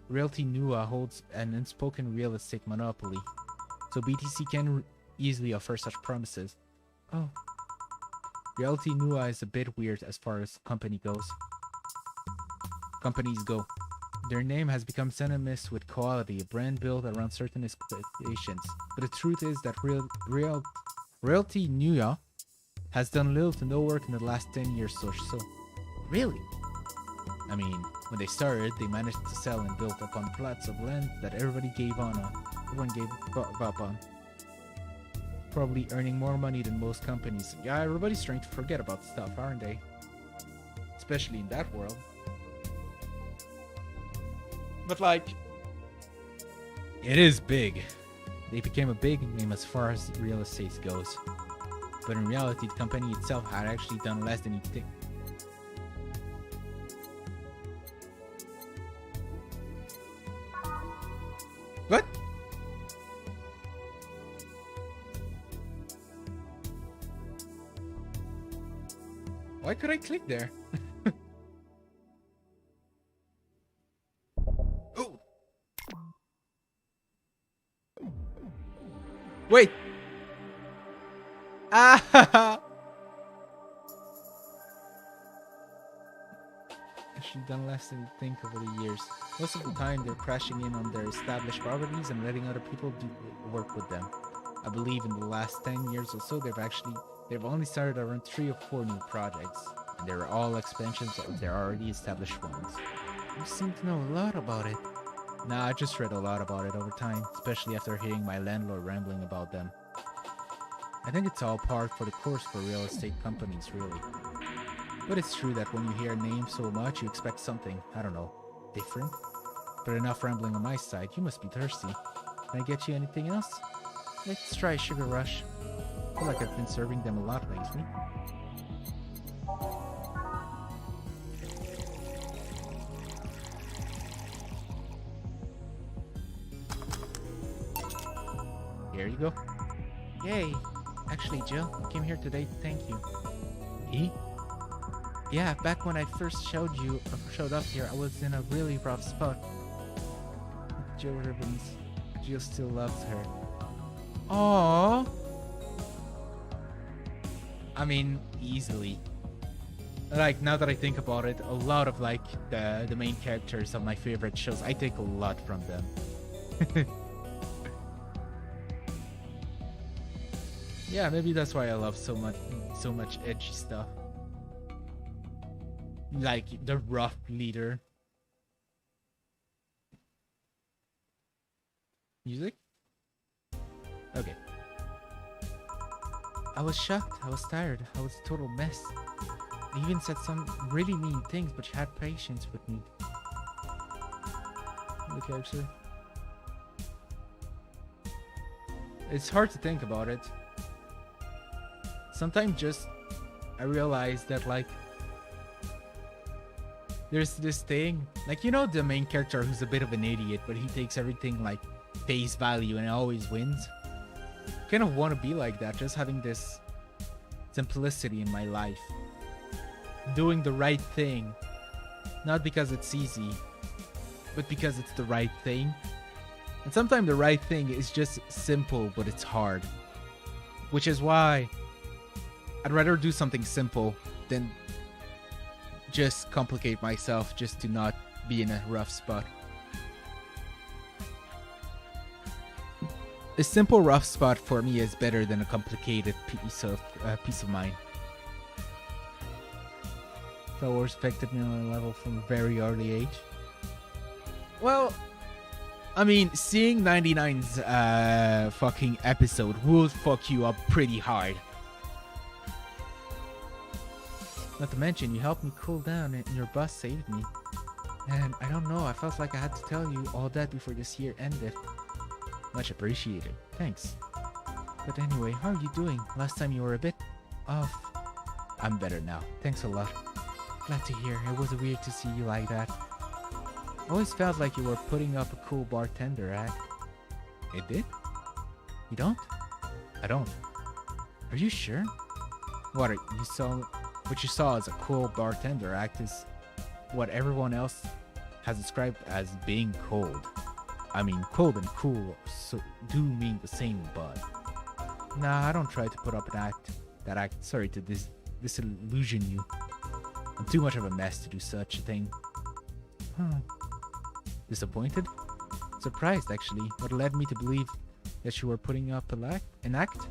[SPEAKER 1] Realty Nua holds an unspoken real estate monopoly. So BTC can easily offer such promises. Oh. Realty Nua is a bit weird as far as companies go. Their name has become synonymous with quality, a brand built around certain expectations. But the truth is that Realty Nua has done little to no work in the last 10 years or so. Really? I mean, when they started, they managed to sell and build upon plots of land that everyone gave up on. Probably earning more money than most companies. Yeah, everybody's trying to forget about stuff, aren't they? Especially in that world. But like, it is big. They became a big name as far as real estate goes. But in reality, the company itself had actually done less than you'd think. What? Why could I click there? Oh! Wait! Ah! Actually done less than you think over the years. Most of the time, they're crashing in on their established properties and letting other people do work with them. I believe in the last 10 years or so, they've only started around 3 or 4 new projects, and they're all expansions of their already established ones. You seem to know a lot about it. Nah, I just read a lot about it over time, especially after hearing my landlord rambling about them. I think it's all par for the course for real estate companies, really. But it's true that when you hear a name so much, you expect something, I don't know, different? But enough rambling on my side, you must be thirsty. Can I get you anything else? Let's try Sugar Rush. I feel like I've been serving them a lot lately. Here you go. Yay! Actually, Jill, I came here today to thank you. Me? Yeah, back when I first showed up here, I was in a really rough spot. Jill Ribbons. Jill still loves her. Aww. I mean, easily. Like, now that I think about it, a lot of like the main characters of my favorite shows, I take a lot from them. Yeah, maybe that's why I love so much edgy stuff. Like the rough leader. Music? Okay. I was shocked. I was tired. I was a total mess. I even said some really mean things, but she had patience with me. The character. It's hard to think about it. Sometimes just I realize that like there's this thing, like, you know, the main character who's a bit of an idiot, but he takes everything like face value and always wins. Kind of want to be like that, just having this simplicity in my life, doing the right thing, not because it's easy, but because it's the right thing. And sometimes the right thing is just simple, but it's hard, which is why I'd rather do something simple than just complicate myself just to not be in a rough spot. A simple rough spot for me is better than a complicated piece of mind. Star Wars affected me on a level from a very early age. Well, I mean, seeing 99's fucking episode will fuck you up pretty hard. Not to mention, you helped me cool down and your bus saved me. And I don't know, I felt like I had to tell you all that before this year ended. Much appreciated. Thanks. But anyway, how are you doing? Last time you were a bit off. I'm better now. Thanks a lot. Glad to hear. It was weird to see you like that. Always felt like you were putting up a cool bartender act. It did? You don't? I don't. Are you sure? What you saw as a cool bartender act is what everyone else has described as being cold. I mean, cold and cool do mean the same, but nah, I don't try to put up that act. Sorry to disillusion you. I'm too much of a mess to do such a thing. Disappointed? Surprised, actually. What led me to believe that you were putting up an act?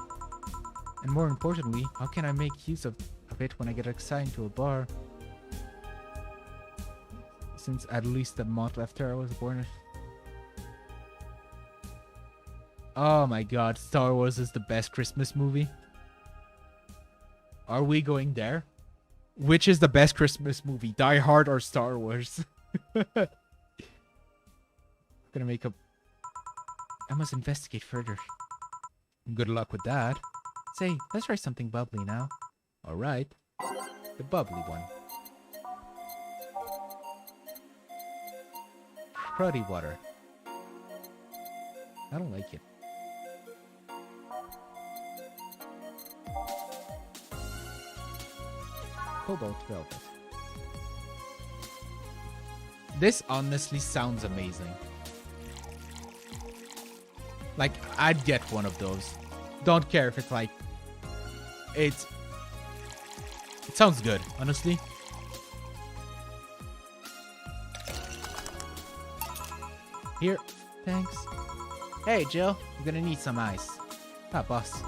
[SPEAKER 1] And more importantly, how can I make use of it when I get assigned to a bar? Since at least a month after I was born. Oh my god, Star Wars is the best Christmas movie. Are we going there? Which is the best Christmas movie, Die Hard or Star Wars? Gonna make up. I must investigate further. Good luck with that. Say, let's try something bubbly now. Alright. The bubbly one. Cruddy water. I don't like it. Cobalt velvet. This honestly sounds amazing. Like, I'd get one of those. Don't care if it's like... It sounds good, honestly. Here. Thanks. Hey, Jill. I'm gonna need some ice. Ah, boss.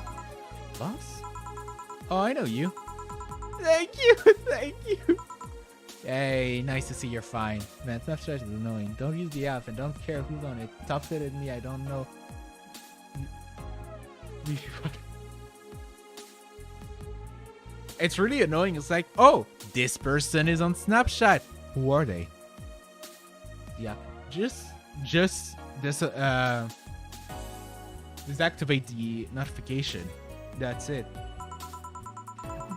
[SPEAKER 1] Boss? Oh, I know you. Thank you. Thank you. Hey, nice to see you're fine. Man, Snapchat is annoying. Don't use the app and don't care who's on it. Tough-fitted me, I don't know. It's really annoying. It's like, oh, this person is on Snapchat. Who are they? Yeah, just deactivate the notification. That's it.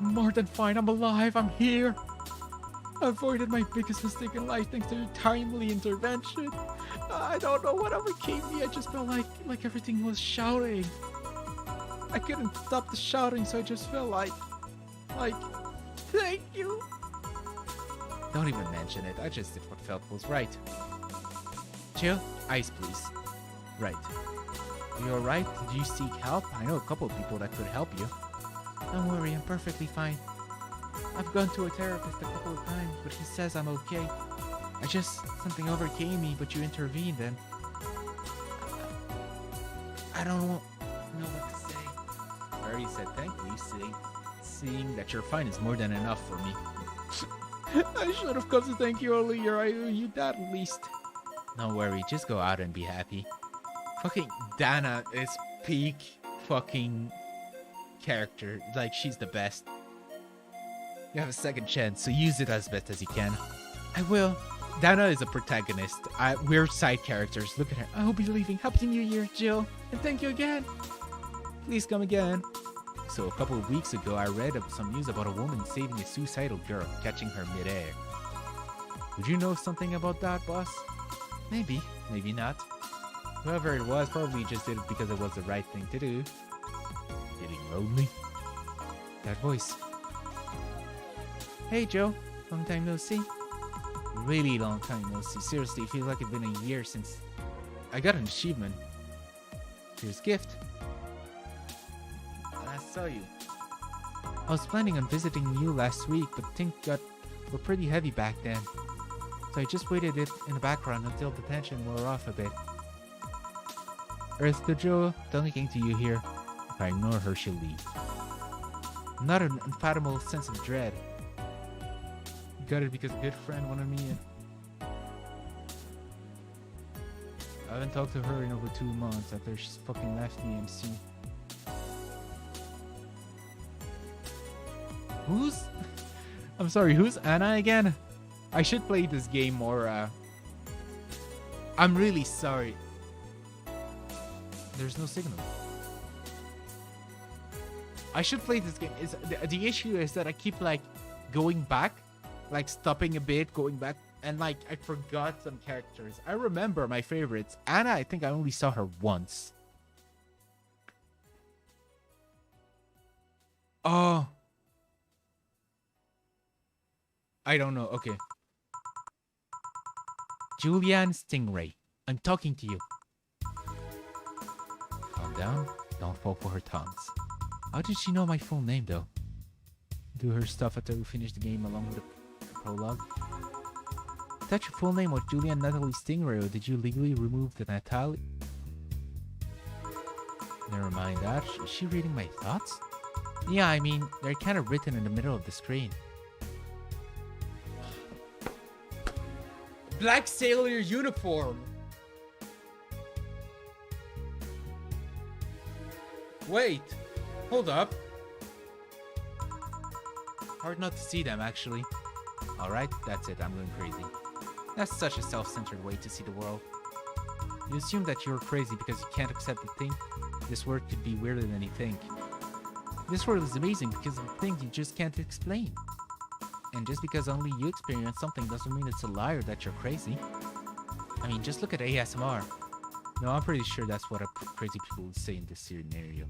[SPEAKER 1] More than fine. I'm alive. I'm here. I avoided my biggest mistake in life thanks to your timely intervention. I don't know what overcame me. I just felt like everything was shouting. I couldn't stop the shouting, so I just felt like, thank you. Don't even mention it. I just did what felt was right. Chill. Ice, please. Right. Are you alright? Did you seek help? I know a couple of people that could help you. Don't worry, I'm perfectly fine. I've gone to a therapist a couple of times, but he says I'm okay. Something overcame me, but you intervened and... I don't know what to say. I already said thank you, seeing that you're fine is more than enough for me. I should have come to thank you earlier. I owe you that at least. Don't worry, just go out and be happy. Fucking Dana is peak fucking character. Like, she's the best. You have a second chance, so use it as best as you can. I will. Dana is a protagonist. We're side characters. Look at her. I will be leaving. Happy New Year, Jill. And thank you again. Please come again. So a couple of weeks ago, I read some news about a woman saving a suicidal girl, catching her midair. Would you know something about that, boss? Maybe. Maybe not. Whoever it was probably just did it because it was the right thing to do. Getting lonely? That voice. Hey, Joe. Long time no see. Really long time no see. Seriously, it feels like it's been a year since I got an achievement. Here's a gift. I saw you. I was planning on visiting you last week, but things were pretty heavy back then. So I just waited it in the background until the tension wore off a bit. Earth to Joe, talking to you here. If I ignore her, she'll leave. Not an unfathomable sense of dread. Got it because a good friend wanted me in. I haven't talked to her in over 2 months after she's fucking left me, MC. Who's... I'm sorry, who's Anna again? I should play this game more, I'm really sorry. There's no signal. I should play this game. The issue is that I keep, like, going back. Like, stopping a bit, going back. And, like, I forgot some characters. I remember my favorites. Anna, I think I only saw her once. Oh. I don't know. Okay. Julianne Stingray. I'm talking to you. Calm down. Don't fall for her taunts. How did she know my full name, though? Do her stuff after we finish the game along with the prologue. I thought your full name was Julianne Natalie Stingray, or did you legally remove the Natalie? Never mind that. Is she reading my thoughts? Yeah, I mean, they're kind of written in the middle of the screen. Black sailor uniform! Wait! Hold up. Hard not to see them, actually. Alright, that's it. I'm going crazy. That's such a self-centered way to see the world. You assume that you're crazy because you can't accept the thing. This world could be weirder than you think. This world is amazing because of things you just can't explain. And just because only you experience something doesn't mean it's a lie or that you're crazy. I mean, just look at ASMR. No, I'm pretty sure that's what crazy people would say in this scenario.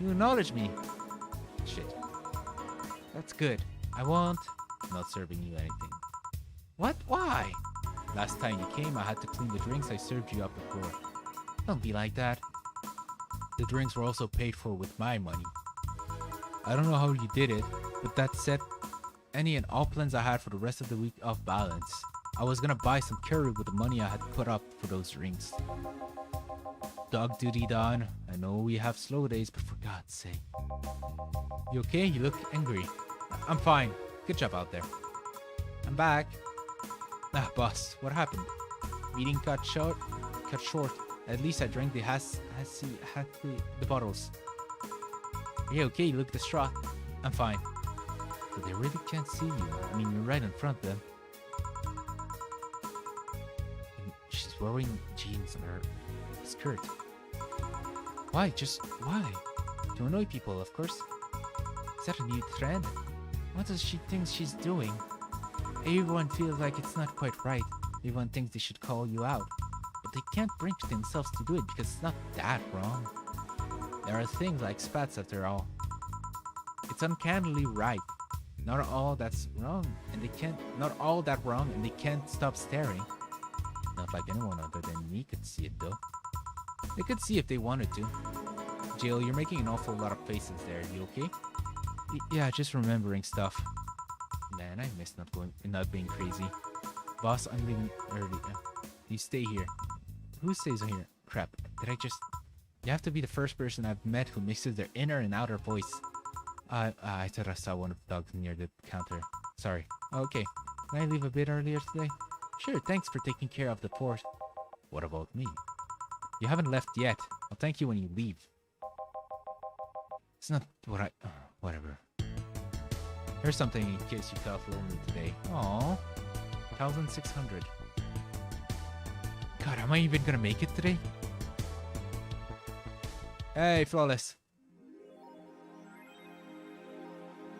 [SPEAKER 1] You acknowledge me. Shit. That's good. I won't. I'm not serving you anything. What? Why? Last time you came, I had to clean the drinks I served you up before. Don't be like that. The drinks were also paid for with my money. I don't know how you did it, but that set any and all plans I had for the rest of the week off balance. I was gonna buy some curry with the money I had put up for those drinks. Dog duty done. I know we have slow days, but for God's sake. You okay? You look angry. I'm fine. Good job out there. I'm back. Ah, boss, what happened? Meeting cut short. At least I drank the the bottles. Are you okay? You look distraught. I'm fine. But they really can't see you. I mean, you're right in front of them. And she's wearing jeans on her skirt. Why? Just why? To annoy people, of course. Is that a new trend? What does she think she's doing? Everyone feels like it's not quite right. Everyone thinks they should call you out. But they can't bring themselves to do it because it's not that wrong. There are things like spats after all. It's uncannily right. Not all that's wrong, and they can't. Not all that wrong, and they can't stop staring. Not like anyone other than me could see it, though. They could see if they wanted to. Jill, you're making an awful lot of faces there. You okay? Yeah, just remembering stuff. Man, I miss not being crazy. Boss, I'm leaving early. You stay here. Who stays here? Crap. Did I just... You have to be the first person I've met who mixes their inner and outer voice. I thought I saw one of the dogs near the counter. Sorry. Okay. Can I leave a bit earlier today? Sure, thanks for taking care of the port. What about me? You haven't left yet. I'll thank you when you leave. It's not what I... whatever. Here's something in case you felt lonely today. Aww. 1,600. God, am I even gonna make it today? Hey, Flawless.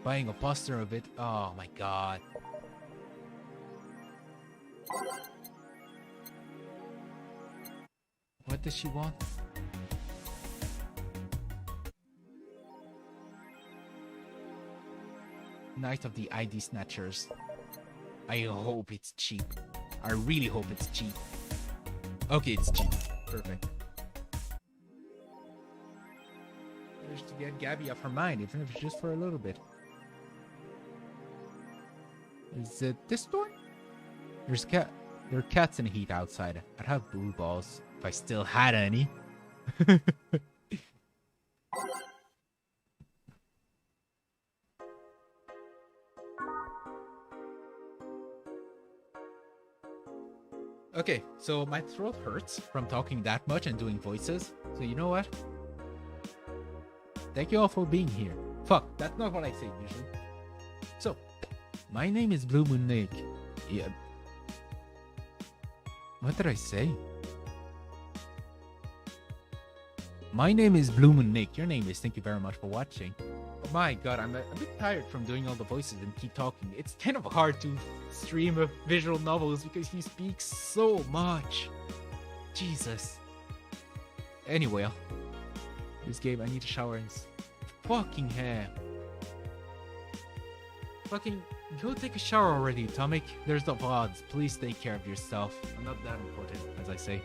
[SPEAKER 1] Buying a poster of it. Oh my god. What does she want? Night of the ID Snatchers. I hope it's cheap. I really hope it's cheap. Okay, it's cheap. Perfect. There's to get Gabby off her mind, even if it's just for a little bit. Is it this door? There are cats in heat outside. I'd have blue balls if I still had any. Okay, so my throat hurts from talking that much and doing voices. So you know what? Thank you all for being here. Fuck, that's not what I say usually. So, my name is BlueMoonNyK. Yeah. What did I say? My name is BlueMoonNyK. Your name is. Thank you very much for watching. Oh my god, I'm a bit tired from doing all the voices and keep talking. It's kind of hard to stream visual novels because he speaks so much. Jesus. Anyway, this game, I need to shower and fucking hair. Fucking go take a shower already, Tomic. There's the VODs. Please take care of yourself. I'm not that important, as I say.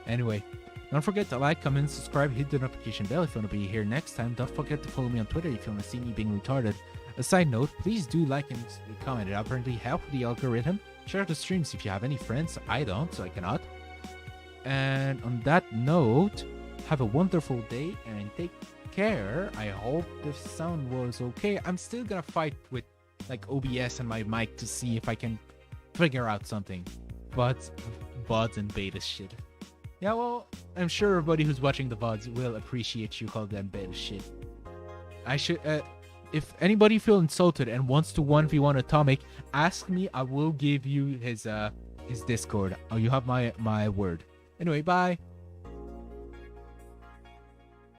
[SPEAKER 1] Anyway, don't forget to like, comment, subscribe, hit the notification bell if you want to be here next time. Don't forget to follow me on Twitter if you want to see me being retarded. A side note, please do like and comment. It apparently helps the algorithm. Share the streams if you have any friends. I don't, so I cannot. And on that note, have a wonderful day and take care. I hope the sound was okay. I'm still gonna fight with like OBS and my mic to see if I can figure out something. But VODs and beta shit. Yeah, well, I'm sure everybody who's watching the VODs will appreciate you call them beta shit. I should, if anybody feel insulted and wants to 1v1 Atomic, ask me. I will give you his Discord. Oh, you have my word. Anyway, bye.